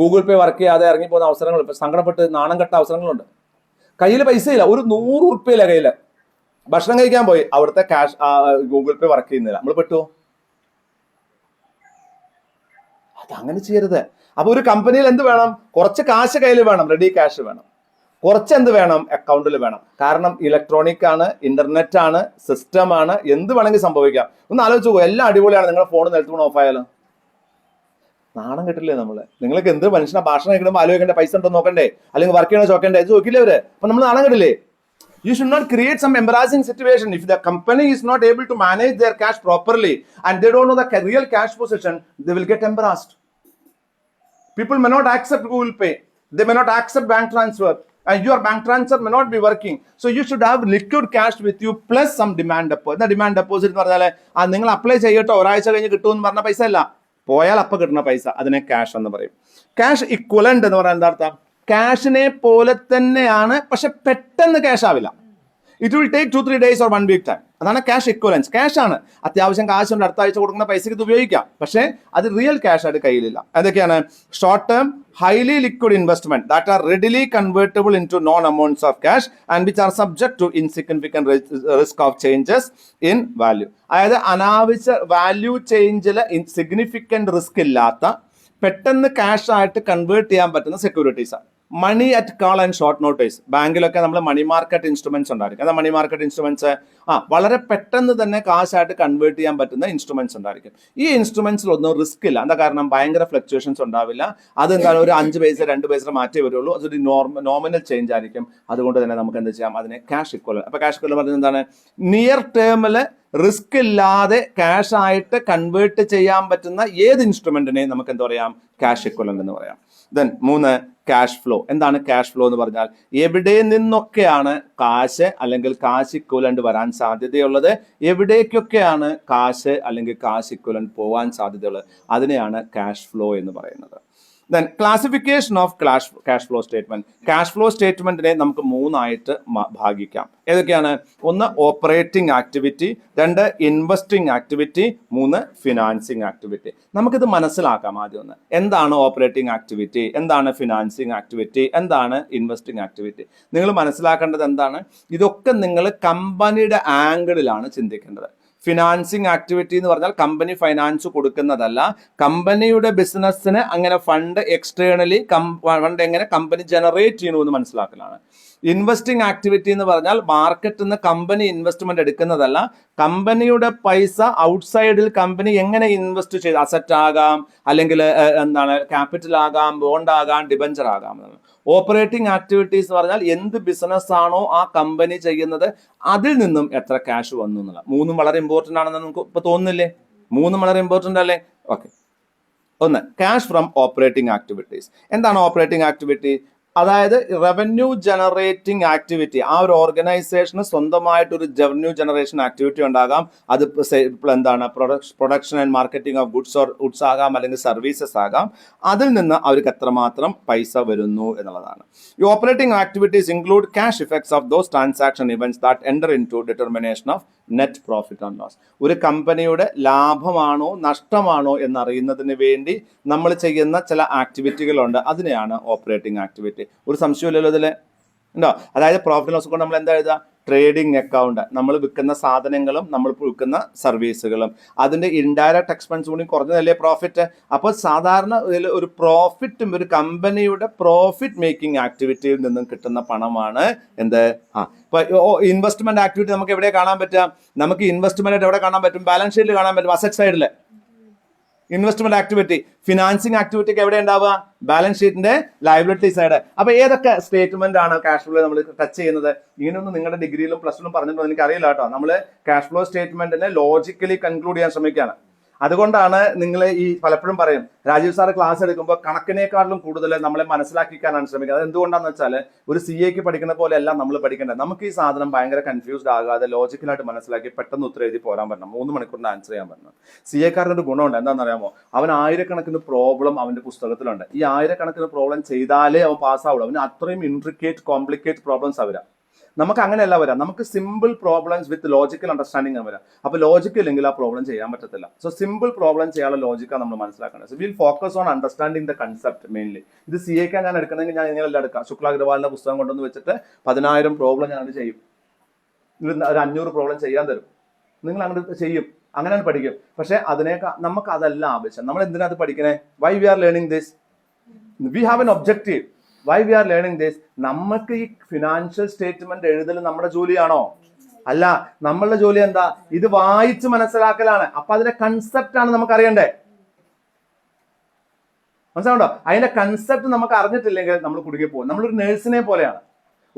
ഗൂഗിൾ പേ വർക്ക് ചെയ്യാതെ ഇറങ്ങിപ്പോകുന്ന അവസരങ്ങൾ, സങ്കടപ്പെട്ട് നാണം കെട്ട അവസരങ്ങളുണ്ട്. കയ്യിൽ പൈസ ഇല്ല, ഒരു 100 ഉറുപ്പിയില്ല കയ്യിൽ. ഭക്ഷണം കഴിക്കാൻ പോയി, അവിടുത്തെ ക്യാഷ് ഗൂഗിൾ പേ വർക്ക് ചെയ്യുന്നില്ല, നമ്മൾ പെട്ടുവോ? അതങ്ങനെ ചെയ്യരുത്. അപ്പൊ ഒരു കമ്പനിയിൽ എന്ത് വേണം? കുറച്ച് കാശ് കയ്യിൽ വേണം, റെഡി ക്യാഷ് വേണം. കുറച്ച് എന്ത് വേണം? അക്കൗണ്ടിൽ വേണം. കാരണം ഇലക്ട്രോണിക് ആണ്, ഇന്റർനെറ്റ് ആണ്, സിസ്റ്റം ആണ്, എന്ത് വേണമെങ്കിൽ സംഭവിക്കാം. ഒന്ന് ആലോചിച്ച് പോകും, എല്ലാം അടിപൊളിയാണ്, നിങ്ങളുടെ ഫോൺ നിലത്ത് വീണ് ഓഫ് ആയാലോ? നാണം കിട്ടില്ലേ നമ്മള്? നിങ്ങൾക്ക് എന്ത് മനുഷ്യനെ ഭാഷണം കഴിക്കുമ്പോൾ ആലോചിക്കേണ്ട, പൈസ ഉണ്ടോ നോക്കണ്ടേ, അല്ലെങ്കിൽ വർക്ക് ചെയ്യണോ ചോക്കണ്ടേ, ഇത് നോക്കില്ലേ അവര്? അപ്പൊ നമ്മൾ നാണം കിട്ടില്ലേ? You should not create some embarrassing situation. If the company is not able to manage their cash properly and they don't know the real cash position, they will get embarrassed. People may not accept Google Pay. They may not accept bank transfer. And your bank transfer may not be working. So you should have liquid cash with you plus some demand deposit. The demand deposit എന്ന് പറഞ്ഞാൽ നിങ്ങൾ apply ചെയ്യട്ടോ, ഒരാഴ്ച കഴിഞ്ഞ് കിട്ടുമെന്ന് പറഞ്ഞ പൈസ അല്ല, പോയാൽ അപ്പം കിട്ടുന്ന പൈസ, അതിനെ ക്യാഷ് എന്ന് പറയും. ക്യാഷ് ഇക്വലന്റ് എന്ന് പറഞ്ഞാൽ എന്താ അർത്ഥം? ക്യാഷിനെ പോലെ തന്നെയാണ്, പക്ഷെ പെട്ടെന്ന് ക്യാഷ് ആവില്ല. It will take 2-3 days or 1 week time. അതാണ് ക്യാഷ് ഇക്വലൻസ്. ക്യാഷ് ആണ്, അത്യാവശ്യം കാശുണ്ട്, അടുത്ത ആഴ്ച കൊടുക്കുന്ന പൈസയ്ക്ക് ഇത് ഉപയോഗിക്കാം, പക്ഷേ അത് റിയൽ ക്യാഷ് ആയിട്ട് കയ്യിലില്ല. അതൊക്കെയാണ് short term highly liquid investment that are readily convertible into known amounts of cash and which are subject to insignificant risk of changes in value. അതായത് അനാവശ്യ വാല്യൂ ചേഞ്ചിൽ സിഗ്നിഫിക്കൻറ്റ് റിസ്ക് ഇല്ലാത്ത പെട്ടെന്ന് ക്യാഷ് ആയിട്ട് convert ചെയ്യാൻ പറ്റുന്ന സെക്യൂരിറ്റീസാണ്. Money at call and short notice. ബാങ്കിലൊക്കെ നമ്മൾ മണി മാർക്കറ്റ് ഇൻസ്ട്രുമെന്റ്സ് ഉണ്ടായിരിക്കും. അതാ മണി മാർക്കറ്റ് ഇൻസ്ട്രുമെന്റ്സ് വളരെ പെട്ടെന്ന് തന്നെ കാശായിട്ട് കൺവേർട്ട് ചെയ്യാൻ പറ്റുന്ന ഇൻസ്ട്രുമെന്റ്സ് ഉണ്ടായിരിക്കും. ഈ ഇൻസ്ട്രുമെന്റ്സിലൊന്നും റിസ്ക് ഇല്ല. എന്താ കാരണം? ഭയങ്കര ഫ്ലക്ച്വേഷൻസ് ഉണ്ടാവില്ല. അതെന്താണ്, ഒരു 5 പൈസ 2 പൈസ മാറ്റേ വരുള്ളൂ. അതൊരു നോമിനൽ ചേഞ്ച് ആയിരിക്കും. അതുകൊണ്ട് തന്നെ നമുക്ക് എന്ത് ചെയ്യാം, അതിനെ ക്യാഷ് ഇക്വലന്റ്. അപ്പൊ ക്യാഷ് ഇക്വലന്റ് പറയുന്നത് എന്താണ്? നിയർ ടേമിൽ റിസ്ക് ഇല്ലാതെ ക്യാഷ് ആയിട്ട് കൺവേർട്ട് ചെയ്യാൻ പറ്റുന്ന ഏത് ഇൻസ്ട്രുമെന്റിനെയും നമുക്ക് എന്താ പറയാം, ക്യാഷ് ഇക്വലന്റ് എന്ന് പറയാം. Then 3 cash flow. എന്താണ് ക്യാഷ് ഫ്ലോ എന്ന് പറഞ്ഞാൽ? എവിടെ നിന്നൊക്കെയാണ് കാശ് അല്ലെങ്കിൽ കാശ് ഇക്വലന്റ് വരാൻ സാധ്യതയുള്ളത്, എവിടേക്കൊക്കെയാണ് കാശ് അല്ലെങ്കിൽ കാശ് ഇക്വലന്റ് പോകാൻ സാധ്യതയുള്ളത്, അതിനെയാണ് ക്യാഷ് ഫ്ലോ എന്ന് പറയുന്നത്. Then classification of cash flow statement. Cash flow സ്റ്റേറ്റ്മെന്റിനെ നമുക്ക് 3 ആയിട്ട് ഭാഗിക്കാം. ഏതൊക്കെയാണ്? 1 operating activity, 2 investing activity, 3 financing activity. നമുക്കിത് മനസ്സിലാക്കാം. ആദ്യം ഒന്ന്, എന്താണ് ഓപ്പറേറ്റിംഗ് ആക്ടിവിറ്റി, എന്താണ് ഫിനാൻസിങ് ആക്ടിവിറ്റി, എന്താണ് ഇൻവെസ്റ്റിംഗ് ആക്ടിവിറ്റി? നിങ്ങൾ മനസ്സിലാക്കേണ്ടത് എന്താണ്? ഇതൊക്കെ നിങ്ങൾ കമ്പനിയുടെ ആംഗിളിലാണ് ചിന്തിക്കേണ്ടത്. ഫിനാൻസിങ് ആക്ടിവിറ്റി എന്ന് പറഞ്ഞാൽ കമ്പനി ഫൈനാൻസ് കൊടുക്കുന്നതല്ല, കമ്പനിയുടെ ബിസിനസ്സിന് അങ്ങനെ ഫണ്ട് എക്സ്റ്റേണലി ഫണ്ട് എങ്ങനെ കമ്പനി ജനറേറ്റ് ചെയ്യണമെന്ന് മനസ്സിലാക്കലാണ്. ഇൻവെസ്റ്റിംഗ് ആക്ടിവിറ്റി എന്ന് പറഞ്ഞാൽ മാർക്കറ്റിൽ നിന്ന് കമ്പനി ഇൻവെസ്റ്റ്മെന്റ് എടുക്കുന്നതല്ല, കമ്പനിയുടെ പൈസ ഔട്ട്സൈഡിൽ കമ്പനി എങ്ങനെ ഇൻവെസ്റ്റ് ചെയ്ത്, അസറ്റ് ആകാം, അല്ലെങ്കിൽ എന്താണ് ക്യാപിറ്റൽ ആകാം, ബോണ്ട് ആകാം, ഡിബഞ്ചർ ആകാം. ഓപ്പറേറ്റിംഗ് ആക്ടിവിറ്റീസ് എന്ന് പറഞ്ഞാൽ എന്ത് ബിസിനസ് ആണോ ആ കമ്പനി ചെയ്യുന്നത് അതിൽ നിന്നും എത്ര ക്യാഷ് വന്നു എന്നുള്ള. 3 വളരെ ഇമ്പോർട്ടൻ്റ് ആണെന്ന് നമുക്ക് ഇപ്പൊ തോന്നുന്നില്ലേ? 3 വളരെ ഇമ്പോർട്ടൻ്റ് അല്ലേ? Okay. 1 cash from operating activities. എന്താണ് ഓപ്പറേറ്റിംഗ് ആക്ടിവിറ്റി? അതായത് റവന്യൂ ജനറേറ്റിംഗ് ആക്ടിവിറ്റി. ആ ഒരു ഓർഗനൈസേഷന് സ്വന്തമായിട്ടൊരു റവന്യൂ ജനറേഷൻ ആക്ടിവിറ്റി ഉണ്ടാകാം. അത് എന്താണ്, production and marketing of goods ആകാം, അല്ലെങ്കിൽ സർവീസസ് ആകാം. അതിൽ നിന്ന് അവർക്ക് എത്രമാത്രം പൈസ വരുന്നു എന്നുള്ളതാണ്. ഈ operating activities include cash effects of those transaction events that enter in to determination of net profit and loss. ഒരു കമ്പനിയുടെ ലാഭമാണോ നഷ്ടമാണോ എന്നറിയുന്നതിന് വേണ്ടി നമ്മൾ ചെയ്യുന്ന ചില ആക്ടിവിറ്റികളുണ്ട്. അതിനെയാണ് ഓപ്പറേറ്റിംഗ് ആക്ടിവിറ്റി. ഒരു സംശയമില്ലല്ലോ ഇതിൽ ഉണ്ടോ? അതായത് പ്രോഫിറ്റ് ലോസ് കൊണ്ട് നമ്മൾ എന്താ എഴുതുക? Trading account. നമ്മൾ വിൽക്കുന്ന സാധനങ്ങളും നമ്മൾ വിൽക്കുന്ന സർവീസുകളും അതിന്റെ ഇൻഡയറക്റ്റ് എക്സ്പെൻസ് കൂടി കുറഞ്ഞതല്ലേ പ്രോഫിറ്റ്. അപ്പോൾ സാധാരണ ഒരു പ്രോഫിറ്റ്, ഒരു കമ്പനിയുടെ പ്രോഫിറ്റ് മേക്കിംഗ് ആക്ടിവിറ്റിയിൽ നിന്നും കിട്ടുന്ന പണമാണ് എന്ത്? ഇപ്പൊ ഇൻവെസ്റ്റ്മെന്റ് ആക്ടിവിറ്റി നമുക്ക് എവിടെ കാണാൻ പറ്റുക? നമുക്ക് ഇൻവെസ്റ്റ്മെന്റ് ആയിട്ട് എവിടെ കാണാൻ പറ്റും? ബാലൻസ് ഷീറ്റിൽ കാണാൻ പറ്റും, അസറ്റ് സൈഡിൽ ഇൻവെസ്റ്റ്മെന്റ് ആക്ടിവിറ്റി. ഫിനാൻസിങ് ആക്ടിവിറ്റിക്ക് എവിടെ ഉണ്ടാവുക? ബാലൻസ് ഷീറ്റിന്റെ ലയബിലിറ്റി സൈഡ്. അപ്പൊ ഏതൊക്കെ സ്റ്റേറ്റ്മെന്റ് ആണ് ക്യാഷ് ഫ്ലോ നമ്മൾ ടച്ച് ചെയ്യുന്നത്? ഇങ്ങനെയൊന്നും നിങ്ങളുടെ ഡിഗ്രിയിലും പ്ലസ് ടുലും പറഞ്ഞിട്ടുണ്ടോ എനിക്ക് അറിയില്ല കേട്ടോ. നമ്മൾ ക്യാഷ് ഫ്ലോ സ്റ്റേറ്റ്മെന്റിനെ ലോജിക്കലി കൺക്ലൂഡ് ചെയ്യാൻ ശ്രമിക്കുകയാണ്. അതുകൊണ്ടാണ് നിങ്ങൾ ഈ പലപ്പോഴും പറയും, രാജീവ് സാറ് ക്ലാസ് എടുക്കുമ്പോൾ കണക്കിനേക്കാളും കൂടുതൽ നമ്മളെ മനസ്സിലാക്കിക്കാനാണ് ശ്രമിക്കുന്നത്. അത് എന്തുകൊണ്ടാന്ന് വെച്ചാൽ ഒരു CA പഠിക്കുന്ന പോലെ എല്ലാം നമ്മൾ പഠിക്കേണ്ടത്. നമുക്ക് ഈ സാധനം ഭയങ്കര കൺഫ്യൂസ്ഡ് ആകാതെ ലോജിക്കലായിട്ട് മനസ്സിലാക്കി പെട്ടെന്ന് ഉത്തരം എഴുതി പോരാൻ പറ്റണം. 3 മണിക്കൂറിന് ആൻസർ ചെയ്യാൻ പറ്റണം. CA ഒരു ഗുണമുണ്ട്. എന്താണെന്ന് അറിയാമോ? അവൻ 1000കണക്കിന് പ്രോബ്ലം അവന്റെ പുസ്തകത്തിലുണ്ട്. ഈ 1000കണക്കിന് പ്രോബ്ലം ചെയ്താലേ അവൻ പാസ്സാവുള്ളൂ. അവന് അത്രയും ഇൻട്രിക്കേറ്റ് കോംപ്ലിക്കേറ്റ് പ്രോബ്ലംസ് അവരാ. നമുക്ക് അങ്ങനെയല്ല വരാം. നമുക്ക് സിമ്പിൾ പ്രോബ്ലംസ് വിത്ത് ലോജിക്കൽ അണ്ടർസ്റ്റാൻഡിംഗ് ആണ് വരാം. അപ്പൊ ലോജിക്കൽ ഇല്ലെങ്കിൽ ആ പ്രോബ്ലം ചെയ്യാൻ പറ്റത്തില്ല. സോ സിമ്പിൾ പ്രോബ്ലം ചെയ്യാനുള്ള ലോജിക്കാണ് നമ്മൾ മനസ്സിലാക്കേണ്ടത്. So will focus on understanding the concept mainly. ഇത് CA ഞാൻ എടുക്കണമെങ്കിൽ ഞാൻ ഇങ്ങനെയല്ല എടുക്കാം. ശുക്ല അഗ്രവാളിന്റെ പുസ്തകം കൊണ്ടുവന്ന് വെച്ചിട്ട് 10,000 പ്രോബ്ലം ഞാൻ അത് ചെയ്യും. ഒരു 500 പ്രോബ്ലം ചെയ്യാൻ തരും. നിങ്ങൾ അങ്ങോട്ട് ചെയ്യും, അങ്ങനെ പഠിക്കും. പക്ഷെ അതിനേക്കാൾ നമുക്ക് അതല്ല ആവശ്യം. നമ്മൾ എന്തിനാ അത് പഠിക്കണേ? Why we are learning this? We have an objective. Why we are learning this? നമുക്ക് ഈ ഫിനാൻഷ്യൽ സ്റ്റേറ്റ്മെന്റ് എഴുതൽ നമ്മുടെ ജോലിയാണോ? അല്ല. നമ്മളുടെ ജോലി എന്താ? ഇത് വായിച്ച് മനസ്സിലാക്കലാണ്. അപ്പൊ അതിന്റെ കൺസെപ്റ്റ് ആണ് നമുക്ക് അറിയണ്ടേ. മനസ്സിലാവുണ്ടോ? അതിന്റെ കൺസെപ്റ്റ് നമുക്ക് അറിഞ്ഞിട്ടില്ലെങ്കിൽ നമ്മൾ കുടുങ്ങി പോകും. നമ്മളൊരു നേഴ്സിനെ പോലെയാണ്.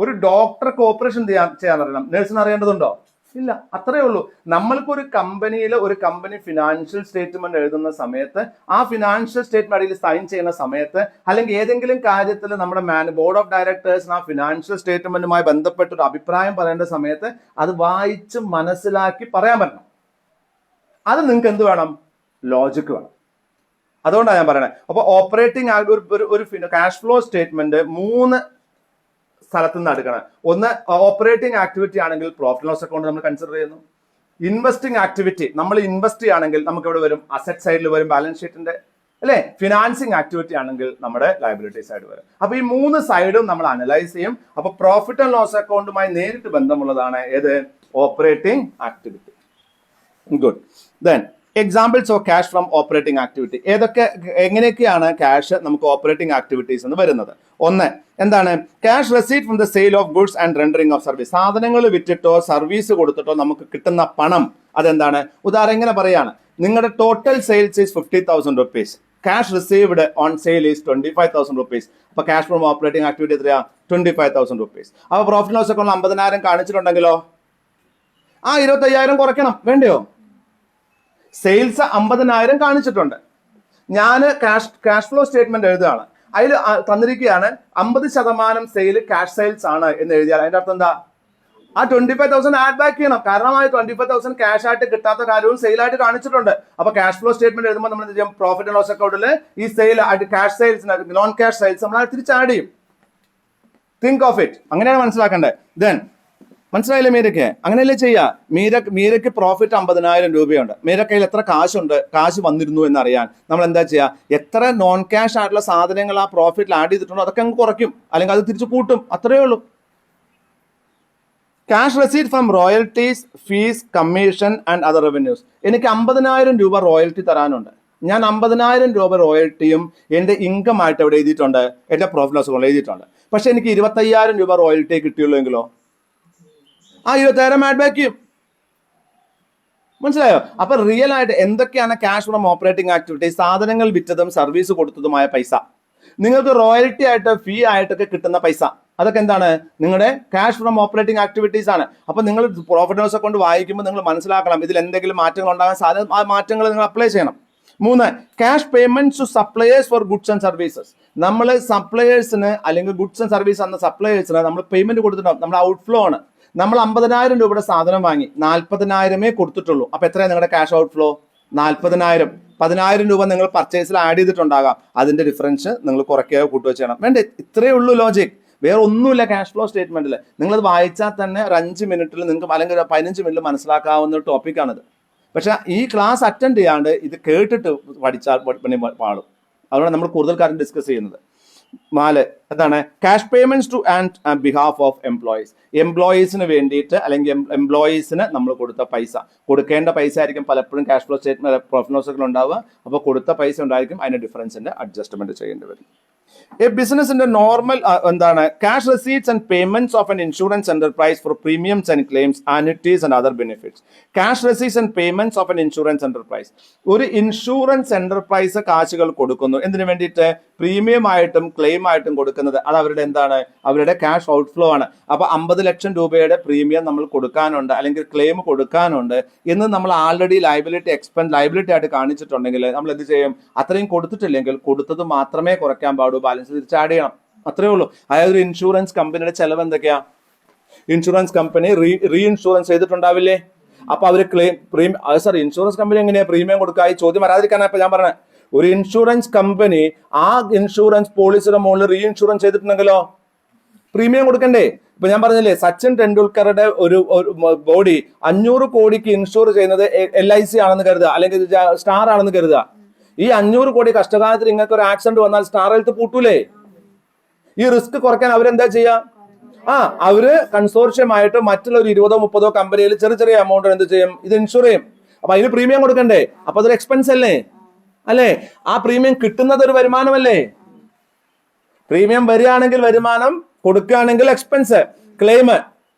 ഒരു ഡോക്ടർക്ക് ഓപ്പറേഷൻ ചെയ്യാൻ അറിയണം, നേഴ്സിന് അറിയേണ്ടതുണ്ടോ? ഇല്ല. അത്രേ ഉള്ളൂ. നമ്മൾക്കൊരു കമ്പനിയിൽ ഒരു കമ്പനി ഫിനാൻഷ്യൽ സ്റ്റേറ്റ്മെന്റ് എഴുതുന്ന സമയത്ത് ആ ഫിനാൻഷ്യൽ സ്റ്റേറ്റ്മെന്റ് അടിയിൽ സൈൻ ചെയ്യുന്ന സമയത്ത് അല്ലെങ്കിൽ ഏതെങ്കിലും കാര്യത്തിൽ നമ്മുടെ ബോർഡ് ഓഫ് ഡയറക്ടേഴ്സിന് ആ ഫിനാൻഷ്യൽ സ്റ്റേറ്റ്മെന്റുമായി ബന്ധപ്പെട്ടൊരു അഭിപ്രായം പറയേണ്ട സമയത്ത് അത് വായിച്ച് മനസ്സിലാക്കി പറയാൻ പറ്റണം. അത് നിങ്ങൾക്ക് എന്ത് വേണം? ലോജിക്ക് വേണം. അതുകൊണ്ടാണ് ഞാൻ പറയണത്. അപ്പൊ ഓപ്പറേറ്റിംഗ് ഒരു ക്യാഷ് ഫ്ലോ സ്റ്റേറ്റ്മെന്റ് 3 സ്ഥലത്ത് നിന്ന് എടുക്കണം. ഒന്ന് ഓപ്പറേറ്റിംഗ് ആക്ടിവിറ്റി ആണെങ്കിൽ പ്രോഫിറ്റ് ലോസ് അക്കൗണ്ട് നമ്മൾ കൺസിഡർ ചെയ്യുന്നു. ഇൻവെസ്റ്റിംഗ് ആക്ടിവിറ്റി, നമ്മൾ ഇൻവെസ്റ്റ് ചെയ്യുകയാണെങ്കിൽ നമുക്ക് ഇവിടെ വരും അസറ്റ് സൈഡിൽ വരും ബാലൻസ് ഷീറ്റിന്റെ, അല്ലെ? ഫിനാൻസിങ് ആക്ടിവിറ്റി ആണെങ്കിൽ നമ്മുടെ ലയബിലിറ്റി സൈഡ് വരും. അപ്പൊ ഈ 3 സൈഡും നമ്മൾ അനലൈസ് ചെയ്യും. അപ്പൊ പ്രോഫിറ്റ് ആൻഡ് ലോസ് അക്കൗണ്ടുമായി നേരിട്ട് ബന്ധമുള്ളതാണ് ഏത്? Operating activity. Good. Then examples of cash from operating activity. എങ്ങനെയൊക്കെയാണ് ക്യാഷ് നമുക്ക് ഓപ്പറേറ്റിംഗ് ആക്ടിവിറ്റീസ് എന്ന് വരുന്നത്? ഒന്ന് എന്താണ്? Cash receipt from the sale of goods and rendering of service. സാധനങ്ങൾ വിറ്റിട്ടോ സർവീസ് കൊടുത്തിട്ടോ നമുക്ക് കിട്ടുന്ന പണം അതെന്താണ്? ഉദാഹരണം ഇങ്ങനെ പറയാണ്, നിങ്ങളുടെ total sales is 50,000 rupees. Cash received on sale is 25,000 rupees. അപ്പൊ ക്യാഷ് ഫ്രം ഓപ്പറേറ്റിംഗ് ആക്ടിവിറ്റി എത്രയാ? 25,000 rupees. അപ്പൊ പ്രോഫിറ്റ് ലോസ് അക്കൗണ്ട് 50,000 കാണിച്ചിട്ടുണ്ടെങ്കിലോ ആ 25,000 കുറയ്ക്കണം, വേണ്ടയോ? സെയിൽസ് 50,000 കാണിച്ചിട്ടുണ്ട്. ഞാൻ ക്യാഷ് ഫ്ലോ സ്റ്റേറ്റ്മെന്റ് എഴുതുകയാണ്. അതിൽ തന്നിരിക്കുകയാണ് 50% സെയിൽ ക്യാഷ് സെയിൽസ് ആണ് എന്ന് എഴുതിയാൽ അതിന്റെ അർത്ഥം എന്താ? ആ 25,000 ആഡ് ബാക്ക് ചെയ്യണം. കാരണം ആ 25,000 ക്യാഷ് ആയിട്ട് കിട്ടാത്ത കാര്യവും സെയിലായിട്ട് കാണിച്ചിട്ടുണ്ട്. അപ്പൊ ക്യാഷ് ഫ്ലോ സ്റ്റേറ്റ്മെന്റ് എഴുതുമ്പോൾ നമ്മൾ എന്ത് ചെയ്യും? പ്രോഫിറ്റ് ആൻഡ് ലോസ് അക്കൗണ്ടിൽ ഈ സെയിൽ ആയിട്ട് ക്യാഷ് സെയിൽസിന് നോൺ ക്യാഷ് സെയിൽസ് നമ്മൾ തിരിച്ച് ആഡ് ചെയ്യും. Think of it. അങ്ങനെയാണ് മനസ്സിലാക്കേണ്ടത്. ദെൻ മനസ്സിലായില്ലേ മീരയ്ക്ക്? അങ്ങനെയല്ലേ ചെയ്യുക? മീരയ്ക്ക് പ്രോഫിറ്റ് 50,000 രൂപയുണ്ട്. മീര കയ്യിൽ എത്ര കാശുണ്ട്, കാശ് വന്നിരുന്നു എന്നറിയാൻ നമ്മൾ എന്താ ചെയ്യുക? എത്ര നോൺ ക്യാഷ് ആയിട്ടുള്ള സാധനങ്ങൾ ആ പ്രോഫിറ്റിൽ ആഡ് ചെയ്തിട്ടുണ്ടോ അതൊക്കെ അങ്ങ് കുറയ്ക്കും, അല്ലെങ്കിൽ അത് തിരിച്ച് കൂട്ടും. അത്രയേ ഉള്ളൂ. Cash receipt from royalties, fees, commission and other revenues. എനിക്ക് 50,000 രൂപ റോയൽറ്റി തരാനുണ്ട്. ഞാൻ 50,000 രൂപ റോയൽറ്റിയും എൻ്റെ ഇൻകം ആയിട്ട് എവിടെ എഴുതിയിട്ടുണ്ട്? എൻ്റെ പ്രോഫിറ്റ് ലോസ് കൊണ്ട് എഴുതിയിട്ടുണ്ട്. പക്ഷെ എനിക്ക് 25,000 രൂപ റോയൽറ്റി കിട്ടിയുള്ളൂ എങ്കിലോ ആ 25,000 ആഡ് ബാക്ക് ചെയ്യും. മനസ്സിലായോ? അപ്പൊ റിയൽ ആയിട്ട് എന്തൊക്കെയാണ് ക്യാഷ് ഫ്രം ഓപ്പറേറ്റിംഗ് ആക്ടിവിറ്റി? സാധനങ്ങൾ വിറ്റതും സർവീസ് കൊടുത്തതുമായ പൈസ, നിങ്ങൾക്ക് റോയൽറ്റി ആയിട്ട് ഫീ ആയിട്ടൊക്കെ കിട്ടുന്ന പൈസ, അതൊക്കെ എന്താണ്? നിങ്ങളുടെ ക്യാഷ് ഫ്രം ഓപ്പറേറ്റിംഗ് ആക്ടിവിറ്റീസ് ആണ്. അപ്പൊ നിങ്ങൾ പ്രോഫിറ്റ് ലോസ് അക്കൗണ്ട് വായിക്കുമ്പോൾ നിങ്ങൾ മനസ്സിലാക്കണം ഇതിൽ എന്തെങ്കിലും മാറ്റങ്ങൾ ഉണ്ടാകാൻ സാധ്യത, ആ മാറ്റങ്ങൾ നിങ്ങൾ അപ്ലൈ ചെയ്യണം. 3 cash payments to suppliers for goods and services. നമ്മൾ സപ്ലയേഴ്സിന് അല്ലെങ്കിൽ ഗുഡ്സ് ആൻഡ് സർവീസ് എന്ന സപ്ലയേഴ്സിന് നമ്മൾ പേയ്മെന്റ് കൊടുത്തിട്ടുണ്ടാവും. നമ്മുടെ ഔട്ട്ഫ്ലോ ആണ്. നമ്മൾ 50,000 രൂപയുടെ സാധനം വാങ്ങി 40,000 കൊടുത്തിട്ടുള്ളൂ. അപ്പൊ എത്രയാണ് നിങ്ങളുടെ ക്യാഷ് ഔട്ട്ഫ്ലോ? 40,000. 10,000 രൂപ നിങ്ങൾ പർച്ചേസിൽ ആഡ് ചെയ്തിട്ടുണ്ടാകാം. അതിന്റെ ഡിഫറൻസ് നിങ്ങൾ കുറയ്ക്കുകയോ കൂട്ടുകയോ ചെയ്യണം. വേണ്ടേ? ഇത്രയേ ഉള്ളൂ ലോജിക്. വേറെ ഒന്നുമില്ല ക്യാഷ് ഫ്ലോ സ്റ്റേറ്റ്മെന്റിൽ. നിങ്ങളത് വായിച്ചാൽ തന്നെ ഒരു 5 മിനിറ്റിൽ നിങ്ങൾക്ക് അല്ലെങ്കിൽ 15 മിനിറ്റിൽ മനസ്സിലാക്കാവുന്ന ഒരു ടോപ്പിക്കാണിത്. പക്ഷെ ഈ ക്ലാസ് അറ്റൻഡ് ചെയ്യാണ്ട് ഇത് കേട്ടിട്ട് പഠിച്ചാൽ പാടും. അതുകൊണ്ട് നമ്മൾ കൂടുതൽ കാര്യം ഡിസ്കസ് ചെയ്യുന്നത്. 4 എന്താണ്? Cash payments to and behalf of employees. എംപ്ലോയീസിന് വേണ്ടിയിട്ട് അല്ലെങ്കിൽ എംപ്ലോയീസിന് നമ്മൾ കൊടുത്ത പൈസ, കൊടുക്കേണ്ട പൈസ ആയിരിക്കും പലപ്പോഴും cash flow statement profit loss account ഉണ്ടാവുക. അപ്പോൾ കൊടുത്ത പൈസ ഉണ്ടായിരിക്കും, അതിന്റെ ഡിഫറൻസിന്റെ അഡ്ജസ്റ്റ്മെന്റ് ചെയ്യേണ്ടി വരും. A business in the normal cash receipts and payments of an insurance enterprise for premiums and claims, annuities and other benefits. Cash receipts and payments of an insurance enterprise. ഒരു insurance enterprise കാശുകൾ കൊടുക്കുന്നു. എന്തിനു വേണ്ടിയിട്ട്? Premium ആയിട്ടും claim ആയിട്ടും കൊടുക്കുന്നത്. അത് അവരുടെ എന്താണ്? അവരുടെ ക്യാഷ് ഔട്ട്ഫ്ലോ ആണ്. അപ്പൊ 50 ലക്ഷം രൂപയുടെ പ്രീമിയം നമ്മൾ കൊടുക്കാനുണ്ട് അല്ലെങ്കിൽ ക്ലെയിം കൊടുക്കാനുണ്ട് എന്ന് നമ്മൾ ആൾറെഡി ലയബിലിറ്റി ആയിട്ട് കാണിച്ചിട്ടുണ്ടെങ്കിൽ നമ്മൾ എന്ത് ചെയ്യും? അത്രയും കൊടുത്തിട്ടില്ലെങ്കിൽ കൊടുത്തത് മാത്രമേ കുറയ്ക്കാൻ പാടുള്ളൂ, ബാലൻസ് തിരിച്ച് ആഡ് ചെയ്യണം. അത്രേ ഉള്ളൂ. അതായത് ഒരു ഇൻഷുറൻസ് കമ്പനിയുടെ ചെലവ് എന്തൊക്കെയാ? ഇൻഷുറൻസ് കമ്പനി റീ ഇൻഷുറൻസ് ചെയ്തിട്ടുണ്ടാവില്ലേ? അപ്പൊ അവര് ഇൻഷുറൻസ് കമ്പനി എങ്ങനെയാ പ്രീമിയം കൊടുക്കുക? ഈ ചോദ്യം വരാതിരിക്കാനാണ് ഇപ്പൊ ഞാൻ പറഞ്ഞത്. ഒരു ഇൻഷുറൻസ് കമ്പനി ആ ഇൻഷുറൻസ് പോളിസിയുടെ മുകളിൽ റീ ഇൻഷുറൻസ് ചെയ്തിട്ടുണ്ടെങ്കിലോ പ്രീമിയം കൊടുക്കണ്ടേ? ഇപ്പൊ ഞാൻ പറഞ്ഞില്ലേ, സച്ചിൻ ടെണ്ടുൽക്കറുടെ ഒരു ബോഡി 500 കോടിക്ക് ഇൻഷുർ ചെയ്യുന്നത് LIC ആണെന്ന് കരുതുക, അല്ലെങ്കിൽ സ്റ്റാർ ആണെന്ന് കരുതുക. ഈ 500 കോടി കഷ്ടകാലത്തിൽ നിങ്ങൾക്ക് ഒരു ആക്സിഡന്റ് വന്നാൽ സ്റ്റാർ ഹെൽത്ത് പൂട്ടൂലേ? ഈ റിസ്ക് കുറയ്ക്കാൻ അവരെന്താ ചെയ്യാ? അവര് കൺസോർഷ്യമായിട്ട് മറ്റുള്ള ഒരു 20-30 കമ്പനിയിൽ ചെറിയ എമൗണ്ട് എന്ത് ചെയ്യും? ഇത് ഇൻഷുർ ചെയ്യും. അപ്പൊ അതിന് പ്രീമിയം കൊടുക്കണ്ടേ? അപ്പൊ അതൊരു എക്സ്പെൻസ് അല്ലേ? ആ പ്രീമിയം കിട്ടുന്നത് ഒരു വരുമാനമല്ലേ? പ്രീമിയം വരികയാണെങ്കിൽ വരുമാനം, കൊടുക്കുകയാണെങ്കിൽ എക്സ്പെൻസ്. ക്ലെയിം,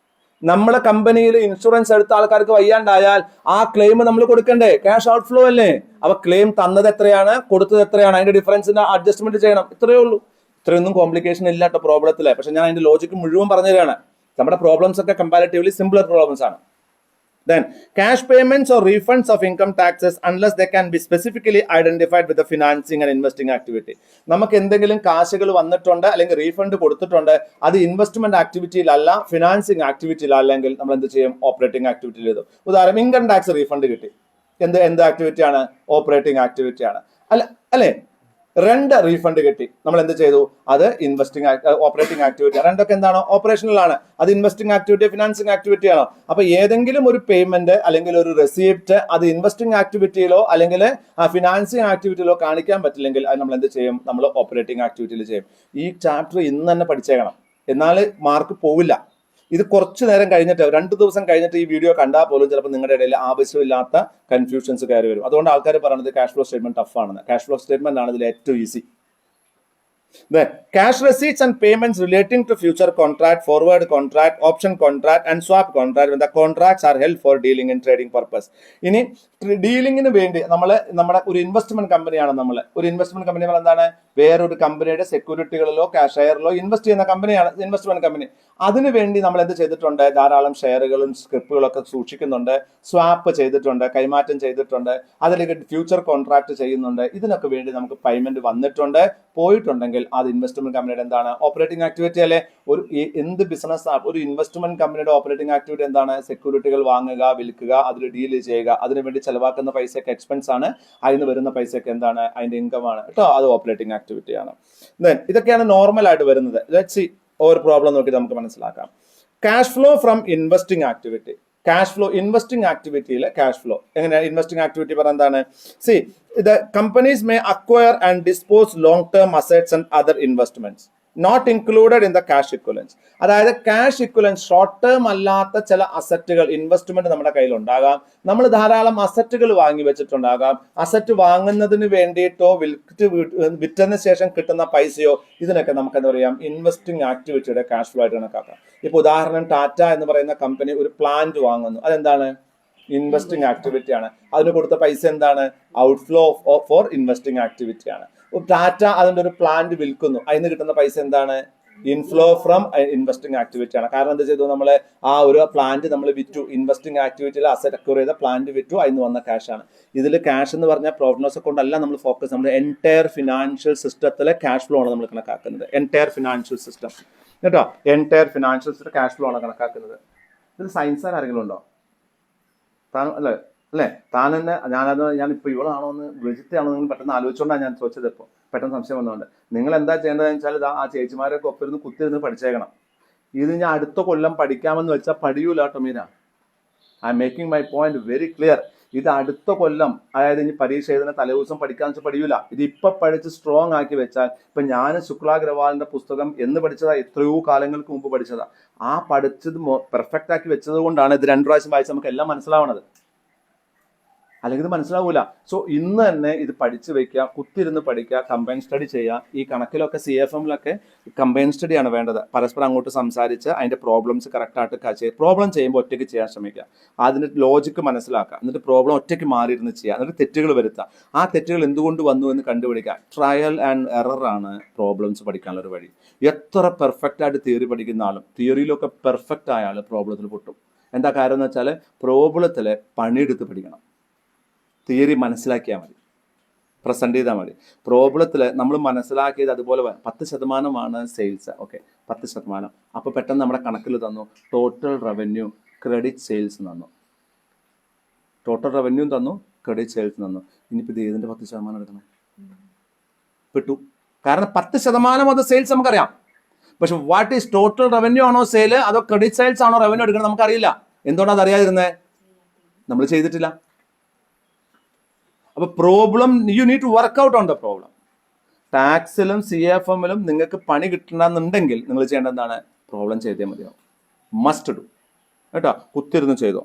നമ്മളെ കമ്പനിയിൽ ഇൻഷുറൻസ് എടുത്ത ആൾക്കാർക്ക് വയ്യാണ്ടായാൽ ആ ക്ലെയിം നമ്മൾ കൊടുക്കണ്ടേ? ക്യാഷ് ഔട്ട്ഫ്ലോ അല്ലേ? അപ്പൊ ക്ലെയിം തന്നത് എത്രയാണ്, കൊടുത്തത് എത്രയാണ്, അതിന്റെ ഡിഫറൻസിന്റെ അഡ്ജസ്റ്റ്മെന്റ് ചെയ്യണം. ഇത്രയേ ഉള്ളൂ. ഇത്രയൊന്നും കോംപ്ലിക്കേഷൻ ഇല്ലാത്ത പ്രോബ്ലത്തില്. പക്ഷെ ഞാൻ അതിന്റെ ലോജിക്ക് മുഴുവൻ പറഞ്ഞു തരാണ്. നമ്മുടെ പ്രോബ്ലംസ് ഒക്കെ കമ്പാരിറ്റീവ്ലി സിംപ്ലർ പ്രോബ്ലംസ് ആണ്. Then cash payments or refunds of income taxes unless they can be specifically identified with the financing and investing activity. നമുക്ക് എന്തെങ്കിലും കാശുകൾ വന്നിട്ടുണ്ട് അല്ലെങ്കിൽ റീഫണ്ട് കൊടുത്തിട്ടുണ്ട്, അത് ഇൻവെസ്റ്റ്മെന്റ് ആക്ടിവിറ്റിയിലല്ല ഫിനാൻസിങ് ആക്ടിവിറ്റിയിലല്ലെങ്കിൽ നമ്മൾ എന്ത് ചെയ്യും? ഓപ്പറേറ്റിംഗ് ആക്ടിവിറ്റിയിൽ എഴുതും. ഉദാഹരണം, ഇൻകം ടാക്സ് റീഫണ്ട് കിട്ടി. എന്ത് ആക്ടിവിറ്റിയാണ്? ഓപ്പറേറ്റിംഗ് ആക്ടിവിറ്റിയാണ്. അല്ലേ? രണ്ട് റീഫണ്ട് കിട്ടി, നമ്മൾ എന്ത് ചെയ്തു? അത് ഇൻവെസ്റ്റിംഗ് ഓപ്പറേറ്റിംഗ് ആക്ടിവിറ്റി. രണ്ടൊക്കെ എന്താണ്? ഓപ്പറേഷണൽ ആണ്. അത് ഇൻവെസ്റ്റിംഗ് ആക്ടിവിറ്റി, ഫിനാൻസിങ് ആക്ടിവിറ്റി ആണോ? അപ്പൊ ഏതെങ്കിലും ഒരു പേയ്മെന്റ് അല്ലെങ്കിൽ ഒരു റെസിപ്റ്റ് അത് ഇൻവെസ്റ്റിംഗ് ആക്ടിവിറ്റിയിലോ അല്ലെങ്കിൽ ഫിനാൻസിങ് ആക്ടിവിറ്റിയിലോ കാണിക്കാൻ പറ്റില്ലെങ്കിൽ അത് നമ്മൾ എന്ത് ചെയ്യും? നമ്മൾ ഓപ്പറേറ്റിംഗ് ആക്ടിവിറ്റിയിൽ ചെയ്യും. ഈ ചാപ്റ്റർ ഇന്ന് തന്നെ പഠിച്ചേക്കണം, എന്നാൽ മാർക്ക് പോവില്ല. ഇത് കുറച്ച് നേരം കഴിഞ്ഞിട്ട് 2 ദിവസം കഴിഞ്ഞിട്ട് ഈ വീഡിയോ കണ്ടാൽ പോലും ചിലപ്പോൾ നിങ്ങളുടെ ഇടയിൽ ആവശ്യമില്ലാത്ത കൺഫ്യൂഷൻസ് കയറി വരും. അതുകൊണ്ട് ആൾക്കാർ പറയുന്നത് ക്യാഷ് ഫ്ലോ സ്റ്റേറ്റ്മെന്റ് ടഫ് ആണെന്ന്. ക്യാഷ് ഫ്ലോ സ്റ്റേറ്റ്മെന്റ് ആണ് ഇതിൽ ഏറ്റവും easy. Then cash receipts and payments relating to future contract, forward contract, option contract and swap contract when the contracts are held for dealing in trading purpose. ഇനി ഡീലിങ്ങിന് വേണ്ടി നമ്മുടെ ഒരു investment കമ്പനിയാണ്. ഒരു investment company എന്താണ്? വേറൊരു കമ്പനിയുടെ സെക്യൂരിറ്റികളിലോ ഷെയറിലോ ഇൻവെസ്റ്റ് ചെയ്യുന്ന കമ്പനിയാണ് ഇൻവെസ്റ്റ്മെന്റ് കമ്പനി. അതിനുവേണ്ടി നമ്മൾ എന്ത് ചെയ്തിട്ടുണ്ട്? ധാരാളം ഷെയറുകളും സ്ക്രിപ്പുകളൊക്കെ സൂക്ഷിക്കുന്നുണ്ട്, സ്വാപ്പ് ചെയ്തിട്ടുണ്ട്, കൈമാറ്റം ചെയ്തിട്ടുണ്ട്, അതിലേക്ക് ഫ്യൂച്ചർ കോൺട്രാക്ട് ചെയ്യുന്നുണ്ട്. ഇതിനൊക്കെ വേണ്ടി നമുക്ക് പേയ്മെന്റ് വന്നിട്ടുണ്ട്, പോയിട്ടുണ്ടെങ്കിൽ അത് ഇൻവെസ്റ്റ്മെന്റ് കമ്പനിയുടെ എന്താണ്? ഓപ്പറേറ്റിംഗ് ആക്ടിവിറ്റി അല്ലേ? എന്ത് ബിസിനസ് ഒരു ഇൻവെസ്റ്റ്മെന്റ് കമ്പനിയുടെ ഓപ്പറേറ്റിംഗ് ആക്ടിവിറ്റി എന്താണ്? സെക്യൂരിറ്റികൾ വാങ്ങുക, വിൽക്കുക, അതിൽ ഡീൽ ചെയ്യുക. അതിനുവേണ്ടി ചെലവാക്കുന്ന പൈസയൊക്കെ എക്സ്പെൻസ് ആണ്, അതിന് വരുന്ന പൈസയൊക്കെ എന്താണ്? അതിന്റെ ഇൻകം ആണ് കേട്ടോ. അത് ഓപ്പറേറ്റിംഗ് ആക്ടിവിറ്റി ആണ്. ദെൻ ഇതൊക്കെയാണ് നോർമൽ ആയിട്ട് വരുന്നത്. ലെറ്റ്സ് സീ ഒരു പ്രോബ്ലം നോക്കി നമുക്ക് മനസ്സിലാക്കാം. Cash flow from investing activity. Cash flow investing ആക്ടിവിറ്റിയിലെ ക്യാഷ് ഫ്ലോ എങ്ങനെയാണ്? ഇൻവെസ്റ്റിംഗ് ആക്ടിവിറ്റി പറഞ്ഞ എന്താണ്? C the companies may acquire and dispose long term assets and other investments not included in the cash equivalents. അതായത് cash ഇക്വലൻസ് short term അല്ലാത്ത ചില അസറ്റുകൾ investment നമ്മുടെ കയ്യിൽ ഉണ്ടാകാം. നമ്മൾ ധാരാളം അസറ്റുകൾ വാങ്ങി വെച്ചിട്ടുണ്ടാകാം. അസറ്റ് വാങ്ങുന്നതിന് വേണ്ടിയിട്ടോ വിറ്റതിന് ശേഷം കിട്ടുന്ന പൈസയോ ഇതിനൊക്കെ നമുക്ക് എന്താ പറയാം? ഇൻവെസ്റ്റിംഗ് ആക്ടിവിറ്റിയുടെ ക്യാഷ് ഫ്ലോ ആയിട്ട് കണക്കാക്കാം. ഇപ്പൊ ഉദാഹരണം ടാറ്റ എന്ന് പറയുന്ന കമ്പനി ഒരു പ്ലാന്റ് വാങ്ങുന്നു. അതെന്താണ്? ഇൻവെസ്റ്റിംഗ് ആക്ടിവിറ്റി ആണ്. അതിന് കൊടുത്ത പൈസ എന്താണ്? ഔട്ട്ഫ്ലോ ഫോർ ഇൻവെസ്റ്റിംഗ് ആക്ടിവിറ്റി ആണ്. ടാറ്റ അതിന്റെ ഒരു പ്ലാന്റ് വിൽക്കുന്നു, അതിന് കിട്ടുന്ന പൈസ എന്താണ്? ഇൻഫ്ലോ ഫ്രം ഇൻവെസ്റ്റിംഗ് ആക്ടിവിറ്റി ആണ്. കാരണം എന്താ ചെയ്തു? നമ്മള് ആ ഒരു പ്ലാന്റ് നമ്മൾ വിറ്റു, ഇൻവെസ്റ്റിംഗ് ആക്ടിവിറ്റിയിൽ അസറ്റ് അക്വയർ ചെയ്ത പ്ലാന്റ് വിറ്റു, അതിന് വന്ന ക്യാഷ് ആണ്. ഇതിൽ ക്യാഷ് എന്ന് പറഞ്ഞാൽ പ്രോഫിറ്റ് ലോസ് കൊണ്ടല്ല നമ്മൾ ഫോക്കസ്. നമ്മുടെ എൻറ്റയർ ഫിനാൻഷ്യൽ സിസ്റ്റത്തിലെ ക്യാഷ് ഫ്ലോ ആണ് നമ്മൾ കണക്കാക്കുന്നത്. എൻറ്റയർ ഫിനാൻഷ്യൽ സിസ്റ്റം കേട്ടോ, entire financial system cash flow ആണ് കണക്കാക്കുന്നത്. ഇതിൽ സയൻസ് ആരെങ്കിലും ഉണ്ടോ? അല്ലേ താൻ തന്നെ ഞാനിപ്പോൾ ഇവളാണോ എന്ന് വിളിച്ചിട്ടാണോ നിങ്ങൾ പെട്ടെന്ന് ആലോചിച്ചുകൊണ്ടാണ് ഞാൻ ചോദിച്ചത്. ഇപ്പോൾ പെട്ടെന്ന് സംശയം വന്നുകൊണ്ട് നിങ്ങൾ എന്താ ചെയ്യേണ്ടതെന്ന് വെച്ചാൽ ആ ചേച്ചിമാരൊക്കെ ഒപ്പിരുന്ന് കുത്തിരുന്ന് പഠിച്ചേക്കണം. ഇത് ഞാൻ അടുത്ത കൊല്ലം പഠിക്കാമെന്ന് വെച്ചാൽ പഠിയൂല കേട്ടോ Meera. I M making my point very clear. ഇത് അടുത്ത കൊല്ലം, അതായത് ഇനി പരീക്ഷ എഴുതുന്ന തലേദിവസം പഠിക്കാന്ന് വെച്ചാൽ പഠിയൂല. ഇത് ഇപ്പൊ പഠിച്ച് സ്ട്രോങ് ആക്കി വെച്ചാൽ, ഇപ്പൊ ഞാൻ ശുക്ലാഗ്രവാളിന്റെ പുസ്തകം എന്ന് പഠിച്ചതാ, എത്രയോ കാലങ്ങൾക്ക് മുമ്പ് പഠിച്ചതാ. ആ പഠിച്ചത് പെർഫെക്റ്റ് ആക്കി വെച്ചത് കൊണ്ടാണ് ഇത് 2 പ്രാവശ്യം വായിച്ച് നമുക്ക് എല്ലാം മനസ്സിലാവണത്. അല്ലെങ്കിൽ ഇത് മനസ്സിലാവൂല. സോ ഇന്ന് തന്നെ ഇത് പഠിച്ചു വെക്കുക, കുത്തിരുന്ന് പഠിക്കുക, കമ്പൈൻ സ്റ്റഡി ചെയ്യുക. ഈ കണക്കിലൊക്കെ CFMലൊക്കെ കമ്പൈൻ സ്റ്റഡിയാണ് വേണ്ടത്. പരസ്പരം അങ്ങോട്ട് സംസാരിച്ച് അതിന്റെ പ്രോബ്ലംസ് കറക്റ്റായിട്ട് പ്രോബ്ലം ചെയ്യുമ്പോൾ ഒറ്റയ്ക്ക് ചെയ്യാൻ ശ്രമിക്കുക. അതിന്റെ ലോജിക്ക് മനസ്സിലാക്കുക, എന്നിട്ട് പ്രോബ്ലം ഒറ്റയ്ക്ക് മാറിയിരുന്ന് ചെയ്യുക, എന്നിട്ട് തെറ്റുകൾ വരുത്തുക. ആ തെറ്റുകൾ എന്തുകൊണ്ട് വന്നു എന്ന് കണ്ടുപിടിക്കുക. ട്രയൽ ആൻഡ് എറർ ആണ് പ്രോബ്ലംസ് പഠിക്കാനുള്ളൊരു വഴി. എത്ര പെർഫെക്റ്റ് ആയിട്ട് തിയറി പഠിക്കുന്ന ആളും തിയറിയിലൊക്കെ പെർഫെക്റ്റ് ആയ ആൾ പ്രോബ്ലത്തിൽ പൊട്ടും. എന്താ കാര്യം എന്ന് വെച്ചാൽ പ്രോബ്ലത്തിൽ പണിയെടുത്ത് പഠിക്കണം. തിയറി മനസ്സിലാക്കിയാൽ മതി, പ്രസന്റ് ചെയ്താൽ മതി. പ്രോബ്ലത്തിൽ നമ്മൾ മനസ്സിലാക്കിയത് അതുപോലെ 10% സെയിൽസ്. ഓക്കെ, 10%. അപ്പോൾ പെട്ടെന്ന് നമ്മുടെ കണക്കിൽ തന്നു ടോട്ടൽ റവന്യൂ ക്രെഡിറ്റ് സെയിൽസ് തന്നു, ടോട്ടൽ റവന്യൂ തന്നു, ക്രെഡിറ്റ് സെയിൽസ് തന്നു. ഇനിയിപ്പോൾ ഇത് ഏതിൻ്റെ 10% എടുക്കണം? പെട്ടു. കാരണം 10% അത് സെയിൽസ് നമുക്കറിയാം. പക്ഷെ വാട്ട് ഈസ് ടോട്ടൽ റവന്യൂ ആണോ സെയിൽ, അതോ ക്രെഡിറ്റ് സെയിൽസ് ആണോ റവന്യൂ എടുക്കണം നമുക്കറിയില്ല. എന്തുകൊണ്ടാണ് അതറിയാതിരുന്നത്? നമ്മൾ ചെയ്തിട്ടില്ല. അപ്പോൾ problem you need to work out on the problem. ടാക്സിലും CFMലും നിങ്ങൾക്ക് പണി കിട്ടണമെന്നുണ്ടെങ്കിൽ നിങ്ങൾ ചെയ്യേണ്ടത് എന്താണ്? പ്രോബ്ലം ചെയ്തേ മതിയാവും. മസ്റ്റ് ഡു കേട്ടോ, കുത്തിരുന്ന് ചെയ്തോ.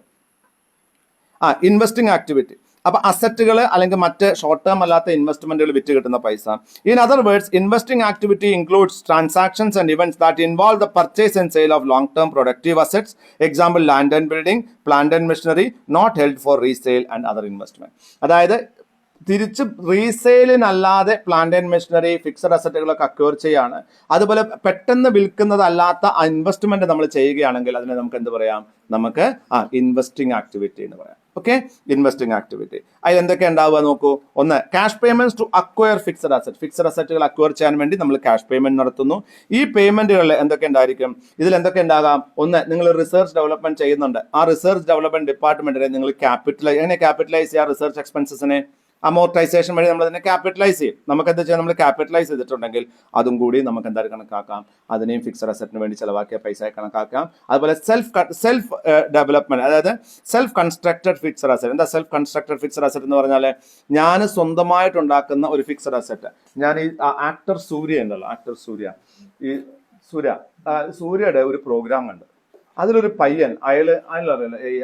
Investing activity. അപ്പൊ അസറ്റുകൾ അല്ലെങ്കിൽ മറ്റ് ഷോർട്ട് ടേം അല്ലാത്ത ഇൻവെസ്റ്റ്മെന്റുകൾ വിറ്റ് കിട്ടുന്ന പൈസ. In other words, investing activity includes transactions and events that involve the purchase and sale of long term productive assets. Example land and building, plant and machinery not held for resale and other investment. അതായത് തിരിച്ച് റീസെയിലിനല്ലാതെ plant and machinery, fixed അസറ്റുകളൊക്കെ acquire ചെയ്യാണ്. അതുപോലെ പെട്ടെന്ന് വിൽക്കുന്നതല്ലാത്ത investment നമ്മൾ ചെയ്യുകയാണെങ്കിൽ അതിനെ നമുക്ക് എന്ത് പറയാം? നമുക്ക് ഇൻവെസ്റ്റിംഗ് ആക്ടിവിറ്റി എന്ന് പറയാം. Okay, investing activity. അതിൽ എന്തൊക്കെ ഉണ്ടാവുക നോക്കൂ. ഒന്ന്, cash payments to acquire fixed asset. Fixed അസറ്റുകൾ അക്വയർ ചെയ്യാൻ വേണ്ടി നമ്മൾ ക്യാഷ് പേയ്മെന്റ് നടത്തുന്നു. ഈ പേയ്മെന്റുകളിൽ എന്തൊക്കെ ഉണ്ടായിരിക്കും? ഇതിൽ എന്തൊക്കെ ഉണ്ടാകാം? ഒന്ന്, നിങ്ങൾ റിസർച്ച് ഡെവലപ്മെന്റ് ചെയ്യുന്നുണ്ട്. ആ റിസർച്ച് ഡെവലപ്മെന്റ് ഡിപ്പാർട്ട്മെന്റിനെ നിങ്ങൾ ക്യാപിറ്റലൈസ് ചെയ്യുക. റിസർച്ച് എക്സ്പെൻസസിനെ അമോർട്ടൈസേഷൻ വഴി നമ്മൾ അതിനെ ക്യാപിറ്റലൈസ് ചെയ്യും. നമുക്ക് എന്താ ചെയ്യാം, നമ്മൾ ക്യാപിറ്റലൈസ് ചെയ്തിട്ടുണ്ടെങ്കിൽ അതും കൂടി നമുക്ക് എന്തായാലും കണക്കാക്കാം, അതിനെയും ഫിക്സഡ് അസറ്റിന് വേണ്ടി ചിലവാക്കിയ പൈസ കണക്കാക്കാം. അതുപോലെ സെൽഫ് ഡെവലപ്മെന്റ്, അതായത് സെൽഫ് കൺസ്ട്രക്റ്റഡ് ഫിക്സഡ് അസറ്റ്. എന്താ സെൽഫ് കൺസ്ട്രക്റ്റഡ് ഫിക്സഡ് അസറ്റ് എന്ന് പറഞ്ഞാൽ, ഞാൻ സ്വന്തമായിട്ടുണ്ടാക്കുന്ന ഒരു ഫിക്സഡ് അസറ്റ്. ഞാൻ ഈ ആക്ടർ സൂര്യ ഉണ്ടല്ലോ, ആക്ടർ സൂര്യ, ഈ സൂര്യയുടെ ഒരു പ്രോഗ്രാം കണ്ട്, അതിലൊരു പയ്യൻ അയാളറിയില്ല, ഈ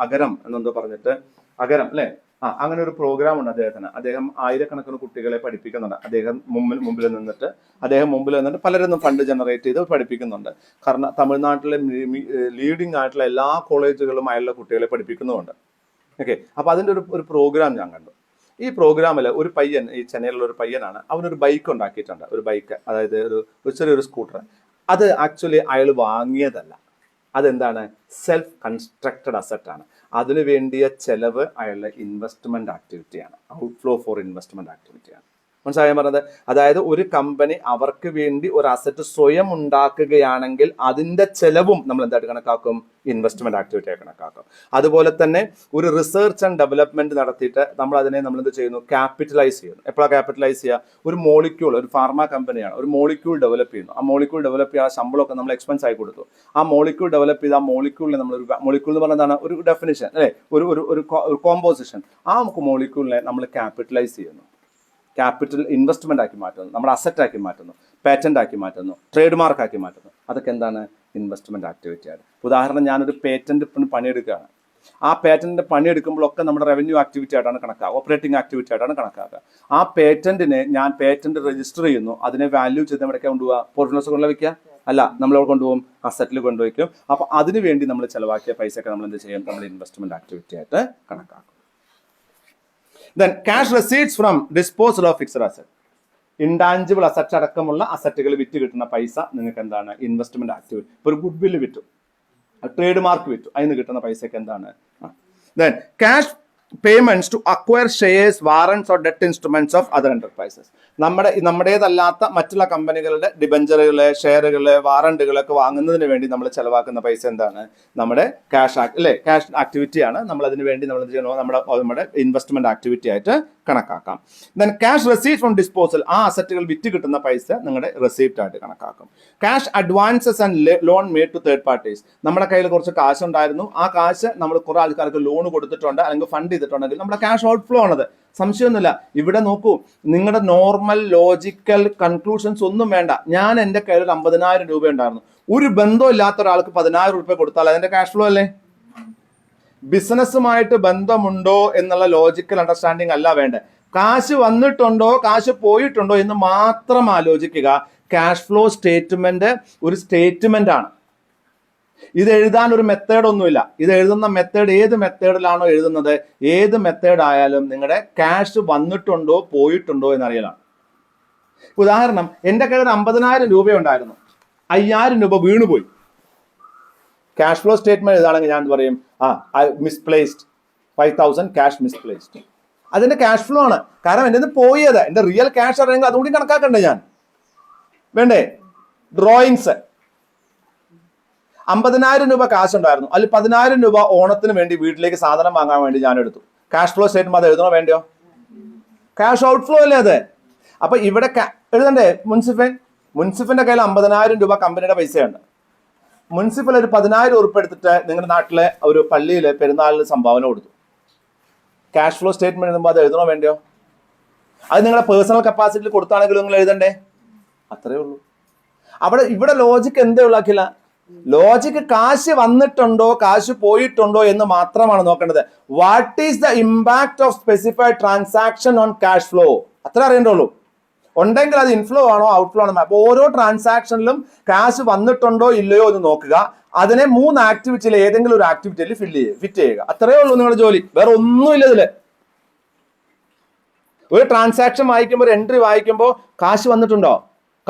അഗരം എന്നെന്തോ പറഞ്ഞിട്ട്, അഗരം അല്ലെ, അങ്ങനെ ഒരു പ്രോഗ്രാം ഉണ്ട് അദ്ദേഹത്തിന്. അദ്ദേഹം ആയിരക്കണക്കിന് കുട്ടികളെ പഠിപ്പിക്കുന്നുണ്ട്. അദ്ദേഹം മുമ്പിൽ നിന്നിട്ട് പലരും ഫണ്ട് ജനറേറ്റ് ചെയ്ത് പഠിപ്പിക്കുന്നുണ്ട്. കാരണം തമിഴ്നാട്ടിലെ ലീഡിംഗ് ആയിട്ടുള്ള എല്ലാ കോളേജുകളും അയാളുടെ കുട്ടികളെ പഠിപ്പിക്കുന്നുമുണ്ട്. ഓക്കെ, അപ്പൊ അതിന്റെ ഒരു പ്രോഗ്രാം ഞാൻ കണ്ടു. ഈ പ്രോഗ്രാമിൽ ഒരു പയ്യൻ, ഈ ചെന്നൈയിലുള്ള ഒരു പയ്യനാണ്, അവനൊരു ബൈക്ക് ഉണ്ടാക്കിയിട്ടുണ്ട്. ഒരു ബൈക്ക്, അതായത് ഒരു ചെറിയൊരു സ്കൂട്ടർ. അത് ആക്ച്വലി അയാൾ വാങ്ങിയതല്ല, അതെന്താണ്, സെൽഫ് കൺസ്ട്രക്റ്റഡ് അസറ്റ് ആണ്. അതിനു വേണ്ടിയ ചെലവ് അയാളുടെ ഇൻവെസ്റ്റ്മെന്റ് ആക്ടിവിറ്റിയാണ്, ഔട്ട്ഫ്ലോ ഫോർ ഇൻവെസ്റ്റ്മെന്റ് ആക്ടിവിറ്റിയാണ്. മനസ്സിലായി പറഞ്ഞത്? അതായത് ഒരു കമ്പനി അവർക്ക് വേണ്ടി ഒരു അസറ്റ് സ്വയം ഉണ്ടാക്കുകയാണെങ്കിൽ അതിന്റെ ചെലവും നമ്മൾ എന്തായിട്ട് കണക്കാക്കും, ഇൻവെസ്റ്റ്മെന്റ് ആക്ടിവിറ്റി ആയി കണക്കാക്കും. അതുപോലെ തന്നെ ഒരു റിസർച്ച് ആൻഡ് ഡെവലപ്മെന്റ് നടത്തിയിട്ട് നമ്മൾ എന്ത് ചെയ്യുന്നു, ക്യാപിറ്റലൈസ് ചെയ്യുന്നു. എപ്പോഴാണ് ക്യാപിറ്റലൈസ് ചെയ്യുക? ഒരു മോളിക്യൂൾ, ഒരു ഫാർമ കമ്പനിയാണ്, ഒരു മോളിക്യൂൾ ഡെവലപ്പ് ചെയ്യുന്നു. ആ മോളിക്യൂൾ ഡെവലപ്പ് ചെയ്യാൻ ശമ്പളമൊക്കെ നമ്മൾ എക്സ്പെൻസ് ആയി കൊടുത്തു. ആ മോളിക്യൂൾ ഡെവലപ്പ് ചെയ്ത് ആ മോളിക്യൂളിനെ നമ്മൾ, മോളിക്യൂൾ എന്ന് പറഞ്ഞതാണ് ഒരു ഡെഫിനിഷൻ അല്ലെ, ഒരു കോമ്പോസിഷൻ. ആ മോളിക്യൂളിനെ നമ്മൾ ക്യാപിറ്റലൈസ് ചെയ്യുന്നു, ക്യാപിറ്റൽ ഇൻവെസ്റ്റ്മെന്റ് ആക്കി മാറ്റുന്നു, നമ്മുടെ അസറ്റ് ആക്കി മാറ്റുന്നു, പേറ്റന്റ് ആക്കി മാറ്റുന്നു, ട്രേഡ് മാർക്ക് ആക്കി മാറ്റുന്നു. അതൊക്കെ എന്താണ്, ഇൻവെസ്റ്റ്മെന്റ് ആക്ടിവിറ്റിയാണ്. ഉദാഹരണം, ഞാനൊരു പേറ്റന്റ് പണിയെടുക്കുകയാണ്. ആ പേറ്റന്റിന്റെ പണിയെടുക്കുമ്പോഴൊക്കെ നമ്മുടെ റവന്യൂ ആക്ടിവിറ്റി ആയിട്ടാണ് കണക്കാക്കുക, ഓപ്പറേറ്റിംഗ് ആക്ടിവിറ്റി ആയിട്ടാണ് കണക്കാക്കുക. ആ പേറ്റന്റിനെ ഞാൻ പേറ്റന്റ് രജിസ്റ്റർ ചെയ്യുന്നു, അതിനെ വാല്യൂ ചെയ്ത് എവിടേക്ക് കൊണ്ടുപോകുക, പ്രോഫിറ്റ് ലോസ് കൊണ്ടുവയ്ക്കുക അല്ല, നമ്മൾ കൊണ്ടുപോകും, അസറ്റിൽ കൊണ്ടുവയ്ക്കും. അപ്പൊ അതിനു വേണ്ടി നമ്മൾ ചിലവാക്കിയ പൈസയൊക്കെ നമ്മൾ എന്ത് ചെയ്യും, നമ്മൾ ഇൻവെസ്റ്റ്മെന്റ് ആക്ടിവിറ്റി ആയിട്ട് കണക്കാക്കും. Then cash receipts from disposal of fixed asset. Intangible asset അടക്കമുള്ള അസറ്റുകൾ വിറ്റ് കിട്ടുന്ന പൈസ നിങ്ങൾക്ക് എന്താണ്, ഇൻവെസ്റ്റ്മെന്റ് ആക്ടിവിറ്റി. ഇപ്പോൾ ഒരു ഗുഡ് വില്ല് വിറ്റു, ട്രേഡ് മാർക്ക് വിറ്റു, അതിന് കിട്ടുന്ന പൈസക്ക് എന്താണ്. Then cash payments to acquire shares, warrants or debt instruments of other enterprises. നമ്മുടേതല്ലാത്ത മറ്റുള്ള കമ്പനികളുടെ ഡിബഞ്ചറുകളെ, ഷെയറുകളെ, വാറണ്ടുകളൊക്കെ വാങ്ങുന്നതിന് വേണ്ടി നമ്മൾ ചെലവാക്കുന്ന പൈസ എന്താണ്, നമ്മുടെ ക്യാഷ് ക്യാഷ് ആക്ടിവിറ്റിയാണ്. നമ്മൾ അതിന് വേണ്ടി നമ്മൾ എന്ത് ചെയ്യണോ, നമ്മുടെ ഇൻവെസ്റ്റ്മെന്റ് ആക്ടിവിറ്റി ആയിട്ട് കണക്കാക്കാം. Then cash receipt from disposal, ആ അസറ്റുകൾ വിറ്റ് കിട്ടുന്ന പൈസ നിങ്ങളുടെ റെസീപ്റ്റ് ആയിട്ട് കണക്കാക്കും. Cash advances and loan made to third parties, നമ്മുടെ കയ്യിൽ കുറച്ച് കാശ് ഉണ്ടായിരുന്നു, ആ കാശ് നമ്മൾ കുറെ ആൾക്കാർക്ക് ലോൺ കൊടുത്തിട്ടുണ്ട് അല്ലെങ്കിൽ ഫണ്ട് ചെയ്തിട്ടുണ്ടെങ്കിൽ നമ്മുടെ ക്യാഷ് ഔട്ട്ഫ്ലോ ആണത്, സംശയമൊന്നുമില്ല. ഇവിടെ നോക്കൂ, നിങ്ങളുടെ നോർമൽ ലോജിക്കൽ കൺക്ലൂഷൻസ് ഒന്നും വേണ്ട. ഞാൻ എൻ്റെ കയ്യിൽ ഒരു 50,000 രൂപ ഉണ്ടായിരുന്നു, ഒരു ബന്ധവും ഇല്ലാത്ത ഒരാൾക്ക് 10,000 രൂപ കൊടുത്താൽ അതിന്റെ ക്യാഷ് ഫ്ലോ അല്ലേ? ബിസിനസ്സുമായിട്ട് ബന്ധമുണ്ടോ എന്നുള്ള ലോജിക്കൽ അണ്ടർസ്റ്റാൻഡിങ് അല്ല വേണ്ടത്. കാശ് വന്നിട്ടുണ്ടോ കാശ് പോയിട്ടുണ്ടോ എന്ന് മാത്രം ആലോചിക്കുക. ക്യാഷ് ഫ്ലോ സ്റ്റേറ്റ്മെന്റ് ഒരു സ്റ്റേറ്റ്മെന്റ് ആണ്. ഇത് എഴുതാൻ ഒരു മെത്തേഡ് ഒന്നുമില്ല. ഇത് എഴുതുന്ന മെത്തേഡ് ഏത് മെത്തേഡിലാണോ എഴുതുന്നത്, ഏത് മെത്തേഡ് ആയാലും നിങ്ങളുടെ ക്യാഷ് വന്നിട്ടുണ്ടോ പോയിട്ടുണ്ടോ എന്നറിയലാണ്. ഉദാഹരണം, എൻ്റെ കയ്യിൽ 50,000 രൂപ ഉണ്ടായിരുന്നു, 5,000 രൂപ വീണുപോയി. ക്യാഷ് ഫ്ലോ സ്റ്റേറ്റ്മെന്റ് എഴുതാണെങ്കിൽ ഞാൻ പറയും, മിസ്പ്ലേസ്ഡ് 5,000 ക്യാഷ് മിസ്പ്ലേസ്ഡ്. അതിന്റെ ക്യാഷ് ഫ്ലോ ആണ്. കാരണം എൻ്റെ നിന്ന് പോയത്, എൻ്റെ റിയൽ ക്യാഷ് അറിയെങ്കിൽ അതുകൂടി കണക്കാക്കണ്ടേ ഞാൻ, വേണ്ടേ? ഡ്രോയിങ്സ്, 50,000 രൂപ കാശ് ഉണ്ടായിരുന്നു, അതിൽ 10,000 രൂപ ഓണത്തിന് വേണ്ടി വീട്ടിലേക്ക് സാധനം വാങ്ങാൻ വേണ്ടി ഞാൻ എടുത്തു. ക്യാഷ് ഫ്ലോ സ്റ്റേറ്റ്മെന്റ് അത് എഴുതണോ വേണ്ടയോ? ക്യാഷ് ഔട്ട് ഫ്ലോ അല്ലേ അത്? അപ്പൊ ഇവിടെ എഴുതണ്ടേ? മുൻസിഫിന്റെ കയ്യിൽ 50,000 രൂപ കമ്പനിയുടെ പൈസയുണ്ട്. മുൻസിപ്പൽ ഒരു 10,000 ഉറുപ്പ് എടുത്തിട്ട് നിങ്ങളുടെ നാട്ടിലെ ഒരു പള്ളിയിൽ പെരുന്നാളിന് സംഭാവന കൊടുത്തു. ക്യാഷ് ഫ്ലോ സ്റ്റേറ്റ്മെന്റ് എഴുതുമ്പോൾ അത് എഴുതണോ വേണ്ടയോ? അത് നിങ്ങളുടെ പേഴ്സണൽ കപ്പാസിറ്റിയിൽ കൊടുത്താണെങ്കിലും നിങ്ങൾ എഴുതണ്ടേ? അത്രേ ഉള്ളൂ. ഇവിടെ ലോജിക്ക് എന്തേ ഉള്ളാക്കില്ല. ലോജിക്ക് കാശ് വന്നിട്ടുണ്ടോ കാശ് പോയിട്ടുണ്ടോ എന്ന് മാത്രമാണ് നോക്കേണ്ടത്. What is the impact of specified transaction on cash flow, അത്ര അറിയേണ്ടുള്ളൂ. ഉണ്ടെങ്കിൽ അത് ഇൻഫ്ലോ ആണോ ഔട്ട്ഫ്ലോ ആണോ. അപ്പോൾ ഓരോ ട്രാൻസാക്ഷനിലും കാശ് വന്നിട്ടുണ്ടോ ഇല്ലയോ എന്ന് നോക്കുക. അതിനെ 3 ആക്ടിവിറ്റിയിൽ ഏതെങ്കിലും ഒരു ആക്ടിവിറ്റിയിൽ ഫിറ്റ് ചെയ്യുക. അത്രയേ ഉള്ളൂ നിങ്ങളുടെ ജോലി, വേറെ ഒന്നുമില്ല ഇതില്. ഒരു ട്രാൻസാക്ഷൻ വായിക്കുമ്പോൾ, ഒരു എൻട്രി വായിക്കുമ്പോൾ കാശ് വന്നിട്ടുണ്ടോ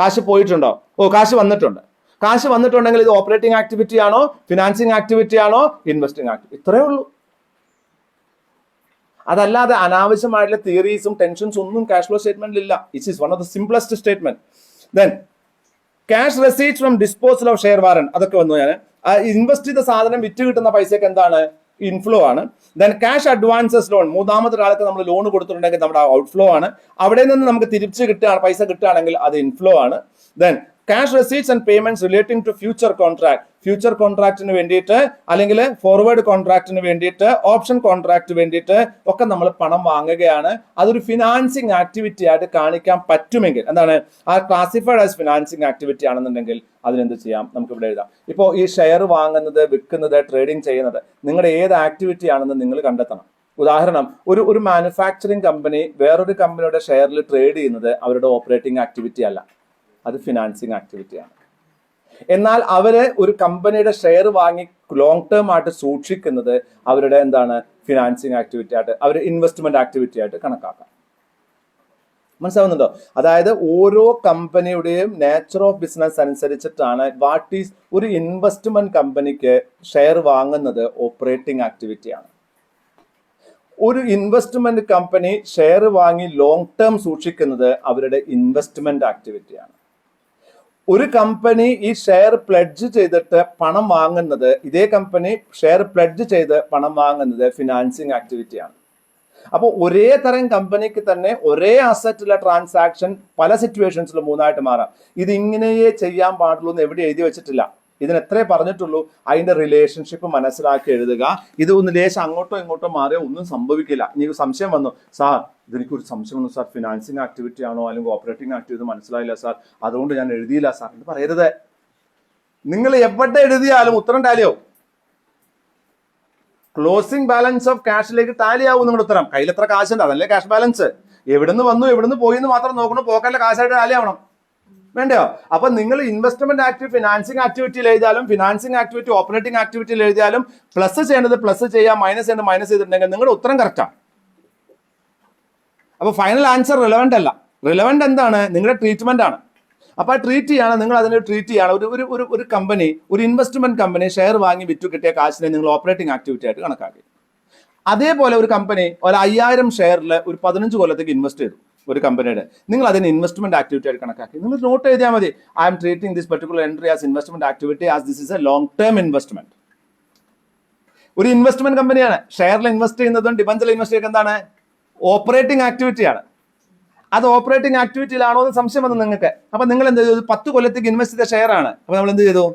കാശ് പോയിട്ടുണ്ടോ, കാശ് വന്നിട്ടുണ്ട്. കാശ് വന്നിട്ടുണ്ടെങ്കിൽ ഇത് ഓപ്പറേറ്റിംഗ് ആക്ടിവിറ്റി ആണോ, ഫിനാൻസിങ് ആക്ടിവിറ്റി ആണോ, ഇൻവെസ്റ്റിംഗ് ആക്ടിവിറ്റി, ഇത്രയേ ഉള്ളൂ. അതല്ലാതെ അനാവശ്യമായിട്ടുള്ള തിയറീസും ടെൻഷൻസും ഒന്നും ക്യാഷ് ഫ്ലോ സ്റ്റേറ്റ്മെന്റിൽ ഇല്ല. It is one of the simplest statement. Then cash receipt from disposal of share warrant, അതൊക്കെ വന്നു. ഞാൻ ഇൻവെസ്റ്റ് ചെയ്ത സാധനം വിറ്റ് കിട്ടുന്ന പൈസക്ക് എന്താണ്, ഇൻഫ്ലോ ആണ്. ദെൻ ക്യാഷ് അഡ്വാൻസസ് ലോൺ, മൂന്നാമത്തെ ഒരാൾക്ക് നമ്മൾ ലോൺ കൊടുത്തിട്ടുണ്ടെങ്കിൽ നമ്മുടെ ഔട്ട്ഫ്ലോ ആണ്. അവിടെ നിന്ന് നമുക്ക് തിരിച്ച് കിട്ടുകയാണ്, പൈസ കിട്ടുകയാണെങ്കിൽ അത് ഇൻഫ്ലോ ആണ്. Then cash receipts and payments relating to future contract, future കോൺട്രാക്റ്റിന് വേണ്ടിയിട്ട് അല്ലെങ്കിൽ ഫോർവേഡ് കോൺട്രാക്റ്റിന് വേണ്ടിയിട്ട് ഓപ്ഷൻ കോൺട്രാക്ട് വേണ്ടിയിട്ട് ഒക്കെ നമ്മൾ പണം വാങ്ങുകയാണ്. അതൊരു ഫിനാൻസിങ് ആക്ടിവിറ്റി ആയിട്ട് കാണിക്കാൻ പറ്റുമെങ്കിൽ എന്താണ്, ആ ക്ലാസിഫൈഡ് ആസ് ഫിനാൻസിങ് ആക്ടിവിറ്റി ആണെന്നുണ്ടെങ്കിൽ അതിനെന്ത് ചെയ്യാം, നമുക്ക് ഇവിടെ എഴുതാം. ഇപ്പോൾ ഈ ഷെയർ വാങ്ങുന്നത്, വിൽക്കുന്നത്, ട്രേഡിംഗ് ചെയ്യുന്നത് നിങ്ങളുടെ ഏത് ആക്ടിവിറ്റി ആണെന്ന് നിങ്ങൾ കണ്ടെത്തണം. ഉദാഹരണം, ഒരു മാനുഫാക്ചറിങ് കമ്പനി വേറൊരു കമ്പനിയുടെ ഷെയറിൽ ട്രേഡ് ചെയ്യുന്നത് അവരുടെ ഓപ്പറേറ്റിംഗ് ആക്ടിവിറ്റി അല്ല, അത് ഫിനാൻസിങ് ആക്ടിവിറ്റിയാണ്. എന്നാൽ അവര് ഒരു കമ്പനിയുടെ ഷെയർ വാങ്ങി ലോങ് ടേം ആയിട്ട് സൂക്ഷിക്കുന്നത് അവരുടെ എന്താണ്, ഫിനാൻസിങ് ആക്ടിവിറ്റി ആയിട്ട്, അവർ ഇൻവെസ്റ്റ്മെന്റ് ആക്ടിവിറ്റി ആയിട്ട് കണക്കാക്കാം. മനസ്സിലാവുന്നുണ്ടോ? അതായത് ഓരോ കമ്പനിയുടെയും നേച്ചർ ഓഫ് ബിസിനസ് അനുസരിച്ചിട്ടാണ് വാട്ട് ഈസ് ഒരു ഇൻവെസ്റ്റ്മെന്റ് കമ്പനിക്ക് ഷെയർ വാങ്ങുന്നത് ഓപ്പറേറ്റിംഗ് ആക്ടിവിറ്റിയാണ്. ഒരു ഇൻവെസ്റ്റ്മെന്റ് കമ്പനി ഷെയർ വാങ്ങി ലോങ് ടേം സൂക്ഷിക്കുന്നത് അവരുടെ ഇൻവെസ്റ്റ്മെന്റ് ആക്ടിവിറ്റിയാണ്. ഒരു കമ്പനി ഈ ഷെയർ പ്ലെഡ്ജ് ചെയ്തിട്ട് പണം വാങ്ങുന്നത്, ഇതേ കമ്പനി ഷെയർ പ്ലെഡ്ജ് ചെയ്ത് പണം വാങ്ങുന്നത് ഫിനാൻസിങ് ആക്ടിവിറ്റിയാണ്. അപ്പോൾ ഒരേ തരം കമ്പനിക്ക് തന്നെ ഒരേ അസറ്റിലെ ട്രാൻസാക്ഷൻ പല സിറ്റുവേഷൻസിലും മൂന്നായിട്ട് മാറാം. ഇത് ഇങ്ങനെയേ ചെയ്യാൻ പാടുള്ളൂ എന്ന് എവിടെ എഴുതി വെച്ചിട്ടില്ല. ഇതിന് എത്രേ പറഞ്ഞിട്ടുള്ളൂ, അതിന്റെ റിലേഷൻഷിപ്പ് മനസ്സിലാക്കി എഴുതുക. ഇത് ഒന്ന് ലേശം അങ്ങോട്ടോ ഇങ്ങോട്ടോ മാറിയോ ഒന്നും സംഭവിക്കില്ല. ഇനി സംശയം വന്നു, സാർ ഇതെനിക്കൊരു സംശയം വന്നു സാർ, ഫിനാൻസിങ് ആക്ടിവിറ്റി ആണോ അല്ലെങ്കിൽ ഓപ്പറേറ്റിംഗ് ആക്ടിവിറ്റി മനസ്സിലായില്ല സാർ, അതുകൊണ്ട് ഞാൻ എഴുതിയില്ല സാർ എന്ന് പറയരുത്. നിങ്ങൾ എവിടെ എഴുതിയാലും ഉത്തരം ടാലിയാവും. ക്ലോസിംഗ് ബാലൻസ് ഓഫ് ക്യാഷിലേക്ക് ടാലിയാവും നിങ്ങളുടെ ഉത്തരം. കയ്യിൽ എത്ര കാശുണ്ട് അതല്ലേ ക്യാഷ് ബാലൻസ്. എവിടുന്ന് വന്നു എവിടുന്ന് പോയി എന്ന് മാത്രം നോക്കണം, പോക്കറ്റിലെ കാശായിട്ട് ടാലിയാവണം. വേണ്ടയോ? അപ്പൊ നിങ്ങൾ ഇൻവെസ്റ്റ്മെന്റ് ആക്ടിവിറ്റി ഫിനാൻസിങ് ആക്ടിവിറ്റിയിൽ എഴുതിയാലും ഫിനാൻസിങ് ആക്ടിവിറ്റി ഓപ്പറേറ്റിംഗ് ആക്ടിവിറ്റിയിൽ എഴുതിയാലും പ്ലസ് ചെയ്യേണ്ടത് പ്ലസ് ചെയ്യാം, മൈനസ് ചെയ്യേണ്ടത് മൈനസ് ചെയ്തിട്ടുണ്ടെങ്കിൽ നിങ്ങളുടെ ഉത്തരം കറക്റ്റാണ്. അപ്പൊ ഫൈനൽ ആൻസർ റിലവന്റ് അല്ല. റിലവന്റ് എന്താണ്, നിങ്ങളുടെ ട്രീറ്റ്മെന്റ് ആണ്. അപ്പൊ ആ ട്രീറ്റ് ചെയ്യാണ്, നിങ്ങൾ അതിനെ ട്രീറ്റ് ചെയ്യാണ്. ഒരു കമ്പനി, ഒരു ഇൻവെസ്റ്റ്മെന്റ് കമ്പനി ഷെയർ വാങ്ങി വിറ്റു കിട്ടിയ കാശിനെ നിങ്ങൾ ഓപ്പറേറ്റിംഗ് ആക്ടിവിറ്റി ആയിട്ട് കണക്കാക്കി. അതേപോലെ ഒരു കമ്പനി ഒരു 5000 ഷെയറിൽ ഒരു 15 കൊല്ലത്തേക്ക് ഇൻവെസ്റ്റ് ചെയ്തു ഒരു കമ്പനിയുടെ, നിങ്ങൾ അതിന് ഇൻവെസ്റ്റ്മെന്റ് ആക്ടിവിറ്റി ആയിട്ട് കണക്കാക്കി. നിങ്ങൾ നോട്ട് എഴുതിയാൽ മതി, I M treating this particular entry as investment activity as this is A long term investment. ഒരു ഇൻവെസ്റ്റ്മെന്റ് കമ്പനിയാണ്, ഷെയറിൽ ഇൻവെസ്റ്റ് ചെയ്യുന്നതും ഡിബഞ്ചറിൽ ഇൻവെസ്റ്റ് ചെയ്യുന്നത് എന്താണ്, ഓപ്പറേറ്റിംഗ് ആക്ടിവിറ്റിയാണ്. അത് ഓപ്പറേറ്റിംഗ് ആക്ടിവിറ്റിയിലാണോ എന്ന് സംശയം വന്നു നിങ്ങൾക്ക്. അപ്പൊ നിങ്ങൾ എന്ത് ചെയ്തു, 10 കൊല്ലത്തേക്ക് ഇൻവെസ്റ്റ് ചെയ്ത ഷെയർ ആണ്. അപ്പൊ നമ്മൾ എന്ത് ചെയ്തു,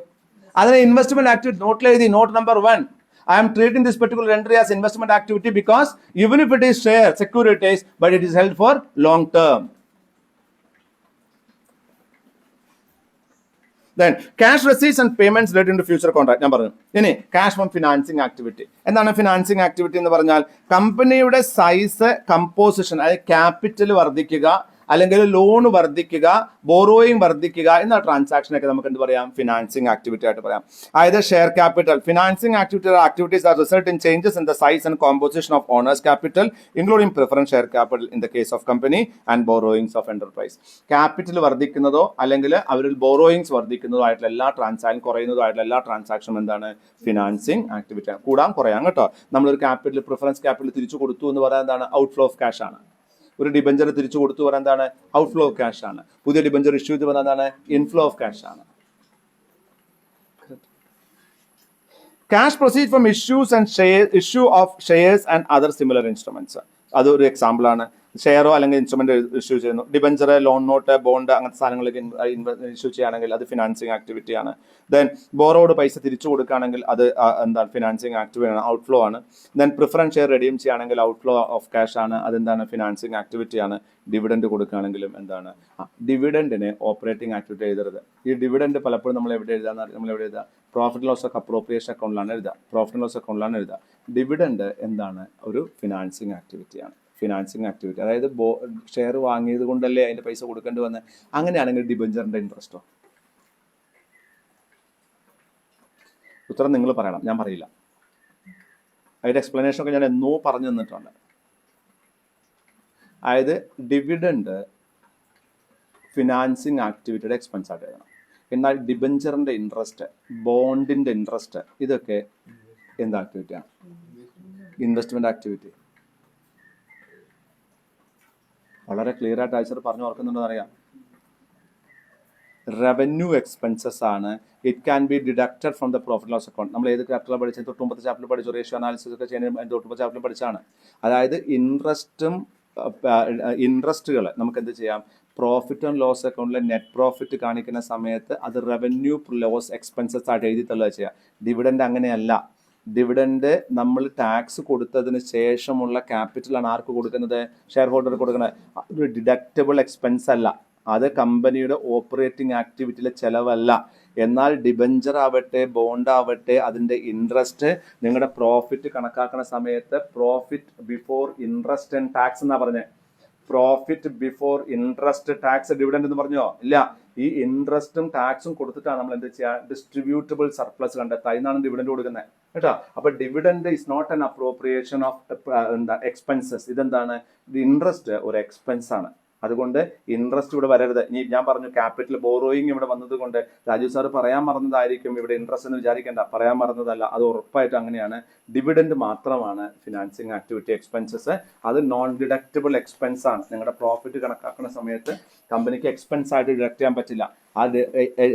അതിനെ ഇൻവെസ്റ്റ്മെന്റ് ആക്ടിവിറ്റി നോട്ടിൽ എഴുതി. Not number 1, I am treating this particular entry as investment activity because even if it is share securities, but it is held for long term. Then cash receipts and payments relating to future contract. ഞാൻ പറഞ്ഞു. ഇനി cash from financing activity. എന്താണ് financing activity എന്ന് പറഞ്ഞാൽ, കമ്പനിയുടെ size, composition, അതായത് capital വർദ്ധിക്കുക അല്ലെങ്കിൽ loan വർദ്ധിക്കുക, borrowing വർദ്ധിക്കുക എന്ന ട്രാൻസാക്ഷനൊക്കെ നമുക്ക് എന്ത് പറയാം, ഫിനാൻസിങ് ആക്ടിവിറ്റി ആയിട്ട് പറയാം. അതായത് share capital, financing activities are result in changes in the size and composition of owners capital including preference share capital in the case of company and borrowings of enterprise. Capital വർദ്ധിക്കുന്നതോ അല്ലെങ്കിൽ അവരിൽ borrowings വർദ്ധിക്കുന്നതോ ആയിട്ടുള്ള എല്ലാ കുറയുന്നതോ ആയിട്ടുള്ള എല്ലാ ട്രാൻസാക്ഷനും എന്താണ്, financing activity ആണ്. കൂടാൻ കുറയാം കേട്ടോ. നമ്മളൊരു ക്യാപിറ്റൽ, പ്രിഫറൻസ് ക്യാപിറ്റൽ തിരിച്ചു കൊടുത്തു എന്ന് പറയാൻ എന്താണ്, ഔട്ട്ഫ്ലോ ഓഫ് ക്യാഷ് ആണ്. ഒരു ഡിബഞ്ചർ തിരിച്ചു കൊടുത്തു പറയാൻ എന്താണ്, ഔട്ട്ഫ്ലോ ഓഫ് ക്യാഷ് ആണ്. പുതിയ ഡിബഞ്ചർ ഇഷ്യൂ ചെയ്ത് പറഞ്ഞാൽ എന്താണ്, ഇൻഫ്ലോ ഓഫ് ക്യാഷ് ആണ്. Cash proceed from issue of shares and other similar instruments. അതൊരു എക്സാമ്പിൾ ആണ്. ഷെയറോ അല്ലെങ്കിൽ ഇൻസ്ട്രുമെന്റ് ഇഷ്യൂ ചെയ്യുന്നു, ഡിബഞ്ചർ, ലോൺ നോട്ട്, ബോണ്ട് അങ്ങനത്തെ സാധനങ്ങളൊക്കെ ഇഷ്യൂ ചെയ്യുകയാണെങ്കിൽ അത് ഫിനാൻസിങ് ആക്ടിവിറ്റി ആണ്. ദെൻ ബോറോഡ് പൈസ തിരിച്ചു കൊടുക്കുകയാണെങ്കിൽ അത് എന്താണ്, ഫിനാൻസിങ് ആക്ടിവിറ്റി ആണ്, ഔട്ട്ഫ്ലോ ആണ്. ദെൻ പ്രിഫറൻസ് ഷെയർ റെഡീം ചെയ്യുകയാണെങ്കിൽ ഔട്ട്ഫ്ലോ ഓഫ് ക്യാഷ് ആണ്, അതെന്താണ്, ഫിനാൻസിങ് ആക്ടിവിറ്റി ആണ്. ഡിവിഡൻഡ് കൊടുക്കുകയാണെങ്കിലും എന്താണ്, ഡിവിഡൻഡിനെ ഓപ്പറേറ്റിംഗ് ആക്ടിവിറ്റി എഴുതരുത്. ഈ ഡിവിഡൻഡ് പലപ്പോഴും നമ്മൾ എവിടെ എഴുതുക, പ്രോഫിറ്റ് ലോസ് ഒക്കെ അപ്രോപ്രിയേഷൻ അക്കൗണ്ടിലാണ് എഴുതുക, പ്രോഫിറ്റ് ലോസ് അക്കൗണ്ടിലാണ് എഴുതുക. ഡിവിഡൻഡ് എന്താണ്, ഒരു ഫിനാൻസിങ് ആക്ടിവിറ്റിയാണ്. ഫിനാൻസിങ് ആക്ടിവിറ്റി, അതായത് ഷെയർ വാങ്ങിയത് കൊണ്ടല്ലേ അതിന്റെ പൈസ കൊടുക്കേണ്ടി വന്ന്. അങ്ങനെയാണെങ്കിൽ ഡിബഞ്ചറിന്റെ ഇൻട്രസ്റ്റോ? ഉത്തരം നിങ്ങൾ പറയണം, ഞാൻ പറയില്ല. അതിന്റെ എക്സ്പ്ലനേഷൻ ഒക്കെ ഞാൻ എന്നോ പറഞ്ഞു തന്നിട്ടുണ്ട്. അതായത് ഡിവിഡൻഡ് ഫിനാൻസിങ് ആക്ടിവിറ്റിയുടെ എക്സ്പെൻസ് ആയിട്ട് എഴുതണം. എന്നാൽ ഡിബഞ്ചറിന്റെ ഇൻട്രസ്റ്റ്, ബോണ്ടിന്റെ ഇൻട്രസ്റ്റ്, ഇതൊക്കെ എന്ത് ആക്ടിവിറ്റിയാണ്, ഇൻവെസ്റ്റ്മെന്റ് ആക്ടിവിറ്റി. വളരെ ക്ലിയർ ആയിട്ട് ആഴ്ച പറഞ്ഞു ഓർക്കുന്നുണ്ടെന്ന് അറിയാം. റവന്യൂ എക്സ്പെൻസസ് ആണ്. It can be deducted from the profit loss account. നമ്മൾ ഏത് ചാപ്റ്ററിൽ പഠിച്ചത്? തൊട്ടുമ്പത്തെ ചാപ്റ്ററിൽ പഠിച്ചു, റേഷ്യോ അനാലിസിസ് ഒക്കെ ചെയ്യുന്ന തൊട്ടുമ്പത്തെ ചാപ്റ്ററിൽ പഠിച്ചാണ്. അതായത് ഇൻട്രസ്റ്റുകൾ നമുക്ക് എന്ത് ചെയ്യാം, പ്രോഫിറ്റ് ആൻഡ് ലോസ് അക്കൗണ്ടിലെ നെറ്റ് പ്രോഫിറ്റ് കാണിക്കുന്ന സമയത്ത് അത് റവന്യൂ ലോസ് എക്സ്പെൻസസ് ആയിട്ട് എഴുതി തള്ളുക ചെയ്യുക. ഡിവിഡൻഡ് അങ്ങനെയല്ല. ഡിവിഡൻഡ് നമ്മൾ ടാക്സ് കൊടുത്തതിന് ശേഷമുള്ള ക്യാപിറ്റലാണ് ആർക്ക് കൊടുക്കുന്നത്? ഷെയർ ഹോൾഡർ കൊടുക്കുന്നത്. ഒരു ഡിഡക്റ്റബിൾ എക്സ്പെൻസ് അല്ല, അത് കമ്പനിയുടെ ഓപ്പറേറ്റിംഗ് ആക്ടിവിറ്റിയിലെ ചിലവല്ല. എന്നാൽ ഡിബഞ്ചർ ആവട്ടെ, ബോണ്ട് ആവട്ടെ, അതിൻ്റെ ഇൻട്രസ്റ്റ് നിങ്ങളുടെ പ്രോഫിറ്റ് കണക്കാക്കുന്ന സമയത്ത് profit before interest and tax എന്നാ പറഞ്ഞത്. Profit before interest tax dividend എന്ന് പറഞ്ഞോ? ഇല്ല. ഈ ഇൻട്രസ്റ്റും ടാക്സും കൊടുത്തിട്ടാണ് നമ്മൾ എന്ത് ചെയ്യുക, ഡിസ്ട്രിബ്യൂട്ടബിൾ സർപ്ലസ് കണ്ടെത്തുക. അതിനാണ് ഡിവിഡൻഡ് കൊടുക്കുന്നത് കേട്ടോ. അപ്പൊ dividend is not an appropriation of expenses. ഇതെന്താണ്? ഇൻട്രസ്റ്റ് ഒരു എക്സ്പെൻസ് ആണ്. അതുകൊണ്ട് ഇൻട്രസ്റ്റ് ഇവിടെ വരരുത്. ഇനി ഞാൻ പറഞ്ഞു ക്യാപിറ്റൽ ബോറോയിങ് ഇവിടെ വന്നത് കൊണ്ട് രാജു സാർ പറയാൻ മറന്നതായിരിക്കും ഇവിടെ ഇൻട്രസ്റ്റ് എന്ന് വിചാരിക്കേണ്ട, പറയാൻ മറന്നതല്ല, അത് ഉറപ്പായിട്ടും അങ്ങനെയാണ്. ഡിവിഡൻഡ് മാത്രമാണ് ഫിനാൻസിങ് ആക്ടിവിറ്റി എക്സ്പെൻസസ്. അത് നോൺ ഡിഡക്റ്റബിൾ എക്സ്പെൻസ് ആണ്. നിങ്ങളുടെ പ്രോഫിറ്റ് കണക്കാക്കുന്ന സമയത്ത് കമ്പനിക്ക് എക്സ്പെൻസ് ആയിട്ട് ഡിഡക്ട് ചെയ്യാൻ പറ്റില്ല. ആ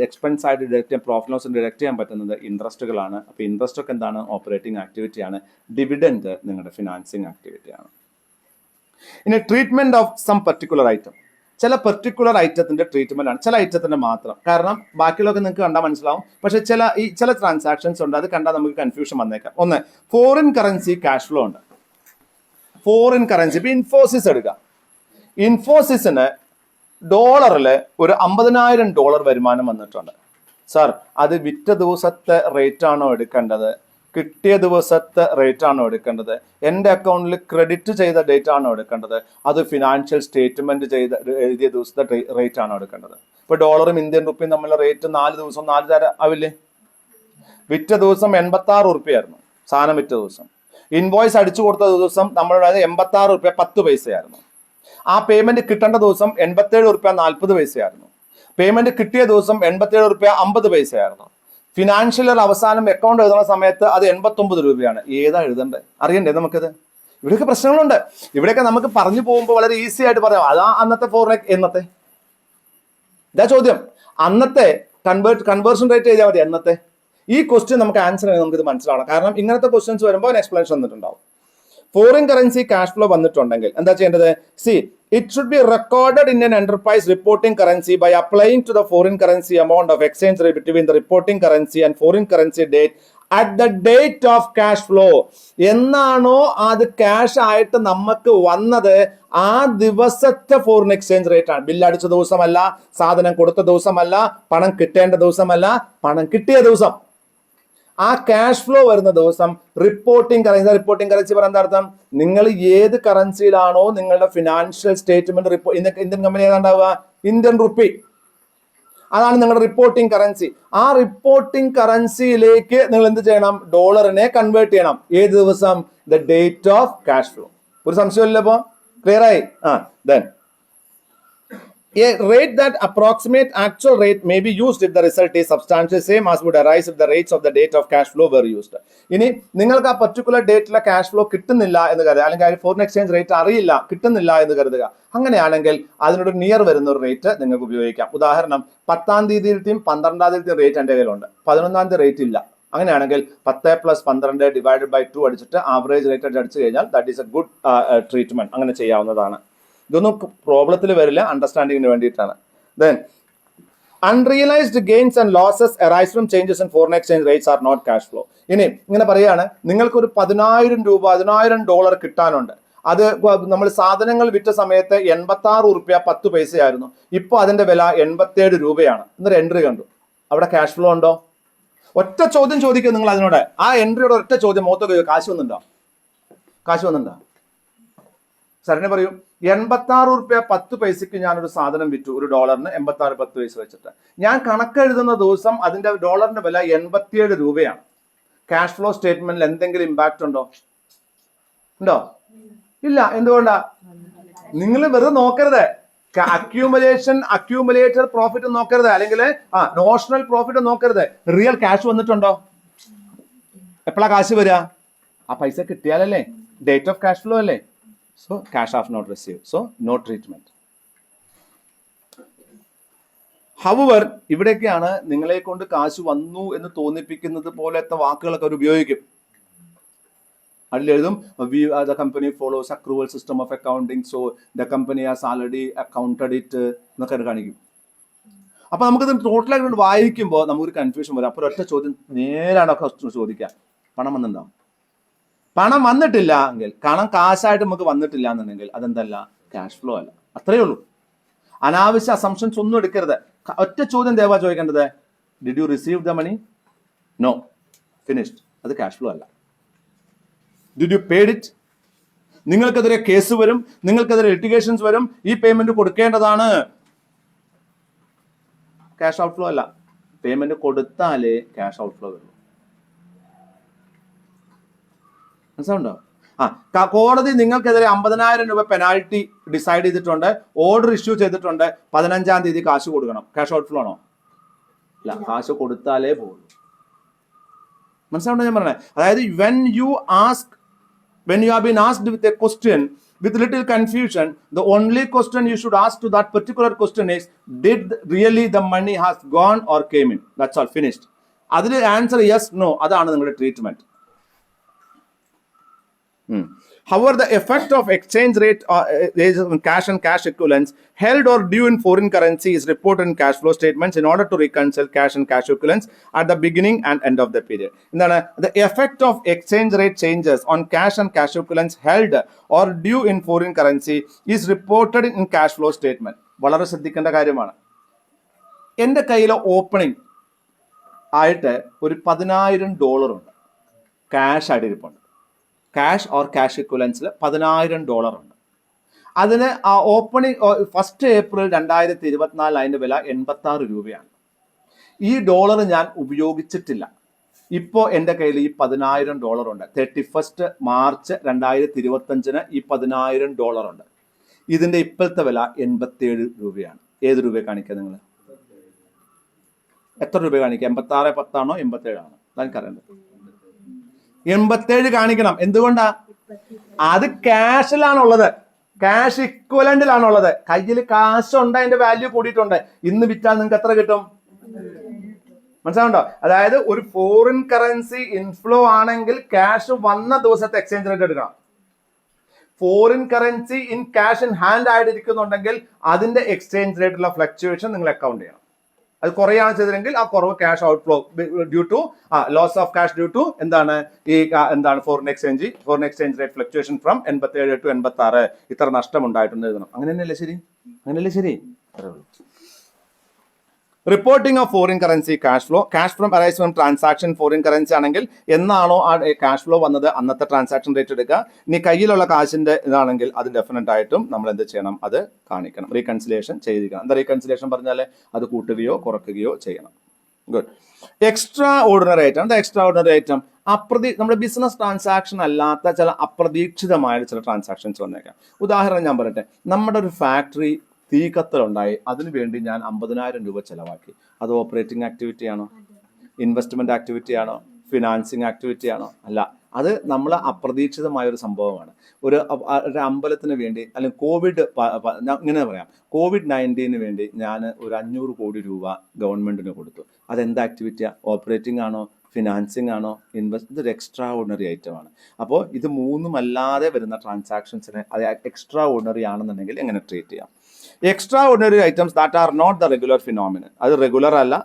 എക്സ്പെൻസ് ആയിട്ട് ഡിഡക്ട് ചെയ്യാൻ, പ്രോഫിറ്റ് ലോസ് ഡിഡക്ട് ചെയ്യാൻ പറ്റുന്നത് ഇൻട്രസ്റ്റുകളാണ്. അപ്പോൾ ഇൻട്രസ്റ്റ് ഒക്കെ എന്താണ്? ഓപ്പറേറ്റിംഗ് ആക്ടിവിറ്റിയാണ്. ഡിവിഡൻഡ് നിങ്ങളുടെ ഫിനാൻസിങ് ആക്ടിവിറ്റിയാണ്. ഇനി treatment of some particular item. ചില പെർട്ടിക്കുലർ ഐറ്റത്തിന്റെ ട്രീറ്റ്മെന്റ് ആണ്, ചില ഐറ്റത്തിന്റെ മാത്രം. കാരണം ബാക്കിയുള്ളതൊക്കെ നിങ്ങൾക്ക് കണ്ടാൽ മനസ്സിലാവും. പക്ഷെ ചില ട്രാൻസാക്ഷൻസ് ഉണ്ട്, അത് കണ്ടാൽ നമുക്ക് കൺഫ്യൂഷൻ വന്നേക്കാം. ഒന്ന്, ഫോറിൻ കറൻസി ക്യാഷ് ഫ്ലോ ഉണ്ട്. ഫോറിൻ കറൻസി ഇപ്പൊ ഇൻഫോസിസ് എടുക്കുക. ഇൻഫോസിസിന് ഡോളറിൽ ഒരു $50,000 വരുമാനം വന്നിട്ടുണ്ട്. സാർ, അത് വിറ്റ ദിവസത്തെ റേറ്റ് ആണോ എടുക്കേണ്ടത്, കിട്ടിയ ദിവസത്തെ റേറ്റ് ആണോ എടുക്കേണ്ടത്, എൻ്റെ അക്കൗണ്ടിൽ ക്രെഡിറ്റ് ചെയ്ത ഡേറ്റ് ആണോ എടുക്കേണ്ടത്, അത് ഫിനാൻഷ്യൽ സ്റ്റേറ്റ്മെന്റ് എഴുതിയ ദിവസത്തെ റേറ്റ് ആണോ എടുക്കേണ്ടത്? ഇപ്പൊ ഡോളറും ഇന്ത്യൻ റുപ്പിയും തമ്മിലുള്ള റേറ്റ് 4 ദിവസം 4 തരം ആവില്ലേ? വിറ്റ ദിവസം 86 റുപ്യായിരുന്നു സാധനം വിറ്റ ദിവസം. ഇൻവോയ്സ് അടിച്ചു കൊടുത്ത ദിവസം നമ്മളുടെ 86 റുപ്യ 10 പൈസയായിരുന്നു. ആ പേയ്മെന്റ് കിട്ടേണ്ട ദിവസം 87 റുപ്യ 40 പൈസയായിരുന്നു. പേയ്മെന്റ് കിട്ടിയ ദിവസം 87 റുപ്യ 50 പൈസയായിരുന്നു. ഫിനാൻഷ്യൽ അവസാനം അക്കൗണ്ട് എഴുതുന്ന സമയത്ത് അത് 89 രൂപയാണ്. ഏതാ എഴുതണ്ടേ? അറിയണ്ടേ നമുക്കിത്? ഇവിടെയൊക്കെ പ്രശ്നങ്ങളുണ്ട്. ഇവിടെയൊക്കെ നമുക്ക് പറഞ്ഞു പോകുമ്പോൾ വളരെ ഈസി ആയിട്ട് പറയാം, അതാ അന്നത്തെ ഫോറിൻ എന്നത്തെ. ഇതാ ചോദ്യം. അന്നത്തെ കൺവേർഷൻ റേറ്റ് എഴുതിയാൽ മതി. എന്നത്തെ ഈ ക്വസ്റ്റ്യൻ നമുക്ക് ആൻസർ ചെയ്യാൻ നമുക്ക് ഇത് മനസ്സിലാവണം. കാരണം ഇങ്ങനത്തെ ക്വസ്റ്റ്യൻസ് വരുമ്പോൾ എക്സ്പ്ലനേഷൻ വന്നിട്ടുണ്ടാവും. ഫോറിൻ കറൻസി ക്യാഷ് ഫ്ലോ വന്നിട്ടുണ്ടെങ്കിൽ എന്താ ചെയ്യേണ്ടത്? C, it should be recorded in an enterprise reporting currency by applying to the foreign currency amount of exchange rate between the reporting currency and foreign currency date at the date of cash flow. എന്നാണോ അത് cash ആയിട്ട് നമുക്ക് വന്നത് ആ ദിവസത്തെ foreign exchange rate ആണ്. Bill അടിച്ച ദിവസമല്ല, സാധനം കൊടുത്ത ദിവസമല്ല, പണം കിട്ടേണ്ട ദിവസമല്ല, പണം കിട്ടിയ ദിവസം. ആ ക്യാഷ് ഫ്ലോ വരുന്ന ദിവസം റിപ്പോർട്ടിംഗ് കറൻസി പറഞ്ഞ എന്താ അർത്ഥം? നിങ്ങൾ ഏത് കറൻസിയിലാണോ നിങ്ങളുടെ ഫിനാൻഷ്യൽ സ്റ്റേറ്റ്മെന്റ് ഇന്ത്യൻ കമ്പനി ഏതാണ്ടാവുക? Indian rupee. അതാണ് നിങ്ങളുടെ റിപ്പോർട്ടിംഗ് കറൻസി. ആ റിപ്പോർട്ടിംഗ് കറൻസിയിലേക്ക് നിങ്ങൾ എന്ത് ചെയ്യണം? ഡോളറിനെ കൺവേർട്ട് ചെയ്യണം. ഏത് ദിവസം? The date of cash flow. ഒരു സംശയമില്ല. ഇപ്പോ ക്ലിയർ ആയി? then a rate that approximate actual rate may be used if the result is substantially same as would arise if the rates of the date of cash flow were used. ഇനി നിങ്ങൾക്ക് ആ particular ഡേറ്റിലെ cash flow കിട്ടുന്നില്ല എന്ന് കരുതുക, അല്ലെങ്കിൽ foreign exchange rate അറിയില്ല, കിട്ടുന്നില്ല എന്ന് കരുതുക. അങ്ങനെയാണെങ്കിൽ അതിനോട് നിയർ വരുന്ന ഒരു റേറ്റ് നിങ്ങൾക്ക് ഉപയോഗിക്കാം. ഉദാഹരണം, 10-ാം തീയതിയിലത്തെയും 12-ാം തീയതിയിലത്തെയും റേറ്റ് എൻ്റെ കയ്യിലുണ്ട്, 11-ാം തീയതി റേറ്റ് ഇല്ല. അങ്ങനെയാണെങ്കിൽ 10 + 12 ഡിവൈഡഡ് ബൈ 2 അടിച്ചിട്ട് ആവറേജ് റേറ്റ് അടിച്ചു കഴിഞ്ഞാൽ that is a good treatment. അങ്ങനെ ചെയ്യാവുന്നതാണ്. ഇതൊന്നും പ്രോബ്ലത്തിൽ വരില്ല, അണ്ടർസ്റ്റാൻഡിങ്ങിന് വേണ്ടിയിട്ടാണ്. Then unrealised gains and losses arise from changes in foreign exchange rates are not cash flow. ഇനി ഇങ്ങനെ പറയുകയാണ്, നിങ്ങൾക്കൊരു $10,000 കിട്ടാനുണ്ട്. അത് നമ്മൾ സാധനങ്ങൾ വിറ്റ സമയത്ത് 86 റുപ്യ 10 പൈസയായിരുന്നു. ഇപ്പോൾ അതിന്റെ വില 87 രൂപയാണ്. എന്നൊരു എൻട്രി കണ്ടു. അവിടെ ക്യാഷ് ഫ്ലോ ഉണ്ടോ? ഒറ്റ ചോദ്യം ചോദിക്കും നിങ്ങൾ അതിനോട്. ആ എൻട്രിയോട് ഒറ്റ ചോദ്യം, മുഖത്തൊക്കെ കാശ് വന്നിട്ടുണ്ടോ? കാശ് വന്നിട്ടുണ്ടോ? സാറിനെ പറയൂ, 86 റുപ്യ 10 പൈസക്ക് ഞാനൊരു സാധനം വിറ്റു, ഒരു ഡോളറിന് 86 10 പൈസ വെച്ചിട്ട്. ഞാൻ കണക്കെഴുതുന്ന ദിവസം അതിന്റെ ഡോളറിന്റെ വില 87 രൂപയാണ്. ക്യാഷ് ഫ്ലോ സ്റ്റേറ്റ്മെന്റിൽ എന്തെങ്കിലും ഇമ്പാക്ട് ഉണ്ടോ? ഇല്ല. എന്തുകൊണ്ടാ? നിങ്ങൾ വെറുതെ നോക്കരുത്. അക്യൂമുലേറ്റഡ് പ്രോഫിറ്റ് നോക്കരുത്, അല്ലെങ്കിൽ നോഷണൽ പ്രോഫിറ്റ് നോക്കരുത്. റിയൽ ക്യാഷ് വന്നിട്ടുണ്ടോ? എപ്പോഴാ കാശ് വരിക? ആ പൈസ കിട്ടിയാലല്ലേ. ഡേറ്റ് ഓഫ് ക്യാഷ് ഫ്ലോ അല്ലേ. So cash off not received. So no treatment. ഹവർ ഇവിടേക്കാണ് നിങ്ങളെ കൊണ്ട് കാശ് വന്നു എന്ന് തോന്നിപ്പിക്കുന്നത് പോലത്തെ വാക്കുകളൊക്കെ അവർ ഉപയോഗിക്കും. അതിലെഴുതും the company follows accrual system of accounting, so the company has already accounted it എന്നൊക്കെ കാണിക്കും. അപ്പൊ നമുക്കിത് ടോട്ടലായിട്ട് വായിക്കുമ്പോൾ നമുക്കൊരു കൺഫ്യൂഷൻ വരും. അപ്പോൾ ഒറ്റ ചോദ്യം നേരാണ് കസ്റ്റമർ ചോദിക്കാം, പണം വന്നിട്ടുണ്ടാവും. പണം വന്നിട്ടില്ല എങ്കിൽ, കാശായിട്ട് നമുക്ക് വന്നിട്ടില്ല എന്നുണ്ടെങ്കിൽ അതെന്തല്ല, ക്യാഷ് ഫ്ലോ അല്ല. അത്രയേ ഉള്ളൂ. അനാവശ്യ അസംഷൻസ് ഒന്നും എടുക്കരുത്. ഒറ്റ ചോദ്യം ദയവാ ചോദിക്കേണ്ടത്, did you receive the money? No, finished. അത് ക്യാഷ് ഫ്ലോ അല്ല. Did you paid it? നിങ്ങൾക്കെതിരെ കേസ് വരും, നിങ്ങൾക്കെതിരെ ലിറ്റിഗേഷൻസ് വരും, ഈ പേയ്മെന്റ് കൊടുക്കേണ്ടതാണ്. ക്യാഷ് ഔട്ട് ഫ്ലോ അല്ല. പേയ്മെന്റ് കൊടുത്താലേ ക്യാഷ് ഔട്ട് ഫ്ലോ വരുള്ളൂ. മനസ്സിലുണ്ടോ? കോടതി നിങ്ങൾക്കെതിരെ 50,000 രൂപ പെനാൽറ്റി ഡിസൈഡ് ചെയ്തിട്ടുണ്ട്, ഓർഡർ ഇഷ്യൂ ചെയ്തിട്ടുണ്ട്, 15-ാം തീയതി കാശ് കൊടുക്കണം. ക്യാഷ് ഔട്ട് ഫ്ലോ ആണോ? ഇല്ല, കാശ് കൊടുത്താലേ പോകുള്ളൂ. മനസ്സിലാവണ്ടോ ഞാൻ പറഞ്ഞത്? അതായത് when you have been asked with a question with little confusion, the only question you should ask to that particular question is, did really the money has gone or came in? That's all, finished. അതിന് answer yes, no, അതാണ് നിങ്ങളുടെ treatment. However, the effect of exchange rate cash and cash equivalents held or due in foreign currency is reported in cash flow statements in order to reconcile cash and cash equivalents at the beginning and end of the period. The effect of exchange rate changes on cash and cash equivalents held or due in foreign currency is reported in cash flow statement. വളരെ ശ്രദ്ധിക്കേണ്ട കാര്യമാണ്. എൻ്റെ കയ്യിൽ opening ആയിട്ട് ഒരു $10,000 ഉണ്ട്, cash ആയിട്ട് ഇരിപ്പുണ്ട്. ക്യാഷ് ഓർ ക്യാഷ് ഇക്വലൻസിൽ $10,000 ഉണ്ട്. അതിന് ആ ഓപ്പണിംഗ് 1 ഏപ്രിൽ 2024 അതിൻ്റെ വില 86 രൂപയാണ്. ഈ ഡോളർ ഞാൻ ഉപയോഗിച്ചിട്ടില്ല. ഇപ്പോൾ എൻ്റെ കയ്യിൽ ഈ $10,000 ഉണ്ട്. 31 മാർച്ച് 2025 ഈ $10,000 ഉണ്ട്. ഇതിൻ്റെ ഇപ്പോഴത്തെ വില 87 രൂപയാണ്. ഏത് രൂപ കാണിക്കുക നിങ്ങൾ? എത്ര രൂപ കാണിക്കുക? 86.10 ആണോ 87 ആണോ? എനിക്കറിയണ്ട. 87 കാണിക്കണം. എന്തുകൊണ്ടാ? അത് ക്യാഷിലാണുള്ളത്, ക്യാഷ് ഇക്വലന്റിലാണുള്ളത്. കയ്യിൽ കാശുണ്ട്, അതിന്റെ വാല്യൂ കൂടിയിട്ടുണ്ട്. ഇന്ന് വിറ്റാൽ നിങ്ങൾക്ക് എത്ര കിട്ടും? മനസ്സിലാവുണ്ടോ? അതായത് ഒരു ഫോറിൻ കറൻസി ഇൻഫ്ലോ ആണെങ്കിൽ ക്യാഷ് വന്ന ദിവസത്തെ എക്സ്ചേഞ്ച് റേറ്റ് എടുക്കണം. Foreign currency in cash in hand ആയിട്ടിരിക്കുന്നുണ്ടെങ്കിൽ അതിന്റെ എക്സ്ചേഞ്ച് റേറ്റുള്ള ഫ്ലക്ച്വേഷൻ നിങ്ങൾ അക്കൗണ്ട് ചെയ്യണം. അത് കുറയാണ് ചെയ്തില്ലെങ്കിൽ ആ കുറവ് cash outflow due to loss of cash due to എന്താണ് foreign exchange rate fluctuation from 87 to 86 ഇത്ര നഷ്ടം ഉണ്ടായിട്ടുണ്ട് എഴുതണം. അങ്ങനെ തന്നെയല്ലേ ശരി? അങ്ങനെയല്ലേ ശരി? Reporting of foreign currency cash flow. Cash from arise from transaction foreign currency ആണെങ്കിൽ എന്നാണോ ആ ക്യാഷ് ഫ്ലോ വന്നത് അന്നത്തെ ട്രാൻസാക്ഷൻ റേറ്റ് എടുക്കുക. ഇനി കയ്യിലുള്ള കാശിന്റെ ഇതാണെങ്കിൽ അത് ഡെഫിനറ്റ് ആയിട്ടും നമ്മൾ എന്ത് ചെയ്യണം? അത് കാണിക്കണം. റീകൺസിലേഷൻ ചെയ്തിരിക്കണം. എന്താ റീകൺസിലേഷൻ പറഞ്ഞാൽ? അത് കൂട്ടുകയോ കുറയ്ക്കുകയോ ചെയ്യണം. ഗുഡ്. Extra ordinary item. എന്താ എക്സ്ട്രാ ഓർഡിനറി ഐറ്റം? നമ്മുടെ ബിസിനസ് ട്രാൻസാക്ഷൻ അല്ലാത്ത ചില അപ്രതീക്ഷിതമായ ചില ട്രാൻസാക്ഷൻസ് വന്നേക്കാം. ഉദാഹരണം ഞാൻ പറയട്ടെ. നമ്മുടെ ഒരു ഫാക്ടറി തീകത്തലുണ്ടായി, അതിനുവേണ്ടി ഞാൻ 50,000 രൂപ ചെലവാക്കി. അത് ഓപ്പറേറ്റിംഗ് ആക്ടിവിറ്റി ആണോ? ഇൻവെസ്റ്റ്മെന്റ് ആക്ടിവിറ്റി ആണോ? ഫിനാൻസിങ് ആക്ടിവിറ്റി ആണോ? അല്ല. അത് നമ്മൾ അപ്രതീക്ഷിതമായ ഒരു സംഭവമാണ്. ഒരു അമ്പലത്തിന് വേണ്ടി, അല്ലെങ്കിൽ ഇങ്ങനെ പറയാം, COVID-19 വേണ്ടി ഞാൻ ഒരു 500 കോടി രൂപ ഗവൺമെന്റിന് കൊടുത്തു. അതെന്ത് ആക്ടിവിറ്റിയാണ്? ഓപ്പറേറ്റിംഗ് ആണോ? ഫിനാൻസിങ് ആണോ? ഇതൊരു എക്സ്ട്രാ ഓർഡിനറി ഐറ്റം ആണ്. അപ്പോൾ ഇത് മൂന്നുമല്ലാതെ വരുന്ന ട്രാൻസാക്ഷൻസിനെ അത് എക്സ്ട്രാ ഓർഡിനറി ആണെന്നുണ്ടെങ്കിൽ എങ്ങനെ ട്രീറ്റ് ചെയ്യാം? Extraordinary items that are not the regular phenomenon. അത് റെഗുലർ അല്ല.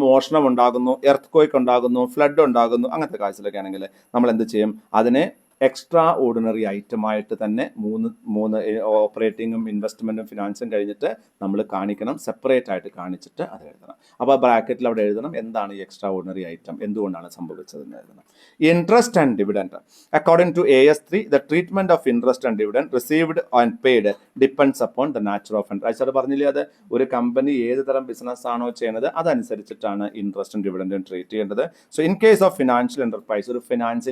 മോഷണം ഉണ്ടാകുന്നു, എർത്ത് ക്വേക്ക് ഉണ്ടാകുന്നു, ഫ്ലഡ് ഉണ്ടാകുന്നു, അങ്ങനത്തെ കാര്യത്തിലൊക്കെ ആണെങ്കിൽ നമ്മൾ എന്ത് ചെയ്യും? അതിനെ എക്സ്ട്രാ ഓർഡിനറി ഐറ്റമായിട്ട് തന്നെ മൂന്ന് ഓപ്പറേറ്റിങ്ങും ഇൻവെസ്റ്റ്മെന്റും ഫിനാൻസും കഴിഞ്ഞിട്ട് നമ്മൾ കാണിക്കണം. സെപ്പറേറ്റ് ആയിട്ട് കാണിച്ചിട്ട് അത് എഴുതണം. അപ്പോൾ ബ്രാക്കറ്റിൽ അവിടെ എഴുതണം എന്താണ് ഈ എക്സ്ട്രാ ഓർഡിനറി ഐറ്റം, എന്തുകൊണ്ടാണ് സംഭവിച്ചതെന്ന് എഴുതണം. Interest and dividend. According to AS3, the treatment of interest and dividend received and paid depends upon the nature of interest. അത് പറഞ്ഞില്ലേ, അത് ഒരു കമ്പനി ഏത് തരം ബിസിനസ് ആണോ ചെയ്യുന്നത് അതനുസരിച്ചിട്ടാണ് ഇൻട്രസ്റ്റും ഡിവിഡൻഡും ട്രീറ്റ് ചെയ്യേണ്ടത്. So in case of financial enterprise, ഒരു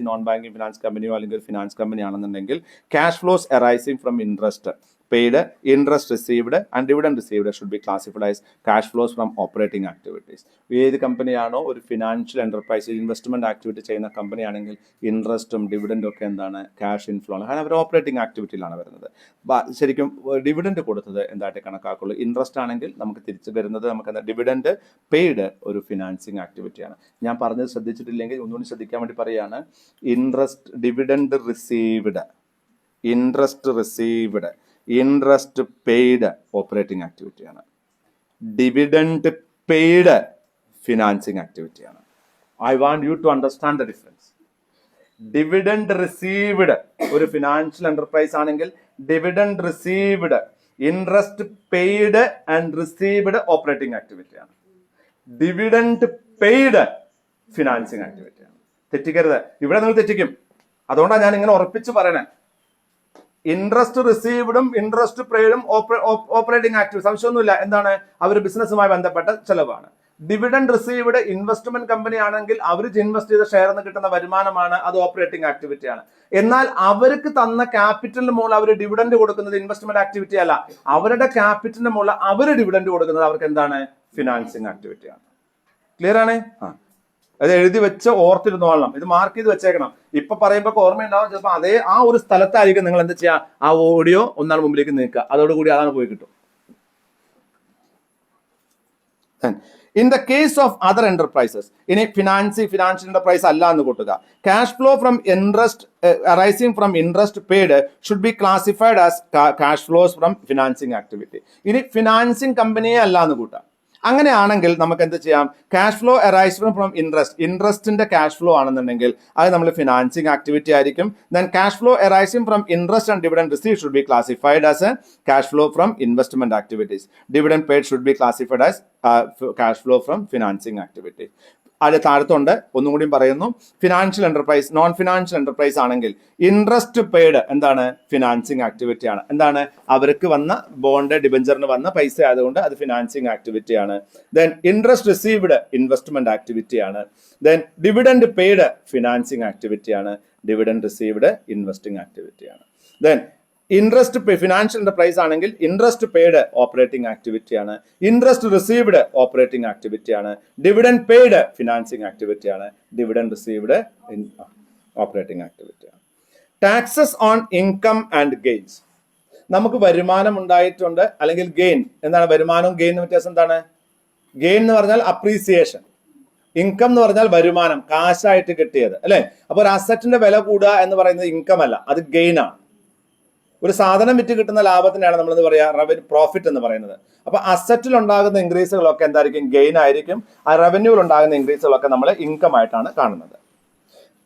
നോൺ ബാങ്കിങ് ഫിനാൻസ് കമ്പനിയോ അല്ലെങ്കിൽ ഒരു ഫിനാൻസ് കമ്പനി ആണെന്നുണ്ടെങ്കിൽ, cash flows arising from interest paid, interest received and dividend received should be classified as cash flows from operating activities. ഏത് കമ്പനിയാണോ ഒരു financial enterprise investment activity ചെയ്യുന്ന company ആണെങ്കിൽ ഇൻട്രസ്റ്റും ഡിവിഡൻറ്റും ഒക്കെ എന്താണ് ക്യാഷ് ഇൻഫ്ലോ ആണ്, കാരണം അവർ ഓപ്പറേറ്റിംഗ് ആക്ടിവിറ്റിയിലാണ് വരുന്നത്. ശരിക്കും ഡിവിഡൻറ്റ് കൊടുത്തത് എന്തായിട്ട് കണക്കാക്കുള്ളൂ? ഇൻട്രസ്റ്റ് ആണെങ്കിൽ നമുക്ക് തിരിച്ചു വരുന്നത് നമുക്ക് എന്താ ഡിവിഡൻറ്റ് പെയ്ഡ് ഒരു ഫിനാൻസിങ് ആക്ടിവിറ്റിയാണ്. ഞാൻ പറഞ്ഞത് ശ്രദ്ധിച്ചിട്ടില്ലെങ്കിൽ ഒന്നുകൂടി ശ്രദ്ധിക്കാൻ വേണ്ടി പറയുകയാണ്. Dividend received, interest paid operating ആക്ടിവിറ്റിയാണ്. ഡിവിഡൻറ്റ് പെയ്ഡ് ഫിനാൻസിങ് ആക്ടിവിറ്റിയാണ്. I want you to understand the difference. Dividend received ഒരു ഫിനാൻഷ്യൽ എന്റർപ്രൈസ് ആണെങ്കിൽ dividend received, interest paid and received operating ആക്ടിവിറ്റിയാണ്. ഡിവിഡൻറ്റ് പെയ്ഡ് ഫിനാൻസിങ് ആക്ടിവിറ്റിയാണ്. തെറ്റിക്കരുത്, ഇവിടെ നിങ്ങൾ തെറ്റിക്കും. അതുകൊണ്ടാണ് ഞാൻ ഇങ്ങനെ ഉറപ്പിച്ച് പറയണേ. ഇൻട്രസ്റ്റ് റിസീവ്ഡും ഇൻട്രസ്റ്റ് പെയ്ഡും ഓപ്പറേറ്റിംഗ് ആക്ടിവിറ്റി, സംശയമൊന്നുമില്ല. എന്താണ്? അവർ ബിസിനസ്സുമായി ബന്ധപ്പെട്ട ചെലവാണ്. ഡിവിഡൻഡ് റിസീവ്ഡ് ഇൻവെസ്റ്റ്മെന്റ് കമ്പനി ആണെങ്കിൽ അവർ ഇൻവെസ്റ്റ് ചെയ്ത ഷെയറിൽ നിന്ന് കിട്ടുന്ന വരുമാനമാണ്, അത് ഓപ്പറേറ്റിംഗ് ആക്ടിവിറ്റിയാണ്. എന്നാൽ അവർക്ക് തന്ന ക്യാപിറ്റലിന് മുകളിൽ അവർ ഡിവിഡൻഡ് കൊടുക്കുന്നത് ഇൻവെസ്റ്റ്മെന്റ് ആക്ടിവിറ്റി അല്ല. അവരുടെ ക്യാപിറ്റലിന് മുകളിൽ അവർ ഡിവിഡൻഡ് കൊടുക്കുന്നത് അവർക്ക് എന്താണ്? ഫിനാൻസിങ് ആക്ടിവിറ്റിയാണ്. ക്ലിയർ ആണ്? അത് എഴുതി വെച്ച് ഓർത്തിരുന്നോളണം. ഇത് മാർക്ക് ചെയ്ത് വെച്ചേക്കണം. ഇപ്പൊ പറയുമ്പോൾ ഓർമ്മയുണ്ടാവും. ചിലപ്പോൾ അതേ ആ ഒരു സ്ഥലത്തായിരിക്കും നിങ്ങൾ എന്താ ചെയ്യുക, ആ ഓഡിയോ ഒന്നാൾ മുമ്പിലേക്ക് നീക്കുക. അതോടുകൂടി അതാണ് പോയി കിട്ടും. In the case of other enterprises, ഇനി ഫിനാൻഷ്യൽ എന്റർപ്രൈസ് അല്ല എന്ന് കൂട്ടുക. Cash flow from interest arising from interest paid should be classified as cash flows from financing activity. ഇനി ഫിനാൻസിങ് കമ്പനിയെ അല്ല എന്ന് കൂട്ടാം. അങ്ങനെയാണെങ്കിൽ നമുക്ക് എന്ത് ചെയ്യാം? ക്യാഷ് ഫ്ലോ അറൈസിംഗ് ഫ്രം ഇൻട്രസ്റ്റിന്റെ ക്യാഷ് ഫ്ലോ ആണെന്നുണ്ടെങ്കിൽ അത് നമ്മൾ ഫിനാൻസിങ് ആക്ടിവിറ്റി ആയിരിക്കും. Then cash flow arising from interest and dividend receive should be classified as A cash flow from investment activities. Dividend paid should be classified as cash flow from financing activity. അത് താഴത്തുണ്ട്, ഒന്നും കൂടി പറയുന്നു. Financial enterprise, non financial enterprise ആണെങ്കിൽ interest paid എന്താണ്? Financing ആക്ടിവിറ്റിയാണ്. എന്താണ്? അവർക്ക് വന്ന ബോണ്ട് ഡിബഞ്ചറിന് വന്ന പൈസ ആയതുകൊണ്ട് അത് ഫിനാൻസിങ് ആക്ടിവിറ്റിയാണ്. ദെൻ ഇൻട്രസ്റ്റ് റിസീവ്ഡ് ഇൻവെസ്റ്റ്മെന്റ് ആക്ടിവിറ്റിയാണ്. ദെൻ ഡിവിഡൻഡ് പെയ്ഡ് ഫിനാൻസിങ് ആക്ടിവിറ്റിയാണ്. ഡിവിഡൻഡ് റിസീവ്ഡ് ഇൻവെസ്റ്റിംഗ് ആക്ടിവിറ്റിയാണ്. ദെൻ ഇൻട്രസ്റ്റ് ഫിനാൻഷ്യൽ എന്റർപ്രൈസ് ആണെങ്കിൽ ഇൻട്രസ്റ്റ് പെയ്ഡ് ഓപ്പറേറ്റിംഗ് ആക്ടിവിറ്റിയാണ്. ഇൻട്രസ്റ്റ് റിസീവ്ഡ് ഓപ്പറേറ്റിംഗ് ആക്ടിവിറ്റിയാണ്. ഡിവിഡൻഡ് പെയ്ഡ് ഫിനാൻസിങ് ആക്ടിവിറ്റിയാണ്. ഡിവിഡൻഡ് റിസീവ്ഡ് ഓപ്പറേറ്റിംഗ് ആക്ടിവിറ്റിയാണ്. Taxes on income and gains. നമുക്ക് വരുമാനം ഉണ്ടായിട്ടുണ്ട്, അല്ലെങ്കിൽ ഗെയിൻ. എന്താണ് വരുമാനവും ഗെയിനും വ്യത്യാസം എന്താണ്? ഗെയിൻ എന്ന് പറഞ്ഞാൽ അപ്രീസിയേഷൻ, ഇൻകം എന്ന് പറഞ്ഞാൽ വരുമാനം, കാശായിട്ട് കിട്ടിയത്, അല്ലെ? അപ്പൊ ഒരു അസറ്റിന്റെ വില കൂടുക എന്ന് പറയുന്നത് ഇൻകം അല്ല, അത് ഗെയിൻ ആണ്. ഒരു സാധനം വിറ്റ് കിട്ടുന്ന ലാഭത്തിനാണ് നമ്മൾ എന്താ പറയുക? റവന്യൂ, പ്രോഫിറ്റ് എന്ന് പറയുന്നത്. അപ്പൊ അസറ്റിൽ ഉണ്ടാകുന്ന ഇൻക്രീസുകളൊക്കെ എന്തായിരിക്കും? ഗെയിൻ ആയിരിക്കും. ആ റവന്യൂവിൽ ഉണ്ടാകുന്ന ഇൻക്രീസുകളൊക്കെ നമ്മൾ ഇൻകം ആയിട്ടാണ് കാണുന്നത്.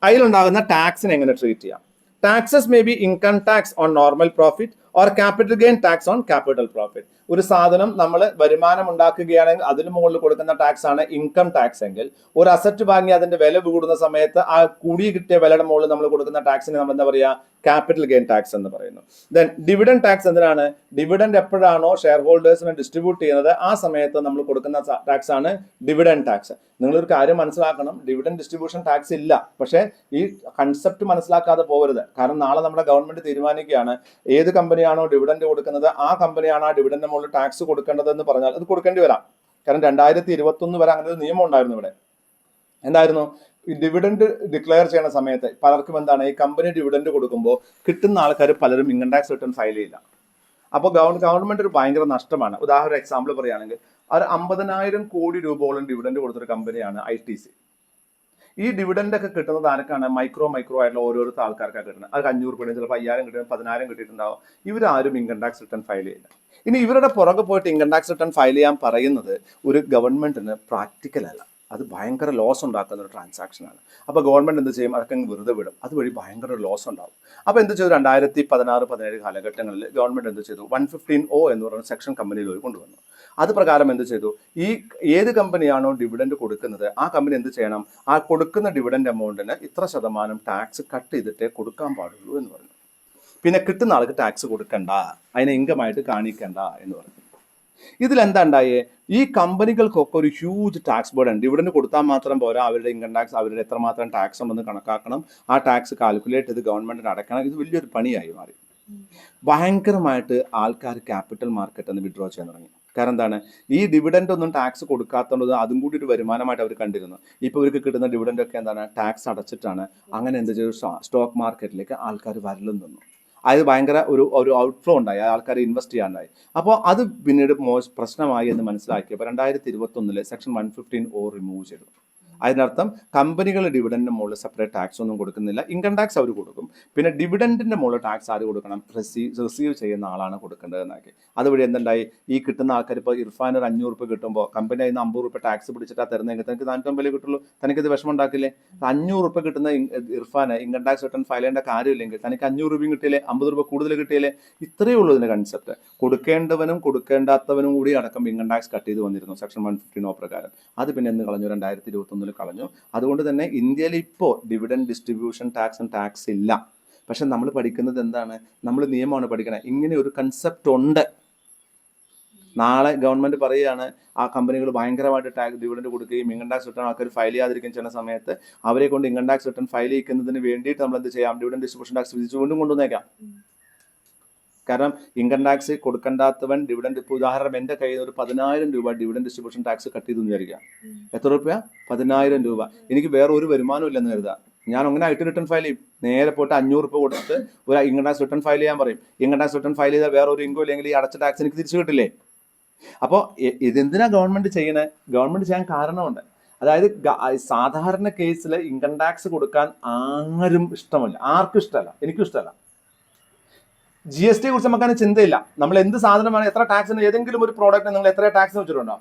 അതിലുണ്ടാകുന്ന ടാക്സിനെ എങ്ങനെ ട്രീറ്റ് ചെയ്യാം? Taxes may be income tax on normal profit or capital gain tax on capital profit. ഒരു സാധനം നമ്മൾ വരുമാനം ഉണ്ടാക്കുകയാണെങ്കിൽ അതിന് മുകളിൽ കൊടുക്കുന്ന ടാക്സ് ആണ് ഇൻകം ടാക്സ് എങ്കിൽ, ഒരു അസറ്റ് വാങ്ങി അതിന്റെ വില കൂടുന്ന സമയത്ത് ആ കൂടി കിട്ടിയ വിലയുടെ മുകളിൽ നമ്മൾ കൊടുക്കുന്ന ടാക്സിനെ നമ്മൾ എന്താ പറയുക? ക്യാപിറ്റൽ ഗെയിൻ ടാക്സ് എന്ന് പറയുന്നു. ദെൻ ഡിവിഡൻഡ് ടാക്സ് എന്തിനാണ്? ഡിവിഡൻഡ് എപ്പോഴാണോ ഷെയർ ഹോൾഡേഴ്സിനെ ഡിസ്ട്രിബ്യൂട്ട് ചെയ്യുന്നത് ആ സമയത്ത് നമ്മൾ കൊടുക്കുന്ന ടാക്സ് ആണ് ഡിവിഡൻഡ് ടാക്സ്. നിങ്ങളൊരു കാര്യം മനസ്സിലാക്കണം, ഡിവിഡൻഡ് ഡിസ്ട്രിബ്യൂഷൻ ടാക്സ് ഇല്ല. പക്ഷേ ഈ കൺസെപ്റ്റ് മനസ്സിലാക്കാതെ പോകരുത്. കാരണം നാളെ നമ്മുടെ ഗവൺമെന്റ് തീരുമാനിക്കുകയാണ് ഏത് കമ്പനിയാണോ ഡിവിഡൻഡ് കൊടുക്കുന്നത് ആ കമ്പനിയാണ് ആ ഡിവിഡൻഡ് മുകളിൽ ടാക്സ് കൊടുക്കേണ്ടത് എന്ന് പറഞ്ഞാൽ അത് കൊടുക്കേണ്ടി വരാം. കാരണം 2021 വരെ അങ്ങനെ ഒരു നിയമം ഉണ്ടായിരുന്നു ഇവിടെ. എന്തായിരുന്നു? ഈ ഡിവിഡൻഡ് ഡിക്ലെയർ ചെയ്യുന്ന സമയത്ത് പലർക്കും എന്താണ്, ഈ കമ്പനി ഡിവിഡൻഡ് കൊടുക്കുമ്പോൾ കിട്ടുന്ന ആൾക്കാർ പലരും ഇൻകം ടാക്സ് റിട്ടേൺ ഫയൽ ചെയ്യില്ല. അപ്പോൾ ഗവൺമെന്റ് ഒരു ഭയങ്കര നഷ്ടമാണ്. ഉദാഹരണം എക്സാമ്പിൾ പറയുകയാണെങ്കിൽ ഒരു 50,000 കോടി രൂപയോളം ഡിവിഡൻഡ് കൊടുത്തൊരു കമ്പനിയാണ് ITC. ഈ ഡിവിഡൻഡ് ഒക്കെ കിട്ടുന്നത് ആർക്കാണ്? മൈക്രോ ആയിട്ടുള്ള ഓരോരോ ആൾക്കാർക്കാണ് കിട്ടുന്നത്. അത് 500 രൂപ, ചിലപ്പോൾ 5,000 കിട്ടുന്നത്, 10,000 കിട്ടിയിട്ടുണ്ടാവും. ഇവരാരും ഇൻകം ടാക്സ് റിട്ടേൺ ഫയൽ ചെയ്യില്ല. ഇനി ഇവരുടെ പുറകെ പോയിട്ട് ഇൻകം ടാക്സ് റിട്ടേൺ ഫയൽ ചെയ്യാൻ പറയുന്നത് ഒരു ഗവൺമെന്റിന് പ്രാക്ടിക്കൽ അല്ല. അത് ഭയങ്കര ലോസ് ഉണ്ടാക്കുന്ന ഒരു ട്രാൻസാക്ഷനാണ്. അപ്പോൾ ഗവൺമെന്റ് എന്ത് ചെയ്യും? അതൊക്കെ വെറുതെ വിടും. അതുവഴി ഭയങ്കര ലോസ് ഉണ്ടാവും. അപ്പോൾ എന്ത് ചെയ്തു? 2016-17 കാലഘട്ടങ്ങളിൽ ഗവൺമെന്റ് എന്ത് ചെയ്തു? 115O എന്ന് പറയുന്ന സെക്ഷൻ കമ്പനിയിൽ കൊണ്ടുവന്നു. അത് പ്രകാരം എന്ത് ചെയ്തു? ഈ ഏത് കമ്പനിയാണോ ഡിവിഡൻഡ് കൊടുക്കുന്നത് ആ കമ്പനി എന്ത് ചെയ്യണം? ആ കൊടുക്കുന്ന ഡിവിഡൻഡ് എമൗണ്ടിന് ഇത്ര ശതമാനം ടാക്സ് കട്ട് ചെയ്തിട്ടേ കൊടുക്കാൻ പാടുള്ളൂ എന്ന് പറഞ്ഞു. പിന്നെ കിട്ടുന്ന ആൾക്ക് ടാക്സ് കൊടുക്കണ്ട, അതിനെ ഇൻകമായിട്ട് കാണിക്കണ്ട എന്ന് പറഞ്ഞു. ഇതിലെന്താ ഉണ്ടായേ? ഈ കമ്പനികൾക്കൊക്കെ ഒരു ഹ്യൂജ് ടാക്സ് ബേർഡൻ. ഡിവിഡൻഡ് കൊടുത്താൽ മാത്രം പോരാ, അവരുടെ ഇൻകം ടാക്സ്, അവരുടെ എത്രമാത്രം ടാക്സ് ഉണ്ടെന്ന് കണക്കാക്കണം. ആ ടാക്സ് കാൽക്കുലേറ്റ് ചെയ്ത് ഗവൺമെന്റിന് അടയ്ക്കണം. ഇത് വലിയൊരു പണിയായി മാറി. ഭയങ്കരമായിട്ട് ആൾക്കാർ ക്യാപിറ്റൽ മാർക്കറ്റ് എന്ന് വിഡ്രോ ചെയ്യാൻ തുടങ്ങി. കാരണം എന്താണ്, ഈ ഡിവിഡൻഡ് ഒന്നും ടാക്സ് കൊടുക്കാത്തത് അതും കൂടി ഒരു വരുമാനമായിട്ട് അവർ കണ്ടിരുന്നു. ഇപ്പോൾ ഇവർക്ക് കിട്ടുന്ന ഡിവിഡൻഡ് ഒക്കെ എന്താണ്, ടാക്സ് അടച്ചിട്ടാണ്. അങ്ങനെ എന്ത് ചെയ്തു, സ്റ്റോക്ക് മാർക്കറ്റിലേക്ക് ആൾക്കാർ വരലും നിന്നു. അത് ഭയങ്കര ഒരു ഔട്ട്ഫ്ലോ ഉണ്ടായി, ആൾക്കാർ ഇൻവെസ്റ്റ് ചെയ്യാണ്ടായി. അപ്പോൾ അത് പിന്നീട് പ്രശ്നമായി എന്ന് മനസ്സിലാക്കിയപ്പോൾ 2021 സെക്ഷൻ 115 റിമൂവ് ചെയ്തു. അതിനർത്ഥം കമ്പനികൾ ഡിവിഡൻഡിന് മുകളിൽ സെപ്പറേറ്റ് ടാക്സ് ഒന്നും കൊടുക്കുന്നില്ല. ഇൻകം ടാക്സ് അവർ കൊടുക്കും. പിന്നെ ഡിവിഡൻഡിന്റെ മുകളിൽ ടാക്സ് ആര് കൊടുക്കണം, റിസീവ് ചെയ്യുന്ന ആളാണ് കൊടുക്കേണ്ടതെന്നാക്കി. അതുവഴി എന്തുണ്ടായി, ഈ കിട്ടുന്ന ആൾക്കാർ ഇപ്പോൾ ഇർഫാൻ ഒരു 500 രൂപ കിട്ടുമ്പോൾ കമ്പനി അതിന് 50 രൂപ ടാക്സ് പിടിച്ചിട്ടാ തരുന്നെങ്കിൽ തനിക്ക് 450 കിട്ടുള്ളൂ. തനിക്കത് വിഷമം ഉണ്ടാക്കില്ലേ? 500 രൂപ കിട്ടുന്ന ഇർഫാന് ഇൻകം ടാക്സ് റിട്ടേൺ ഫയൽ ചെയ്യേണ്ട കാര്യമില്ലെങ്കിൽ തനിക്ക് 500 രൂപയും കിട്ടിയില്ലേ, 50 രൂപ കൂടുതൽ കിട്ടിയില്ലേ? ഇത്രയേ ഉള്ളൂ ഇതിന്റെ കൺസെപ്റ്റ്. കൊടുക്കേണ്ടവനും കൊടുക്കേണ്ടാത്തവനും കൂടി അടക്കം ഇൻകം ടാക്സ് കട്ട് ചെയ്ത് വന്നിരുന്നു സെക്ഷൻ 115 പ്രകാരം. അത് പിന്നെ എന്ന് കളഞ്ഞു, 2021 കളഞ്ഞു. അതുകൊണ്ട് തന്നെ ഇന്ത്യയിൽ ഇപ്പോൾ ഡിവിഡൻഡ് ഡിസ്ട്രിബ്യൂഷൻ ടാക്സ് ഇല്ല. പക്ഷെ നമ്മൾ പഠിക്കുന്നത് എന്താണ്, നമ്മൾ നിയമമാണ് പഠിക്കണേ. ഇങ്ങനെ ഒരു കൺസെപ്റ്റ് ഉണ്ട്. നാളെ ഗവൺമെന്റ് പറയുകയാണ് ആ കമ്പനികൾ ഭയങ്കരമായിട്ട് ഡിവിഡൻഡ് കൊടുക്കുകയും ഇൻകം ടാക്സ് റിട്ടേൺ ആൾക്കാർ ഫയൽ ചെയ്യാതിരിക്കുകയും ചെയ്യുന്ന സമയത്ത് അവരെ കൊണ്ട് ഇൻകം ടാക്സ് റിട്ടേൺ ഫയൽ ചെയ്യിക്കുന്നതിന് വേണ്ടിയിട്ട് നമ്മൾ എന്ത് ചെയ്യാം, ഡിവിഡൻഡ് ഡിസ്ട്രിബ്യൂഷൻ ടാക്സ് വിധിച്ചു വീണ്ടും കൊണ്ടുവന്നേക്കാം. കാരണം ഇൻകം ടാക്സ് കൊടുക്കേണ്ടാത്തവൻ ഡിവിഡൻഡ്, ഇപ്പോൾ ഉദാഹരണം എൻ്റെ കയ്യിൽ ഒരു 10,000 രൂപ ഡിവിഡൻഡ് ഡിസ്ട്രിബ്യൂഷൻ ടാക്സ് കട്ട് ചെയ്തു വിചാരിക്കുക. എത്ര രൂപ? 10,000 രൂപ. എനിക്ക് വേറെ ഒരു വരുമാനം ഇല്ലെന്ന് കരുതാം. ഞാൻ അങ്ങനെ ആയിട്ട് റിട്ടേൺ ഫയൽ ചെയ്യും. നേരെ പോയിട്ട് 500 രൂപ കൊടുത്തിട്ട് ഒരു ഇൻകം ടാക്സ് റിട്ടേൺ ഫയൽ ചെയ്യാൻ പറയും. ഇൻകം ടാക്സ് റിട്ടേൺ ഫയൽ ചെയ്താൽ വേറെ ഒരു ഇൻകം ഇല്ലെങ്കിൽ ഈ അടച്ച ടാക്സ് എനിക്ക് തിരിച്ചു കിട്ടില്ലേ? അപ്പോൾ ഇതെന്തിനാ ഗവൺമെന്റ് ചെയ്യണേ? ഗവൺമെന്റ് ചെയ്യാൻ കാരണമുണ്ട്. അതായത് സാധാരണ കേസിൽ ഇൻകം ടാക്സ് കൊടുക്കാൻ ആരും ഇഷ്ടമല്ല, ആർക്കും ഇഷ്ടമല്ല, എനിക്കും ഇഷ്ടമല്ല. GST കുറിച്ച് നമുക്ക് അതിന് ചിന്തയില്ല. നമ്മൾ എന്ത് സാധനമാണ്, എത്ര ടാക്സിന്, ഏതെങ്കിലും ഒരു പ്രോഡക്റ്റ് നിങ്ങൾ എത്ര ടാക്സ് വെച്ചിട്ടുണ്ടോ?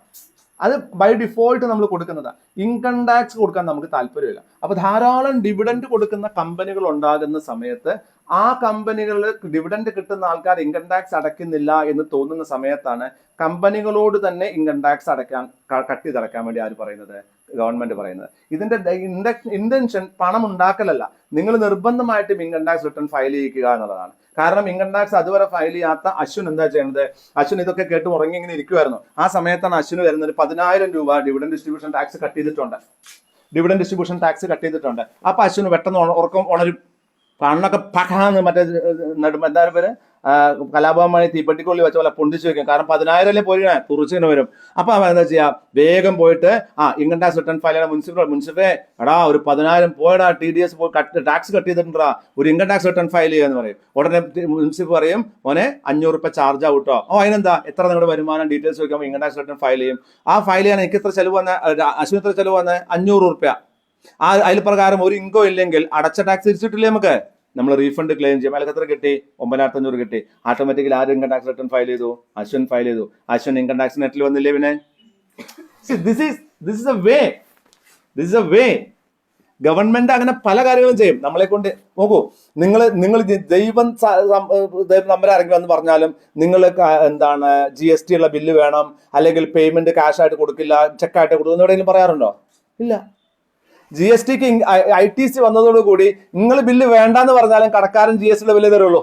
അത് ബൈ ഡിഫോൾട്ട് നമ്മൾ കൊടുക്കുന്നതാണ്. ഇൻകം ടാക്സ് കൊടുക്കാൻ നമുക്ക് താല്പര്യമില്ല. അപ്പൊ ധാരാളം ഡിവിഡൻഡ് കൊടുക്കുന്ന കമ്പനികൾ ഉണ്ടാകുന്ന സമയത്ത് ആ കമ്പനികളിൽ ഡിവിഡൻഡ് കിട്ടുന്ന ആൾക്കാർ ഇൻകം ടാക്സ് അടയ്ക്കുന്നില്ല എന്ന് തോന്നുന്ന സമയത്താണ് കമ്പനികളോട് തന്നെ ഇൻകം ടാക്സ് കട്ട് ചെയ്തടക്കാൻ വേണ്ടി ആര് പറയുന്നത്, ഗവൺമെന്റ് പറയുന്നത്. ഇതിന്റെ ഇന്റൻഷൻ പണം ഉണ്ടാക്കലല്ല, നിങ്ങൾ നിർബന്ധമായിട്ടും ഇൻകം ടാക്സ് റിട്ടേൺ ഫയൽ ചെയ്യിക്കുക എന്നുള്ളതാണ്. കാരണം ഇൻകം ടാക്സ് അതുവരെ ഫയൽ ചെയ്യാത്ത അശ്വിൻ എന്താ ചെയ്യുന്നത്, അശ്വിൻ ഇതൊക്കെ കേട്ട് ഉറങ്ങി ഇങ്ങനെ ഇരിക്കുമായിരുന്നു. ആ സമയത്താണ് അശ്വിന് വരുന്നത് 10,000 രൂപ ഡിവിഡൻഡ് ഡിസ്ട്രിബ്യൂഷൻ ടാക്സ് കട്ട് ചെയ്തിട്ടുണ്ട്. അപ്പൊ അശ്വിന് പെട്ടെന്ന് ഉണരും. കണ്ണൊക്കെ പകാന്ന് മറ്റേ എന്താ പേര്, കലാഭവൻ തീപ്പെട്ടിക്കൊള്ളി വെച്ച പോലെ പൊണ്ടിച്ചു വെക്കും. കാരണം 10,000 പോയി തുറച്ചിങ്ങനെ വരും. അപ്പൊ അവൻ എന്താ ചെയ്യാ, വേഗം പോയിട്ട് ഇൻകം ടാക്സ് റിട്ടേൺ ഫയൽ ചെയ്യണം. മുൻസിപ്പേ എടാ ഒരു 10,000 പോയടാ, TDS ടാക്സ് കട്ട് ചെയ്തിട്ടുണ്ടാ, ഒരു ഇൻകം ടാക്സ് റിട്ടേൺ ഫയൽ ചെയ്യാന്ന് പറയും. ഉടനെ മുൻസിപ്പ് പറയും, മോനെ 500 രൂപ ചാർജ് ആവട്ടോ. അതിനെന്താ, എത്ര നിങ്ങളുടെ വരുമാനം ഡീറ്റെയിൽസ് വെക്കുമ്പോൾ ഇൻകം ടാക്സ് റിട്ടേൺ ഫയൽ ചെയ്യും. ആ ഫയൽ ചെയ്യാൻ എനിക്ക് എത്ര ചെലവ് വന്ന, അശ്വിന് എത്ര ചെലവ് വന്നത്, 500 രൂപ. അതിൽ പ്രകാരം ഒരു ഇൻകം ഇല്ലെങ്കിൽ അടച്ച ടാക്സ് തിരിച്ചിട്ടില്ലേ നമുക്ക്, നമ്മൾ റീഫണ്ട് ക്ലെയിം ചെയ്യും. അതിൽ എത്ര കിട്ടി, 9,500 കിട്ടി. ഓട്ടോമാറ്റിക്കലി ആര് ഇൻകം ടാക്സ് റിട്ടേൺ ഫയൽ ചെയ്തു, അശ്വിൻ ഫയൽ ചെയ്തു. അശ്വിൻ ഇൻകം ടാക്സ് നെറ്റിൽ വന്നില്ലേ? പിന്നെ this is a way. Government അങ്ങനെ പല കാര്യങ്ങളും ചെയ്യും നമ്മളെ കൊണ്ട്. നോക്കൂ, നിങ്ങൾ ദൈവം നമ്പർ ഇറങ്ങി വന്ന് പറഞ്ഞാലും നിങ്ങൾ എന്താണ് GST ഉള്ള ബില്ല് വേണം, അല്ലെങ്കിൽ പേയ്മെന്റ് ക്യാഷ് ആയിട്ട് കൊടുക്കില്ല, ചെക്കായിട്ട് കൊടുക്കുന്നു എവിടെയെങ്കിലും പറയാറുണ്ടോ? ഇല്ല. GSTക്ക് ITC വന്നതോടുകൂടി നിങ്ങൾ ബില്ല് വേണ്ടെന്ന് പറഞ്ഞാലും കടക്കാരൻ GST ഉള്ള ബില്ല് തരുള്ളൂ.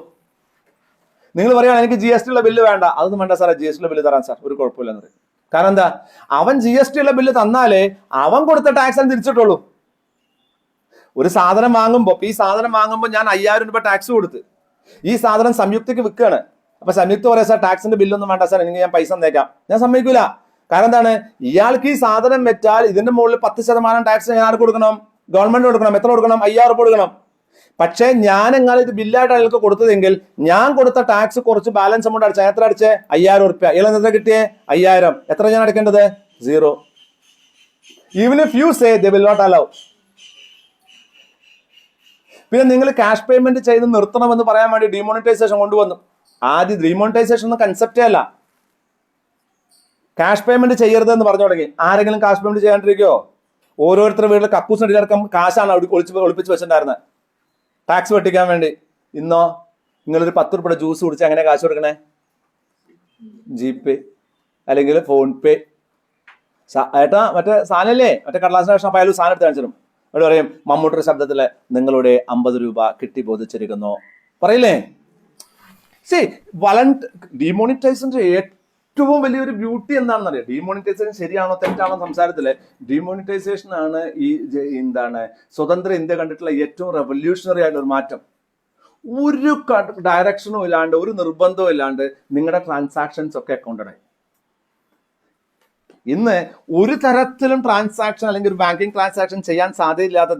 നിങ്ങൾ പറയുകയാണ് എനിക്ക് GST ഉള്ള ബില്ല് വേണ്ട, അതൊന്നും വേണ്ട സാറേ, GST ഉള്ള ബില്ല് തരാൻ സാർ, ഒരു കുഴപ്പമില്ലെന്ന് പറയും. കാരണം എന്താ, അവൻ GST ഉള്ള ബില്ല് തന്നാലേ അവൻ കൊടുത്ത ടാക്സ് തിരിച്ചിട്ടുള്ളൂ. ഒരു സാധനം വാങ്ങുമ്പോൾ, ഈ സാധനം വാങ്ങുമ്പോൾ ഞാൻ 5,000 രൂപ ടാക്സ് കൊടുത്ത് ഈ സാധനം സംയുക്തക്ക് വിൽക്കുകയാണ്. അപ്പൊ സംയുക്ത പറയാം, സാർ ടാക്സിന്റെ ബില്ലൊന്നും വേണ്ട സാർ, എനിക്ക് ഞാൻ പൈസ തന്നേക്കാം. ഞാൻ സമ്മതിക്കൂല. കാരണം എന്താണ്, ഇയാൾക്ക് ഈ സാധനം വെച്ചാൽ ഇതിന്റെ മുകളിൽ 10% ടാക്സ് ഞാൻ കൊടുക്കണം, ഗവൺമെന്റ് കൊടുക്കണം. എത്ര കൊടുക്കണം? 5,000 രൂപ കൊടുക്കണം. പക്ഷെ ഞാൻ എങ്ങനെ ഇത് ബില്ലായിട്ട് അയാൾക്ക് കൊടുത്തതെങ്കിൽ ഞാൻ കൊടുത്ത ടാക്സ് കുറച്ച് ബാലൻസ് എമൗണ്ട് അടിച്ചാൽ എത്ര അടിച്ചേ? 5,000 രൂപ. ഇയാൾ എത്ര കിട്ടിയേ? 5,000. എത്ര ഞാൻ അടയ്ക്കേണ്ടത്? 0. Even if you say they will not allow. പിന്നെ നിങ്ങൾ ക്യാഷ് പേയ്മെന്റ് ചെയ്ത് നിർത്തണമെന്ന് പറയാൻ വേണ്ടി ഡിമോണിറ്റൈസേഷൻ കൊണ്ടുവന്നു. ആദ്യം ഡിമോണിറ്റൈസേഷൻ ഒന്നും കൺസെപ്റ്റേ അല്ല, ക്യാഷ് പേയ്മെന്റ് ചെയ്യരുതെന്ന് പറഞ്ഞു തുടങ്ങി. ആരെങ്കിലും ക്യാഷ് പേയ്മെന്റ് ചെയ്യാണ്ടിരിക്കോ? ഓരോരുത്തരുടെ വീട്ടിൽ കക്കൂസിന്റെ അടക്കം കാശാണ് ഒളിപ്പിച്ച് വെച്ചിട്ടുണ്ടായിരുന്നത് ടാക്സ് വെട്ടിക്കാൻ വേണ്ടി. ഇന്നോ നിങ്ങളൊരു 10 രൂപയുടെ ജ്യൂസ് കുടിച്ച് എങ്ങനെ കാശ് കൊടുക്കണേ? GPay അല്ലെങ്കിൽ FonePe. ഏട്ടാ മറ്റേ സാധനല്ലേ, മറ്റേ കടലാസിന്റെ കഷ്ണം അയാൾ സാധനം എടുത്ത് കാണിച്ചിരും. അവിടെ പറയും മമ്മൂട്ടിയുടെ ശബ്ദത്തില് നിങ്ങളുടെ 50 രൂപ കിട്ടി ബോധിച്ചിരിക്കുന്നു പറയില്ലേ? ഡിമോണിറ്റൈസേഷന്റെ ഏറ്റവും വലിയൊരു ബ്യൂട്ടി എന്താണെന്നറിയാം. ഡിമോണിറ്റൈസേഷൻ ശരിയാണോ തെറ്റാണോ സംസാരത്തില്, ഡിമോണിറ്റൈസേഷൻ ആണ് ഈ എന്താണ് സ്വതന്ത്ര ഇന്ത്യ കണ്ടിട്ടുള്ള ഏറ്റവും റെവല്യൂഷണറി ആയിട്ടുള്ള ഒരു മാറ്റം. ഒരു ഡയറക്ഷനും ഇല്ലാണ്ട് ഒരു നിർബന്ധവും ഇല്ലാണ്ട് നിങ്ങളുടെ ട്രാൻസാക്ഷൻസ് ഒക്കെ അക്കൗണ്ടഡായി. ഇന്ന് ഒരു തരത്തിലും ട്രാൻസാക്ഷൻ അല്ലെങ്കിൽ ഒരു ബാങ്കിങ് ട്രാൻസാക്ഷൻ ചെയ്യാൻ സാധ്യതയില്ലാത്ത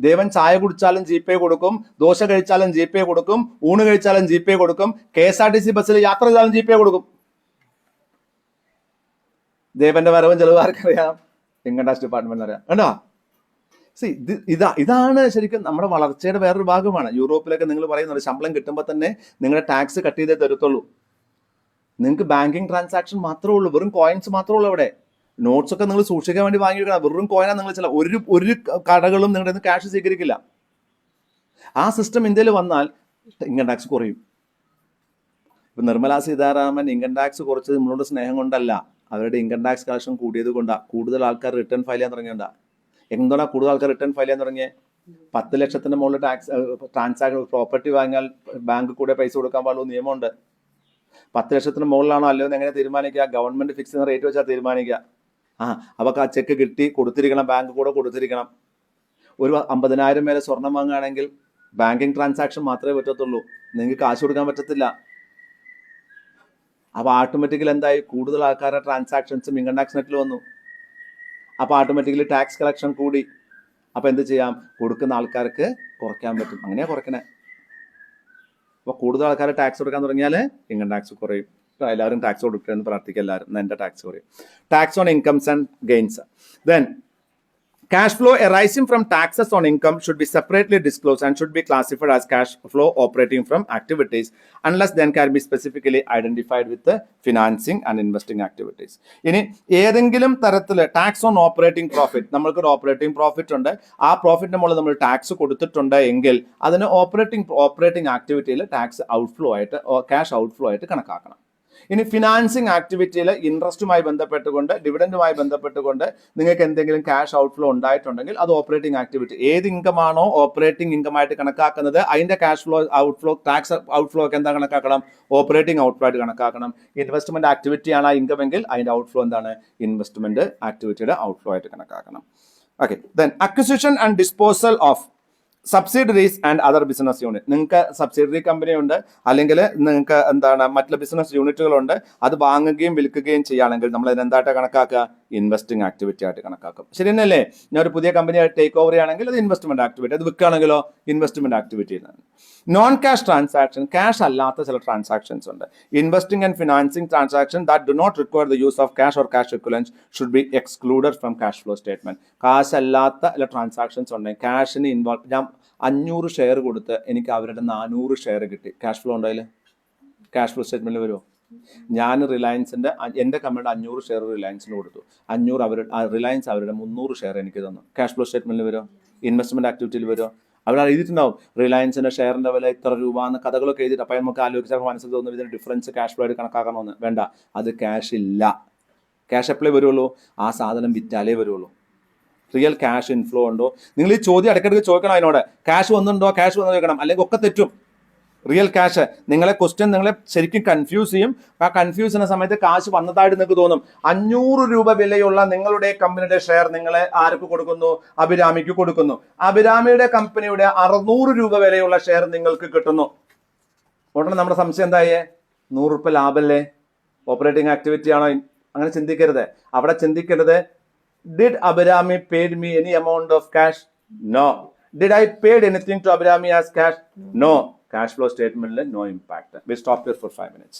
ദേവൻ ചായ കുടിച്ചാലും GPay കൊടുക്കും, ദോശ കഴിച്ചാലും GPay കൊടുക്കും, ഊണ് കഴിച്ചാലും GPay കൊടുക്കും, KSRTC ബസ്സിൽ യാത്ര ചെയ്താലും GPay കൊടുക്കും. ദേവന്റെ വരവും ചെലവ് ആർക്കറിയാം? ഇൻകം ടാക്സ് ഡിപ്പാർട്ട്മെന്റിന് അറിയാം. കണ്ടോ? ഇതാണ് ശരിക്കും നമ്മുടെ വളർച്ചയുടെ വേറൊരു ഭാഗമാണ്. യൂറോപ്പിലൊക്കെ നിങ്ങൾ പറയുന്നത് ശമ്പളം കിട്ടുമ്പോൾ തന്നെ നിങ്ങളുടെ ടാക്സ് കട്ട് ചെയ്തേ തരത്തുള്ളൂ. നിങ്ങൾക്ക് ബാങ്കിങ് ട്രാൻസാക്ഷൻ മാത്രമേ ഉള്ളൂ, വെറും കോയിൻസ് മാത്രമേ ഉള്ളൂ അവിടെ. നോട്ട്സ് ഒക്കെ നിങ്ങൾ സൂക്ഷിക്കാൻ വേണ്ടി വാങ്ങി വെക്കണം, വെറും കോയിനാണ് നിങ്ങൾ ചില ഒരു കടകളും നിങ്ങളുടെ ക്യാഷ് സ്വീകരിക്കില്ല. ആ സിസ്റ്റം ഇന്ത്യയിൽ വന്നാൽ ഇൻകം ടാക്സ് കുറയും. ഇപ്പം നിർമ്മലാ സീതാരാമൻ ഇൻകം ടാക്സ് കുറച്ചത് നമ്മളോട് സ്നേഹം കൊണ്ടല്ല, അവരുടെ ഇൻകം ടാക്സ് കളക്ഷൻ കൂടിയത് കൊണ്ടാണ്. കൂടുതൽ ആൾക്കാർ റിട്ടേൺ ഫയൽ ചെയ്യാൻ തുടങ്ങിയോണ്ടാ. എന്തുകൊണ്ടാണ് കൂടുതൽ ആൾക്കാർ റിട്ടേൺ ഫയൽ ചെയ്യാൻ തുടങ്ങിയത്? 10 ലക്ഷത്തിന് മുകളിൽ ടാക്സ് ട്രാൻസാക്ഷൻ പ്രോപ്പർട്ടി വാങ്ങിയാൽ ബാങ്ക് കൂടെ പൈസ കൊടുക്കാൻ പാടുള്ള നിയമമുണ്ട്. 10 ലക്ഷത്തിന് മുകളിലാണോ അല്ലയോ എന്ന് എങ്ങനെ തീരുമാനിക്കുക? ഗവൺമെന്റ് ഫിക്സ് ചെയ്യുന്ന റേറ്റ് വെച്ചാൽ തീരുമാനിക്കുക. അവർക്ക് ആ ചെക്ക് കിട്ടി കൊടുത്തിരിക്കണം, ബാങ്ക് കൂടെ കൊടുത്തിരിക്കണം. ഒരു 50,000 മേലെ സ്വർണം വാങ്ങുകയാണെങ്കിൽ ബാങ്കിങ് ട്രാൻസാക്ഷൻ മാത്രമേ പറ്റത്തുള്ളൂ, നിങ്ങൾക്ക് കാശ് കൊടുക്കാൻ പറ്റത്തില്ല. അപ്പോൾ ഓട്ടോമാറ്റിക്കലി എന്തായി? കൂടുതൽ ആൾക്കാരുടെ ട്രാൻസാക്ഷൻസും ഇൻകം ടാക്സ് നെറ്റിൽ വന്നു. അപ്പോൾ ഓട്ടോമാറ്റിക്കലി ടാക്സ് കളക്ഷൻ കൂടി. അപ്പോൾ എന്ത് ചെയ്യാം? കൊടുക്കുന്ന ആൾക്കാർക്ക് കുറയ്ക്കാൻ പറ്റും. അങ്ങനെയാ കുറയ്ക്കണേ. അപ്പോൾ കൂടുതൽ ആൾക്കാർ ടാക്സ് കൊടുക്കാൻ തുടങ്ങിയാൽ ഇൻകം ടാക്സ് കുറയും. എല്ലാവരും ടാക്സ് കൊടുക്കണമെന്ന് പ്രാർത്ഥിക്കുക. എല്ലാവരും എൻ്റെ ടാക്സ് കുറയും. Tax on incomes and gains. Then cash flow arising from taxes on income should be separately disclosed and should be classified as cash flow operating from activities unless then can be specifically identified with the financing and investing activities. ഇനി ഏതെങ്കിലും തരത്തിൽ tax on operating profit, നമ്മൾക്കൊരു operating profit ഉണ്ട്, ആ പ്രോഫിറ്റിന് മുകളിൽ നമ്മൾ tax കൊടുത്തിട്ടുണ്ട് എങ്കിൽ അതിന് ഓപ്പറേറ്റിംഗ് ആക്ടിവിറ്റിയിൽ ടാക്സ് ഔട്ട്ഫ്ലോ ആയിട്ട് ക്യാഷ് ഔട്ട്ഫ്ലോ ആയിട്ട് കണക്കാക്കണം. ഇനി ഫിനാൻസിങ് ആക്ടിവിറ്റിയിൽ ഇൻട്രസ്റ്റുമായി ബന്ധപ്പെട്ടുകൊണ്ട് ഡിവിഡൻഡുമായി ബന്ധപ്പെട്ടുകൊണ്ട് നിങ്ങൾക്ക് എന്തെങ്കിലും ക്യാഷ് ഔട്ട്ഫ്ലോ ഉണ്ടായിട്ടുണ്ടെങ്കിൽ അത് ഓപ്പറേറ്റിംഗ് ആക്ടിവിറ്റി. ഏത് ഇൻകം ആണോ ഓപ്പറേറ്റിംഗ് ഇൻകം ആയിട്ട് കണക്കാക്കുന്നത് അതിന്റെ cash flow outflow tax outflow ഒക്കെ എന്താ കണക്കാക്കണം? ഓപ്പറേറ്റിംഗ് ഔട്ട്ഫ്ലോ ആയിട്ട് കണക്കാക്കണം. ഇൻവെസ്റ്റ്മെന്റ് ആക്ടിവിറ്റിയാണ് ആ ഇൻകം എങ്കിൽ അതിന്റെ ഔട്ട്ഫ്ലോ എന്താണ്? ഇൻവെസ്റ്റ്മെന്റ് ആക്ടിവിറ്റിയുടെ ഔട്ട്ഫ്ലോ ആയിട്ട് കണക്കാക്കണം. Okay, then acquisition and disposal of subsidiaries and other business unit. നിങ്ങൾക്ക് സബ്സിഡറി കമ്പനി ഉണ്ട്, അല്ലെങ്കിൽ നിങ്ങൾക്ക് എന്താണ് മറ്റുള്ള ബിസിനസ് യൂണിറ്റുകളുണ്ട്, അത് വാങ്ങുകയും വിൽക്കുകയും ചെയ്യുകയാണെങ്കിൽ നമ്മൾ അതിനെന്തായിട്ട് കണക്കാക്കുക? ഇൻവെസ്റ്റിംഗ് ആക്ടിവിറ്റി ആയിട്ട് കണക്കാക്കും. ശരി തന്നെയല്ലേ? ഞാൻ ഒരു പുതിയ കമ്പനി ടേക്ക് ഓവർ ചെയ്യുകയാണെങ്കിൽ അത് ഇൻവെസ്റ്റ്മെന്റ് ആക്ടിവിറ്റി, അത് വിൽക്കുകയാണെങ്കിലോ investment activity. Non cash transaction, cash അല്ലാത്ത ചില ട്രാൻസാക്ഷൻസ് ഉണ്ട്. Investing and financing transaction that do not require the use of cash or cash equivalence should be excluded from cash flow statement. കാശ് അല്ലാത്ത ചില transactions ഉണ്ടെങ്കിൽ ക്യാഷിന് involve, ഞാൻ 500 share കൊടുത്ത് എനിക്ക് അവരുടെ 400 ഷെയർ കിട്ടി, ക്യാഷ് ഫ്ലോ ഉണ്ടായില്ലേ? ക്യാഷ് ഫ്ലോ സ്റ്റേറ്റ്മെന്റിൽ വരുമോ? ഞാൻ റിലയൻസിന്റെ എൻ്റെ കമ്പനിയുടെ 500 ഷെയർ റിലയൻസിന് കൊടുത്തു, 500 റിലയൻസ് അവരുടെ 300 ഷെയർ എനിക്ക് തന്നു, ക്യാഷ് ഫ്ലോ സ്റ്റേറ്റ്മെന്റിൽ വരുമോ? ഇൻവെസ്റ്റ്മെന്റ് ആക്ടിവിറ്റിയിൽ വരുമോ? അവിടെ എഴുതിയിട്ടുണ്ടാവും റിലയൻസിന്റെ ഷെയറിന്റെ വില ഇത്ര രൂപ എന്ന് കഥകളൊക്കെ എഴുതിയിട്ട്. അപ്പം നമുക്ക് ആലോചിച്ചാൽ മനസ്സിൽ തോന്നുന്നു ഇതിന്റെ ഡിഫറൻസ് ക്യാഷ് ഫ്ലോ ആയിട്ട് കണക്കാക്കണമെന്ന്. വേണ്ട, അത് ക്യാഷ് ഇല്ല. ക്യാഷ് എപ്പോഴേ വരുള്ളൂ? ആ സാധനം വിറ്റാലേ വരുള്ളൂ. റിയൽ ക്യാഷ് ഇൻഫ്ലോ ഉണ്ടോ? നിങ്ങൾ ഈ ചോദ്യം ഇടയ്ക്കിടയ്ക്ക് ചോദിക്കണം അതിനോട്. ക്യാഷ് വന്നിട്ടുണ്ടോ, ക്യാഷ് വന്നു ചോദിക്കണം, അല്ലെങ്കിൽ ഒക്കെ തെറ്റും. റിയൽ ക്യാഷ് നിങ്ങളെ ശരിക്കും കൺഫ്യൂസ് ചെയ്യും. ആ കൺഫ്യൂസ് ചെയ്യുന്ന സമയത്ത് കാശ് വന്നതായിട്ട് നിങ്ങൾക്ക് തോന്നും. 500 രൂപ വിലയുള്ള നിങ്ങളുടെ കമ്പനിയുടെ ഷെയർ നിങ്ങളെ ആർക്ക് കൊടുക്കുന്നു? അഭിരാമിക്ക് കൊടുക്കുന്നു. അഭിരാമിയുടെ കമ്പനിയുടെ 600 രൂപ വിലയുള്ള ഷെയർ നിങ്ങൾക്ക് കിട്ടുന്നു. ഉടനെ നമ്മുടെ സംശയം എന്തായേ? 100 രൂപ ലാഭല്ലേ? ഓപ്പറേറ്റിംഗ് ആക്ടിവിറ്റി ആണോ? അങ്ങനെ ചിന്തിക്കരുത്. അവിടെ ചിന്തിക്കരുത് did Abhirami paid me any amount of cash? No. Did I paid anything to Abhirami as cash? No. Cash flow statement, no impact. We stop here for 5 minutes.